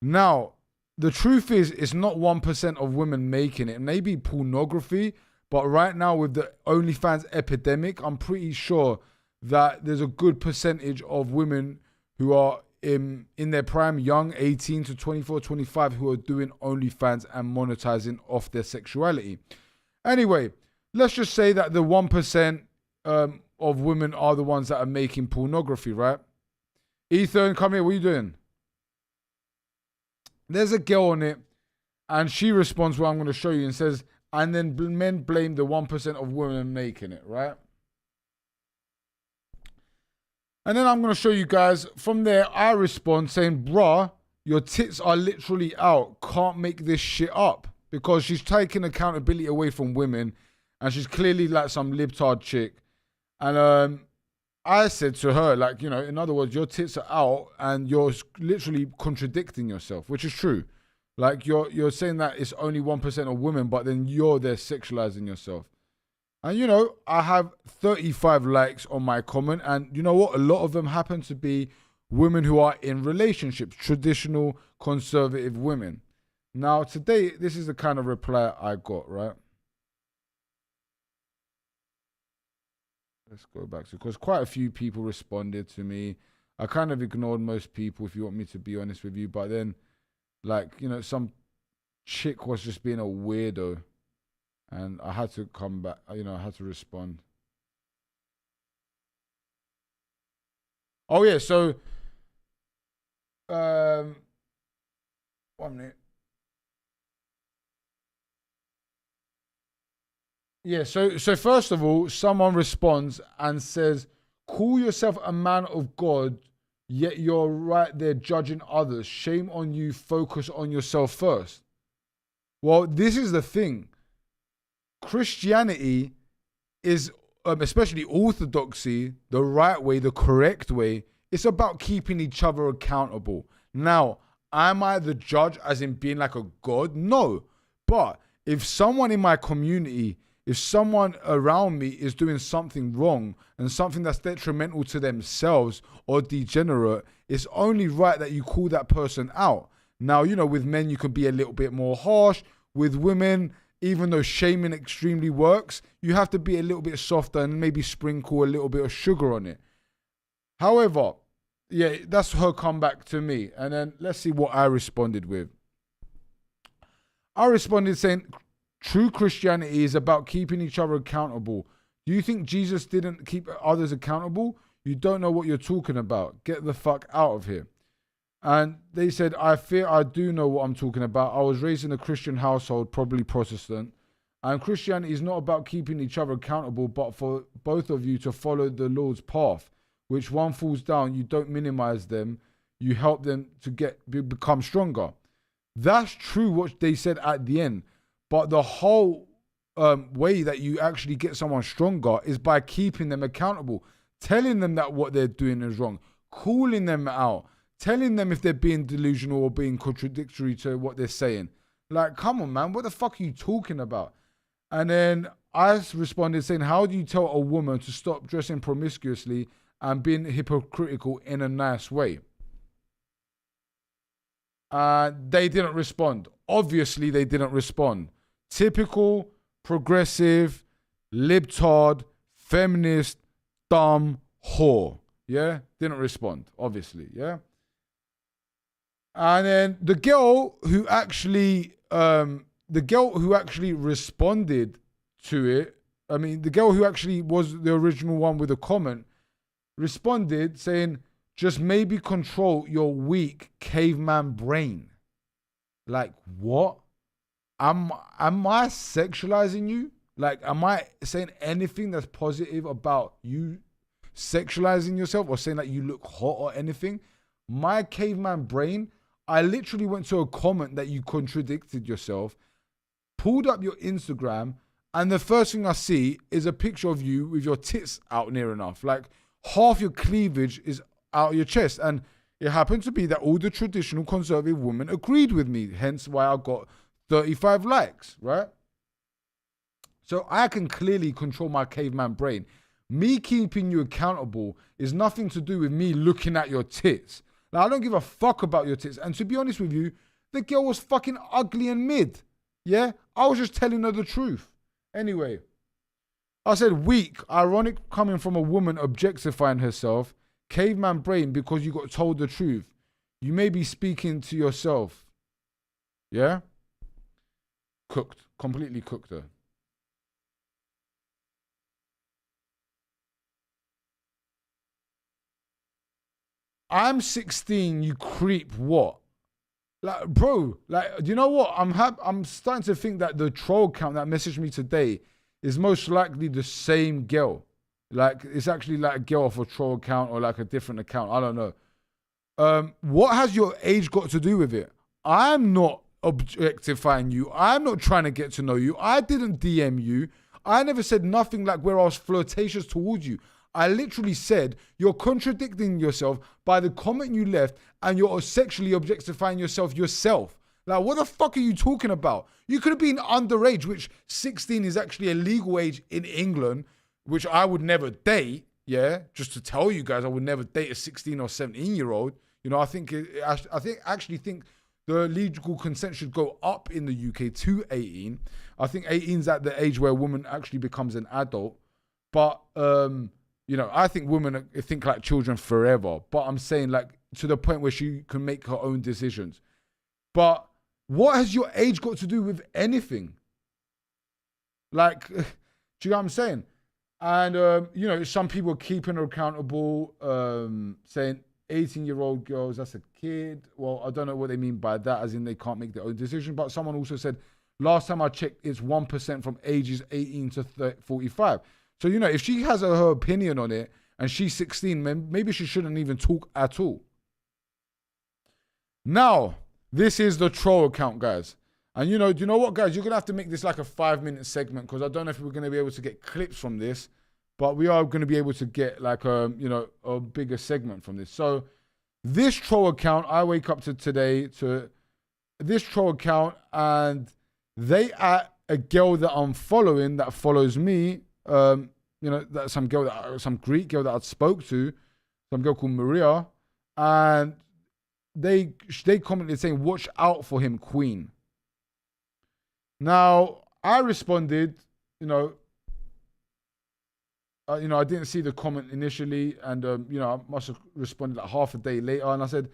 Now, the truth is, it's not 1% of women making it. Maybe pornography, but right now with the OnlyFans epidemic, I'm pretty sure that there's a good percentage of women who are in their prime, young, 18 to 24, 25, who are doing OnlyFans and monetizing off their sexuality. Anyway, let's just say that the 1% of women are the ones that are making pornography, right? Ethan, come here. What are you doing? There's a girl on it, and she responds what I'm going to show you and says, and then men blame the 1% of women making it, right? And then I'm going to show you guys. From there, I respond saying, bruh, your tits are literally out. Can't make this shit up. Because she's taking accountability away from women, and she's clearly like some libtard chick. And I said to her, like, you know, in other words, your tits are out and you're literally contradicting yourself, which is true. Like, you're saying that it's only 1% of women, but then you're there sexualizing yourself. And, you know, I have 35 likes on my comment. And you know what? A lot of them happen to be women who are in relationships, traditional conservative women. Now, today, this is the kind of reply I got, right? Let's go back to, because quite a few people responded to me. I kind of ignored most people, if you want me to be honest with you. But then, like, you know, some chick was just being a weirdo. And I had to come back, you know, I had to respond. Oh, yeah, so, 1 minute. Yeah, so first of all, someone responds and says, call yourself a man of God, yet you're right there judging others. Shame on you, focus on yourself first. Well, this is the thing. Christianity is, especially orthodoxy, the right way, the correct way. It's about keeping each other accountable. Now, am I the judge as in being like a God? No. But if someone in my community, if someone around me is doing something wrong and something that's detrimental to themselves or degenerate, it's only right that you call that person out. Now, you know, with men, you can be a little bit more harsh. With women, even though shaming extremely works, you have to be a little bit softer and maybe sprinkle a little bit of sugar on it. However, yeah, that's her comeback to me. And then let's see what I responded with. I responded saying, true Christianity is about keeping each other accountable. Do you think Jesus didn't keep others accountable? You don't know what you're talking about. Get the fuck out of here. And they said, I fear I do know what I'm talking about. I was raised in a Christian household, probably Protestant. And Christianity is not about keeping each other accountable, but for both of you to follow the Lord's path. Which one falls down, you don't minimize them. You help them to become stronger. That's true what they said at the end. But the whole way that you actually get someone stronger is by keeping them accountable, telling them that what they're doing is wrong, calling them out, telling them if they're being delusional or being contradictory to what they're saying. Like, come on, man, what the fuck are you talking about? And then I responded saying, how do you tell a woman to stop dressing promiscuously and being hypocritical in a nice way? They didn't respond. Obviously, they didn't respond. Typical, progressive, libtard, feminist, dumb whore. Yeah? Didn't respond, obviously. Yeah? And then the girl who actually responded to it, I mean, the girl who actually was the original one with a comment, responded saying, just maybe control your weak caveman brain. Like, what? Am I sexualizing you? Like, am I saying anything that's positive about you sexualizing yourself or saying that you look hot or anything? My caveman brain, I literally went to a comment that you contradicted yourself, pulled up your Instagram, and the first thing I see is a picture of you with your tits out near enough. Like, half your cleavage is out of your chest. And it happened to be that all the traditional conservative women agreed with me, hence why I got 35 likes, right? So I can clearly control my caveman brain. Me keeping you accountable is nothing to do with me looking at your tits. Now, I don't give a fuck about your tits. And to be honest with you, the girl was fucking ugly and mid. Yeah? I was just telling her the truth. Anyway, I said weak, ironic coming from a woman objectifying herself. Caveman brain because you got told the truth. You may be speaking to yourself. Yeah? Cooked. Completely cooked her. I'm 16, you creep, what? Like, bro, like, do you know what? I'm starting to think that the troll account that messaged me today is most likely the same girl. Like, it's actually like a girl off a troll account or like a different account. I don't know. What has your age got to do with it? I'm not objectifying you. I'm not trying to get to know you. I didn't DM you. I never said nothing like where I was flirtatious towards you. I literally said you're contradicting yourself by the comment you left and you're sexually objectifying yourself. Like, what the fuck are you talking about? You could have been underage, which 16 is actually a legal age in England, which I would never date. Yeah, just to tell you guys, I would never date a 16 or 17-year-old. You know, I actually think the legal consent should go up in the UK to 18. I think 18 is at the age where a woman actually becomes an adult. But you know, I think women think like children forever. But I'm saying, like, to the point where she can make her own decisions. But what has your age got to do with anything? Like, do you know what I'm saying? And, you know, some people are keeping her accountable, saying 18-year-old girls, that's a kid. Well, I don't know what they mean by that, as in they can't make their own decision. But someone also said, last time I checked, it's 1% from ages 18 to 45. So, you know, if she has her opinion on it and she's 16, maybe she shouldn't even talk at all. Now, this is the troll account, guys. And, you know, do you know what, guys? You're going to have to make this like a 5-minute segment because I don't know if we're going to be able to get clips from this, but we are going to be able to get like you know, a bigger segment from this. So this troll account, I wake up to today to this troll account and they at a girl that I'm following that follows me. You know, that some Greek girl that I spoke to, some girl called Maria, and they commented saying, "Watch out for him, Queen." Now I responded, you know, I didn't see the comment initially, and you know, I must have responded like half a day later, and I said,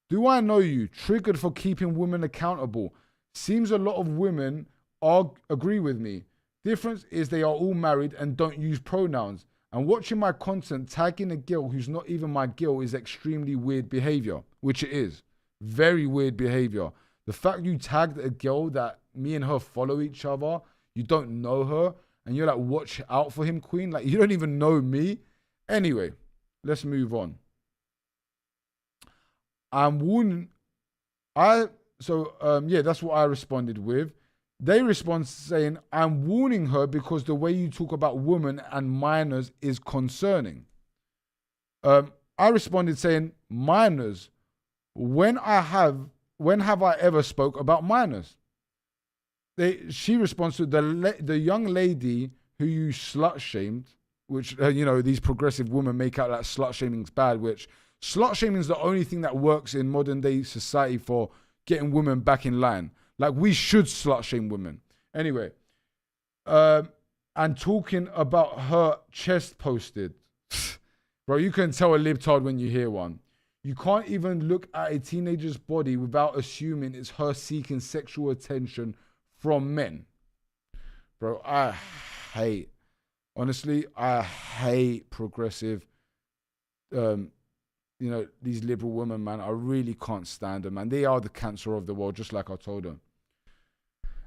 "Do I know you? Triggered for keeping women accountable. Seems a lot of women agree with me. Difference is they are all married and don't use pronouns. And watching my content tagging a girl who's not even my girl is extremely weird behavior," which it is. Very weird behavior. The fact you tagged a girl that me and her follow each other, you don't know her, and you're like, "Watch out for him, Queen." Like, you don't even know me. Anyway, let's move on. I'm warning. Yeah, that's what I responded with. They respond saying, "I'm warning her because the way you talk about women and minors is concerning." I responded saying, "Minors? When have I ever spoke about minors?" She responds to the young lady who you slut shamed, which, these progressive women make out like slut shaming's bad, which slut shaming is the only thing that works in modern day society for getting women back in line. Like, we should slut shame women. Anyway, and talking about her chest posted. Bro, you can tell a libtard when you hear one. You can't even look at a teenager's body without assuming it's her seeking sexual attention from men. Bro, I hate progressive, these liberal women, man. I really can't stand them, man. They are the cancer of the world, just like I told them.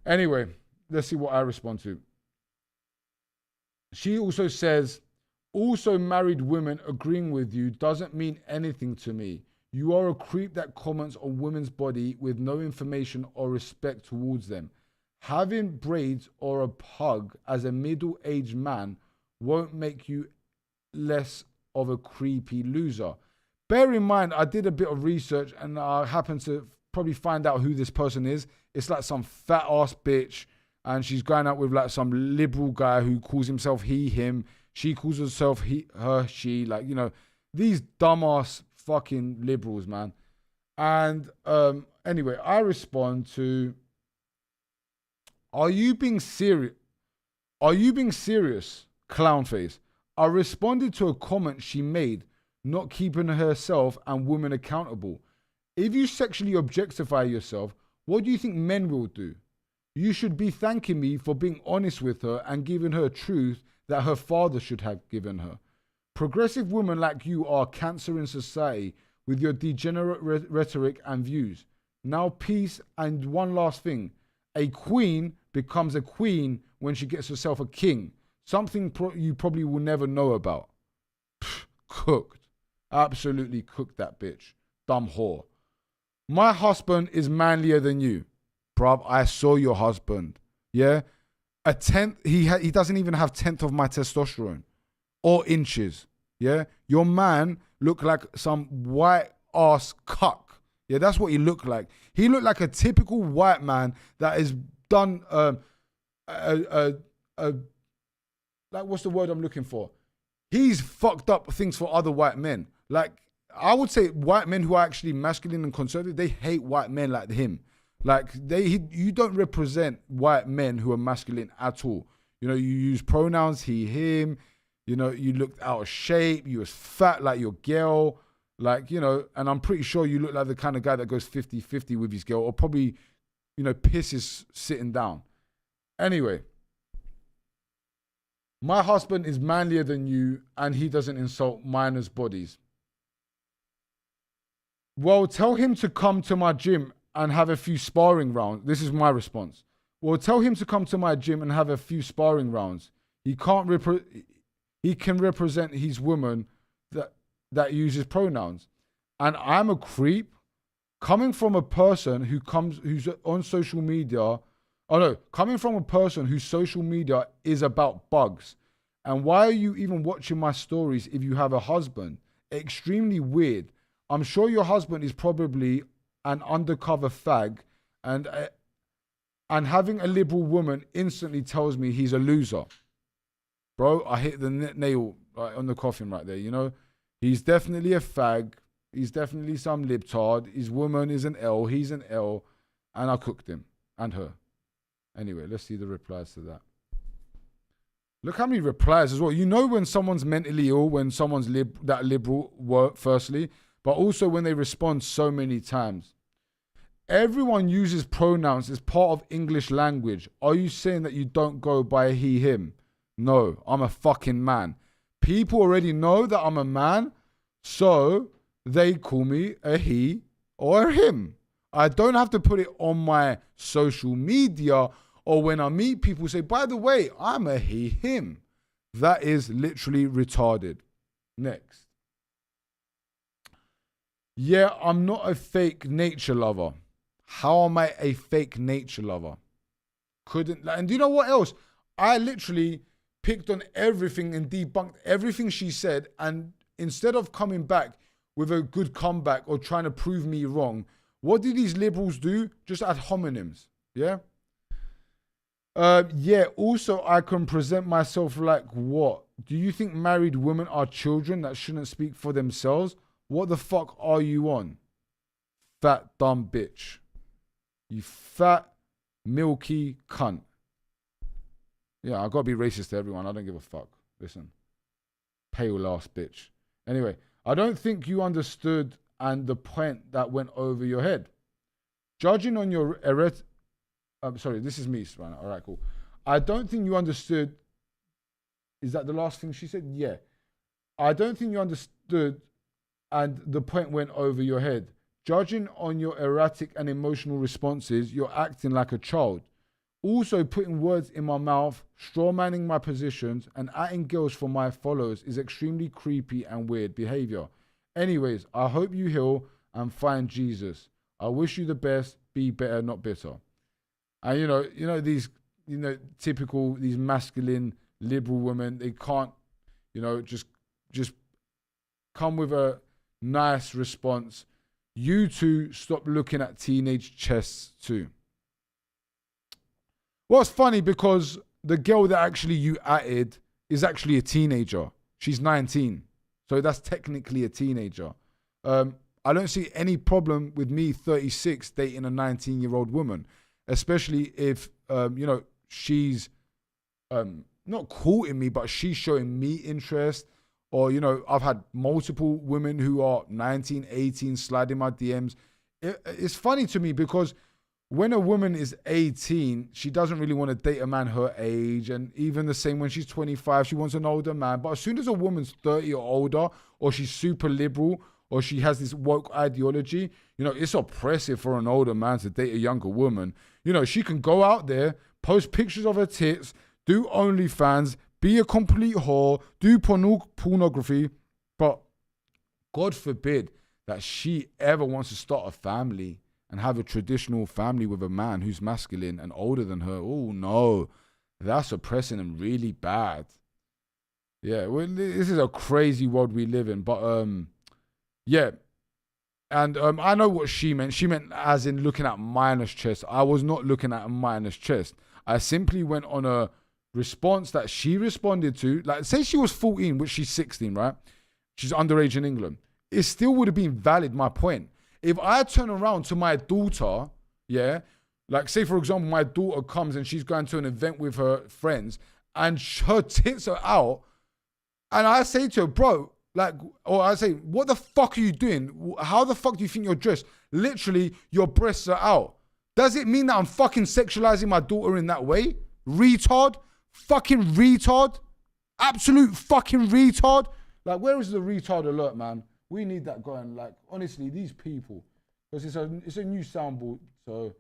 Anyway, let's see what I respond to. She also says, also married women agreeing with you doesn't mean anything to me. You are a creep that comments on women's body with no information or respect towards them. Having braids or a pug as a middle-aged man won't make you less of a creepy loser. Bear in mind, I did a bit of research and I happened to probably find out who this person is. It's like some fat ass bitch, and she's going out with like some liberal guy who calls himself he, him. She calls herself he, her, she. Like, these dumbass fucking liberals, man. And anyway, I respond to, are you being serious? Are you being serious, clown face? I responded to a comment she made, not keeping herself and women accountable. If you sexually objectify yourself, what do you think men will do? You should be thanking me for being honest with her and giving her truth that her father should have given her. Progressive women like you are cancer in society with your degenerate rhetoric and views. Now peace, and one last thing. A queen becomes a queen when she gets herself a king. Something you probably will never know about. Pfft, cooked. Absolutely cooked, that bitch. Dumb whore. My husband is manlier than you. Bruv, I saw your husband. Yeah? A tenth, he doesn't even have 10th of my testosterone. Or inches. Yeah? Your man looked like some white ass cuck. Yeah, that's what he looked like. He looked like a typical white man that has done like, what's the word I'm looking for? He's fucked up things for other white men. Like, I would say white men who are actually masculine and conservative, they hate white men like him. Like, you don't represent white men who are masculine at all. You use pronouns he, him. You looked out of shape. You was fat like your girl. Like, and I'm pretty sure you look like the kind of guy that goes 50-50 with his girl, or probably, pisses sitting down. Anyway, my husband is manlier than you and he doesn't insult minors' bodies. Well, tell him to come to my gym and have a few sparring rounds. This is my response. Well, tell him to come to my gym and have a few sparring rounds. He can represent his woman that uses pronouns. And I'm a creep coming from a person who's on social media. Coming from a person whose social media is about bugs. And why are you even watching my stories if you have a husband? Extremely weird. I'm sure your husband is probably an undercover fag, and having a liberal woman instantly tells me he's a loser. Bro, I hit the nail on the coffin right there, He's definitely a fag. He's definitely some libtard. His woman is an L. He's an L. And I cooked him and her. Anyway, let's see the replies to that. Look how many replies as well. When someone's mentally ill, when someone's that liberal, firstly, but also when they respond so many times. Everyone uses pronouns as part of English language. Are you saying that you don't go by he, him? No, I'm a fucking man. People already know that I'm a man, so they call me a he or a him. I don't have to put it on my social media, or when I meet people say, by the way, I'm a he, him. That is literally retarded. Next. Yeah, I'm not a fake nature lover. How am I a fake nature lover? And do you know what else? I literally picked on everything and debunked everything she said, and instead of coming back with a good comeback or trying to prove me wrong, what do these liberals do? Just add homonyms, yeah? Yeah, also I can present myself like what? Do you think married women are children that shouldn't speak for themselves? What the fuck are you on? Fat dumb bitch. You fat milky cunt. Yeah, I gotta be racist to everyone. I don't give a fuck. Listen. Pale ass bitch. Anyway, I don't think you understood and the point that went over your head. Judging on your sorry, this is me, Savannah. All right, cool. I don't think you understood. Is that the last thing she said? Yeah. I don't think you understood and the point went over your head. Judging on your erratic and emotional responses, you're acting like a child. Also putting words in my mouth, strawmanning my positions, and atting girls for my followers is extremely creepy and weird behavior. Anyways, I hope you heal and find Jesus. I wish you the best. Be better, not bitter. And you know these, typical, these masculine liberal women, they can't, just come with a nice response. You two stop looking at teenage chests too. Well, it's funny because the girl that actually you atted is actually a teenager. She's 19. So that's technically a teenager. I don't see any problem with me, 36, dating a 19-year-old woman, especially if, she's not courting me, but she's showing me interest. Or, I've had multiple women who are 19, 18 slide in my DMs. It's funny to me because when a woman is 18, she doesn't really want to date a man her age. And even the same when she's 25, she wants an older man. But as soon as a woman's 30 or older, or she's super liberal, or she has this woke ideology, it's oppressive for an older man to date a younger woman. She can go out there, post pictures of her tits, do OnlyFans, be a complete whore, do pornography, but God forbid that she ever wants to start a family and have a traditional family with a man who's masculine and older than her. Oh no, that's oppressing and really bad. Yeah, well, this is a crazy world we live in, but yeah. And I know what she meant. She meant as in looking at minus chest. I was not looking at a minus chest. I simply went on a response that she responded to. Like, say she was 14, which she's 16, right? She's underage in England. It still would have been valid, my point. If I turn around to my daughter, yeah, like say, for example, my daughter comes and she's going to an event with her friends and her tits are out, and I say to her, bro, or I say, what the fuck are you doing? How the fuck do you think you're dressed? Literally, your breasts are out. Does it mean that I'm fucking sexualizing my daughter in that way? Retard? Fucking retard? Absolute fucking retard? Like, where is the retard alert, man? We need that going. Like, honestly, these people, because it's a new soundboard, so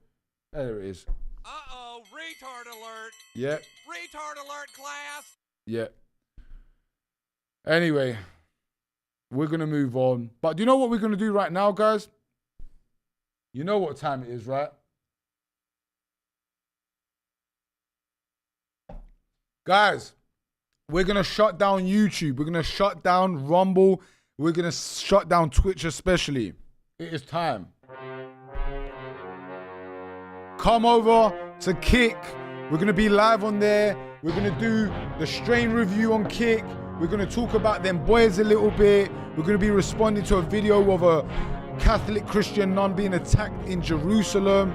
there it is.
Uh-oh, retard alert.
Yeah.
Retard alert, class.
Yeah. Anyway, we're going to move on. But do you know what we're going to do right now, guys? You know what time it is, right? Guys, we're going to shut down YouTube. We're going to shut down Rumble. We're going to shut down Twitch especially. It is time. Come over to Kick. We're going to be live on there. We're going to do the strain review on Kick. We're going to talk about them boys a little bit. We're going to be responding to a video of a Catholic Christian nun being attacked in Jerusalem.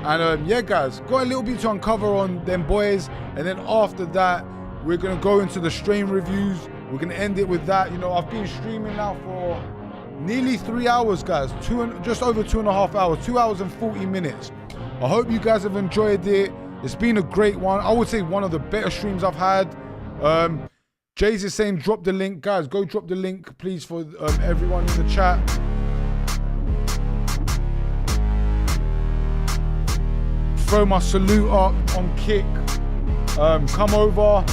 And yeah, guys, got a little bit to uncover on them boys. And then after that, we're going to go into the strain reviews. We're going to end it with that. I've been streaming now for nearly 3 hours, guys. Just over 2.5 hours. 2 hours and 40 minutes. I hope you guys have enjoyed it. It's been a great one. I would say one of the better streams I've had. Jay's is saying drop the link. Guys, go drop the link, please, for everyone in the chat. Throw my salute up on Kick. Come over.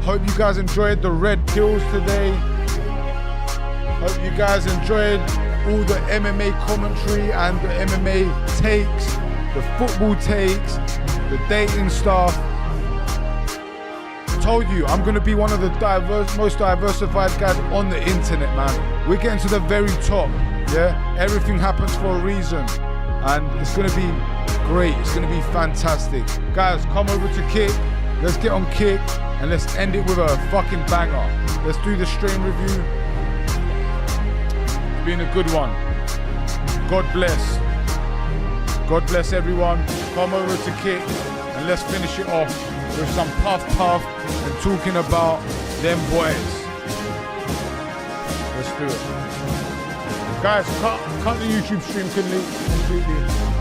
Hope you guys enjoyed the red pills today. Hope you guys enjoyed all the MMA commentary and the MMA takes, the football takes, the dating stuff. I told you, I'm going to be one of the most diversified guys on the internet, man. We're getting to the very top, yeah? Everything happens for a reason. And it's going to be great. It's gonna be fantastic. Guys, come over to Kick. Let's get on Kick and let's end it with a fucking banger. Let's do the strain review. It's been a good one. God bless. God bless everyone. Come over to Kick and let's finish it off with some puff and talking about them boys. Let's do it. Guys, cut the YouTube stream completely.